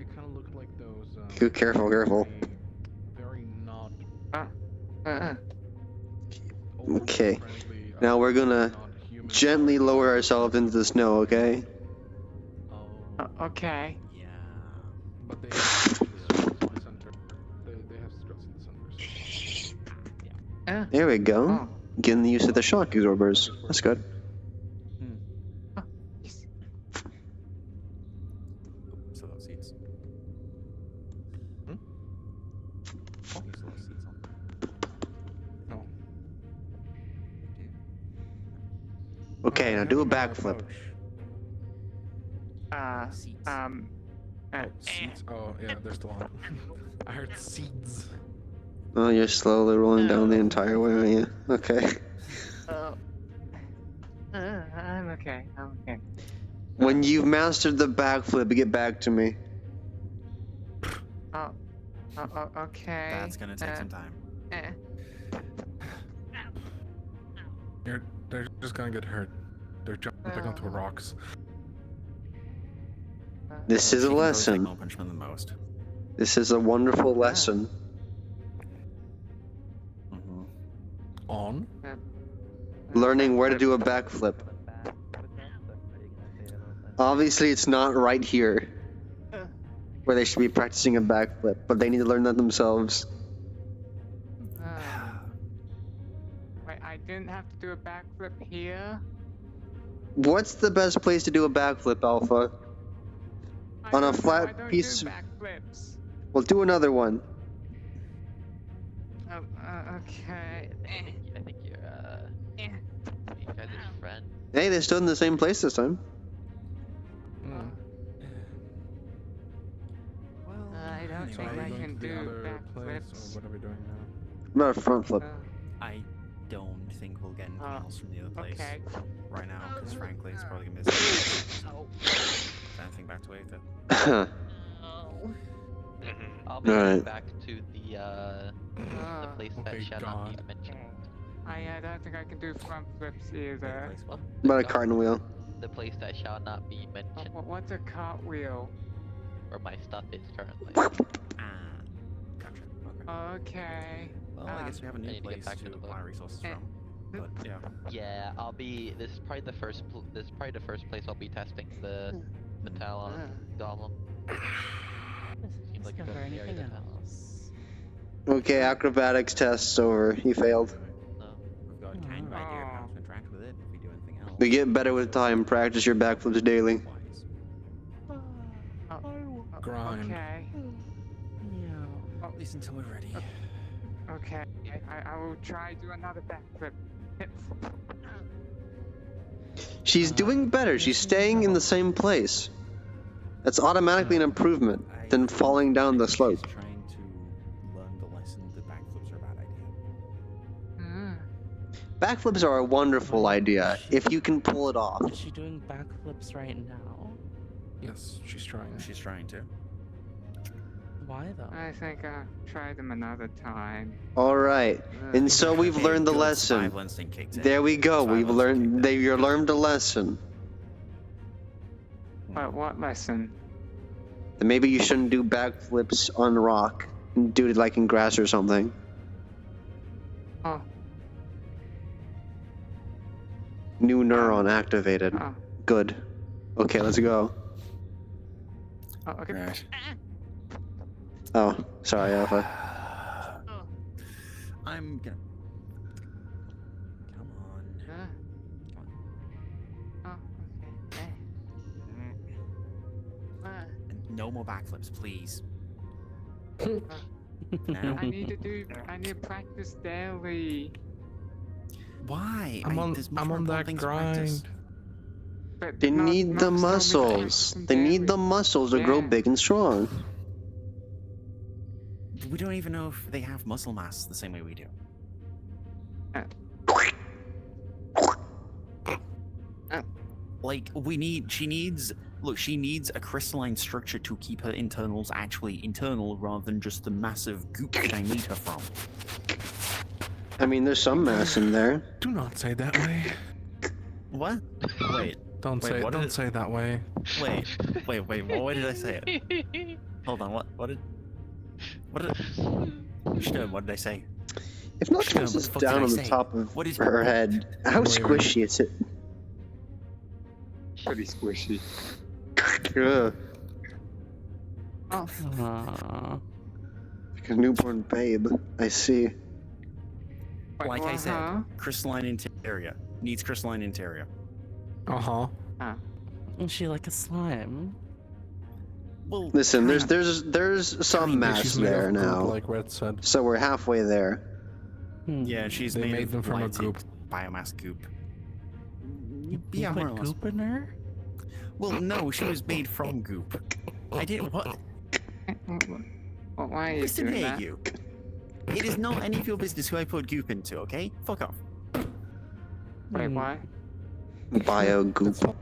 Speaker 6: It kind of looked
Speaker 1: Careful, careful.
Speaker 6: Very not.
Speaker 1: Okay.
Speaker 6: Friendly,
Speaker 1: Now we're gonna
Speaker 6: non-human
Speaker 1: gently lower ourselves into the snow, okay?
Speaker 5: Okay.
Speaker 2: Yeah.
Speaker 6: But they have stress in the center. They have stress in the center.
Speaker 1: There we go.
Speaker 5: Oh.
Speaker 1: Getting the use of the shock absorbers. That's good.
Speaker 2: So those seats.
Speaker 6: Hmm?
Speaker 2: Oh, use those seats on.
Speaker 6: No.
Speaker 1: Okay, now do a backflip.
Speaker 2: Seats.
Speaker 6: Seeds? Oh, yeah, they're still on. I heard seeds.
Speaker 1: Oh, you're slowly rolling down the entire way, aren't you? Okay.
Speaker 5: I'm okay. I'm okay.
Speaker 1: When you've mastered the backflip, get back to me.
Speaker 5: Okay.
Speaker 2: That's gonna take some time.
Speaker 6: They're just gonna get hurt. They're jumping onto rocks.
Speaker 1: This is a
Speaker 2: She can probably take
Speaker 1: lesson.
Speaker 2: more punishment than most.
Speaker 1: This is a wonderful lesson.
Speaker 2: Mm-hmm.
Speaker 6: On?
Speaker 1: Learning where to do a backflip. Obviously, it's not right here where they should be practicing a backflip, but they need to learn that themselves.
Speaker 5: Wait, I didn't have to do a backflip here?
Speaker 1: What's the best place to do a backflip, Alpha? On a flat
Speaker 5: I don't
Speaker 1: piece
Speaker 5: do
Speaker 1: of-
Speaker 5: backflips.
Speaker 1: Well, do another one.
Speaker 5: Okay.
Speaker 4: I think you're you guys are friends.
Speaker 1: Hey, they stood in the same place this time.
Speaker 5: I don't
Speaker 2: anyway,
Speaker 5: think
Speaker 6: Are we
Speaker 5: I
Speaker 6: going
Speaker 5: can
Speaker 6: to the
Speaker 5: do
Speaker 6: other place,
Speaker 5: backflips.
Speaker 6: or what are we doing now?
Speaker 1: What about a front flip?
Speaker 2: I don't think we'll get anything else from the other place
Speaker 5: Okay.
Speaker 2: right now, because frankly, it's probably gonna be anything back to Aether.
Speaker 4: I'll be
Speaker 1: Alright.
Speaker 4: back to the place that
Speaker 6: Okay,
Speaker 4: shall not be
Speaker 6: God.
Speaker 4: mentioned.
Speaker 5: I don't think I can do front flips either.
Speaker 2: Place what?
Speaker 1: About a carton wheel.
Speaker 4: The place that shall not be mentioned,
Speaker 5: What's a cartwheel?
Speaker 4: where my stuff is currently.
Speaker 2: Ah, gotcha. Okay.
Speaker 5: Okay.
Speaker 2: Well, I guess we have a
Speaker 4: I
Speaker 2: new
Speaker 4: need to get
Speaker 2: place
Speaker 4: back to
Speaker 2: to
Speaker 4: the
Speaker 2: apply
Speaker 4: boat.
Speaker 2: resources from. But yeah.
Speaker 4: Yeah, I'll be. This is probably the first. This is probably the first place I'll be testing the metal on golem. Seems like a
Speaker 3: Discover
Speaker 4: good area
Speaker 3: anything
Speaker 4: to test.
Speaker 3: else?
Speaker 1: Okay, acrobatics test's over. He failed.
Speaker 4: No.
Speaker 2: We've got a kind of idea of how to interact with it if we do anything else.
Speaker 1: We get better with time. Practice your backflips daily.
Speaker 2: Wise.
Speaker 6: Grind.
Speaker 5: Okay.
Speaker 2: At least until we're ready.
Speaker 5: Okay. I will try do another backflip.
Speaker 1: She's doing better. She's staying in the same place. That's automatically an improvement than falling down the slope.
Speaker 2: She's trying to learn the lesson that backflips are a bad idea.
Speaker 1: Backflips are a wonderful idea if you can pull it off.
Speaker 3: Is she doing backflips right now?
Speaker 6: Yes, she's trying.
Speaker 2: She's trying to.
Speaker 3: Why though?
Speaker 5: I think I'll try them another time.
Speaker 1: All right, and so we've
Speaker 2: Okay,
Speaker 1: learned the
Speaker 2: good.
Speaker 1: lesson.
Speaker 2: Survival instinct kicked in.
Speaker 1: There we go.
Speaker 2: Survival
Speaker 1: We've
Speaker 2: instinct
Speaker 1: learned.
Speaker 2: kicked in.
Speaker 1: You learned a lesson.
Speaker 5: But what lesson?
Speaker 1: That maybe you shouldn't do backflips on rock. Do it like in grass or something.
Speaker 5: Oh.
Speaker 1: New neuron activated.
Speaker 5: Oh.
Speaker 1: Good. Okay, let's go.
Speaker 5: Oh, okay.
Speaker 2: Right.
Speaker 1: Oh, sorry, Alpha.
Speaker 2: I'm gonna. Come on.
Speaker 5: Oh, okay.
Speaker 2: And no more backflips, please.
Speaker 5: I
Speaker 2: Now.
Speaker 5: need to practice daily.
Speaker 2: Why? There's much
Speaker 6: I'm
Speaker 2: more
Speaker 6: on
Speaker 2: important
Speaker 6: that
Speaker 2: things to practice.
Speaker 6: grind.
Speaker 5: But
Speaker 1: They
Speaker 5: not-
Speaker 1: need
Speaker 5: not
Speaker 1: the
Speaker 5: so many
Speaker 1: muscles.
Speaker 5: practice
Speaker 1: They need the
Speaker 5: daily.
Speaker 1: muscles to grow
Speaker 5: Yeah.
Speaker 1: big and strong.
Speaker 2: We don't even know if they have muscle mass the same way we do. Like, she needs a crystalline structure to keep her internals actually internal rather than just the massive goop that I need her from.
Speaker 1: I mean, there's some mass in there.
Speaker 6: Do not say that way.
Speaker 2: What? Wait,
Speaker 6: Don't
Speaker 2: Wait,
Speaker 6: say.
Speaker 2: what
Speaker 6: Don't
Speaker 2: did-
Speaker 6: say that way.
Speaker 2: wait, what way did I say it? Hold on, what did... What did Sturm, what did I say?
Speaker 1: If Noctis
Speaker 2: What
Speaker 1: is
Speaker 2: the fuck did
Speaker 1: down
Speaker 2: I
Speaker 1: on the
Speaker 2: say?
Speaker 1: top of
Speaker 2: What is-
Speaker 1: her head, how squishy is it?
Speaker 5: Pretty squishy.
Speaker 1: Ugh,
Speaker 3: Aww.
Speaker 1: like a newborn babe. I see.
Speaker 2: Like I said, crystalline interior. Needs crystalline interior.
Speaker 6: Uh-huh.
Speaker 3: Is she like a slime?
Speaker 2: Well,
Speaker 1: Listen,
Speaker 2: kinda.
Speaker 1: there's some mass
Speaker 6: She's made
Speaker 1: there
Speaker 6: of goop,
Speaker 1: now,
Speaker 6: like Red said.
Speaker 1: so we're halfway there.
Speaker 2: Yeah, she's
Speaker 6: They made
Speaker 2: of
Speaker 6: them from a
Speaker 2: lighted
Speaker 6: goop.
Speaker 2: Biomass goop.
Speaker 3: You
Speaker 2: Yeah, more or
Speaker 3: put
Speaker 2: less.
Speaker 3: goop in her?
Speaker 2: Well, no, she was made from goop. I didn't. What?
Speaker 5: Well, why are you
Speaker 2: Listen
Speaker 5: doing
Speaker 2: here,
Speaker 5: that?
Speaker 2: you. It is not any of your business who I put goop into, okay? Fuck off.
Speaker 5: Wait, why?
Speaker 1: Bio goop.
Speaker 6: That's not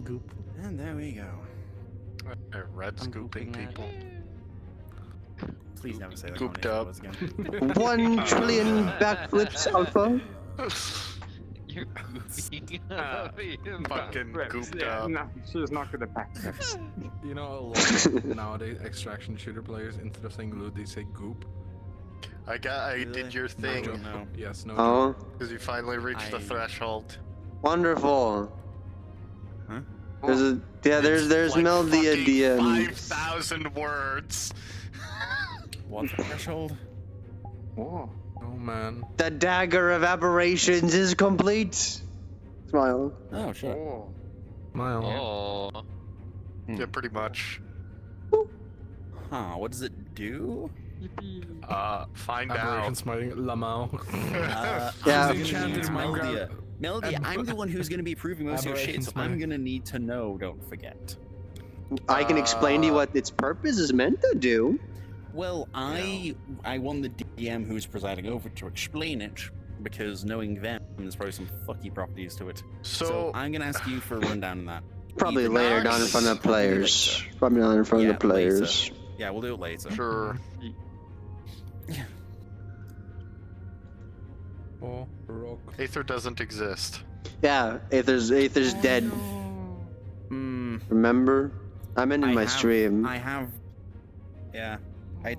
Speaker 3: Goop.
Speaker 2: And there we go.
Speaker 8: Red
Speaker 3: I'm
Speaker 8: scooping
Speaker 3: gooping
Speaker 8: people.
Speaker 2: Please never say that
Speaker 8: Gooped
Speaker 2: combination of
Speaker 8: up.
Speaker 2: words again.
Speaker 1: 1 trillion backflips, Alpha.
Speaker 4: You're goofy.
Speaker 8: Fucking gooped
Speaker 5: Yeah,
Speaker 8: up.
Speaker 5: no, she's not gonna back this.
Speaker 6: You know, a lot of nowadays extraction shooter players, instead of saying loot, they say goop.
Speaker 8: I did your
Speaker 2: I
Speaker 8: thing,
Speaker 2: don't know.
Speaker 6: Yes, no.
Speaker 1: Oh,
Speaker 8: because you finally reached the
Speaker 2: I-
Speaker 8: threshold.
Speaker 1: wonderful.
Speaker 2: Huh?
Speaker 1: There's a there's
Speaker 8: Like
Speaker 1: Meldia
Speaker 8: fucking
Speaker 1: DMs.
Speaker 8: 5,000 words.
Speaker 2: What threshold?
Speaker 5: Whoa.
Speaker 6: Oh man.
Speaker 1: The dagger of aberrations is complete. Smile.
Speaker 2: Oh, shit.
Speaker 5: Oh.
Speaker 6: Mile.
Speaker 4: Oh.
Speaker 8: Yeah, pretty much.
Speaker 2: Huh, what does it do?
Speaker 8: Find
Speaker 6: Aberration
Speaker 8: out.
Speaker 6: smiting Lamau.
Speaker 1: Yeah.
Speaker 2: I'm
Speaker 6: Enchanted
Speaker 2: Meldia.
Speaker 6: Minecraft.
Speaker 2: Meldia, I'm the one who's going to be proving most of your shit, so
Speaker 6: Aberrations,
Speaker 2: I'm
Speaker 6: man.
Speaker 2: going to need to know, don't forget.
Speaker 1: I can explain to you what its purpose is meant to do.
Speaker 2: Well, I want the DM who's presiding over to explain it, because knowing them, there's probably some fucky properties to it. So I'm going to ask you for a rundown on that.
Speaker 1: Probably
Speaker 2: Either
Speaker 1: later
Speaker 2: now
Speaker 1: down in front of
Speaker 2: probably
Speaker 1: players.
Speaker 2: later.
Speaker 1: Probably not in front of the
Speaker 2: Yeah, later.
Speaker 1: players.
Speaker 2: Yeah, we'll do it later.
Speaker 8: Sure.
Speaker 6: Oh, rock.
Speaker 8: Aether doesn't exist.
Speaker 1: Yeah, Aether's dead.
Speaker 2: Hmm.
Speaker 1: Remember? I'm ending my stream.
Speaker 2: I have... Yeah. I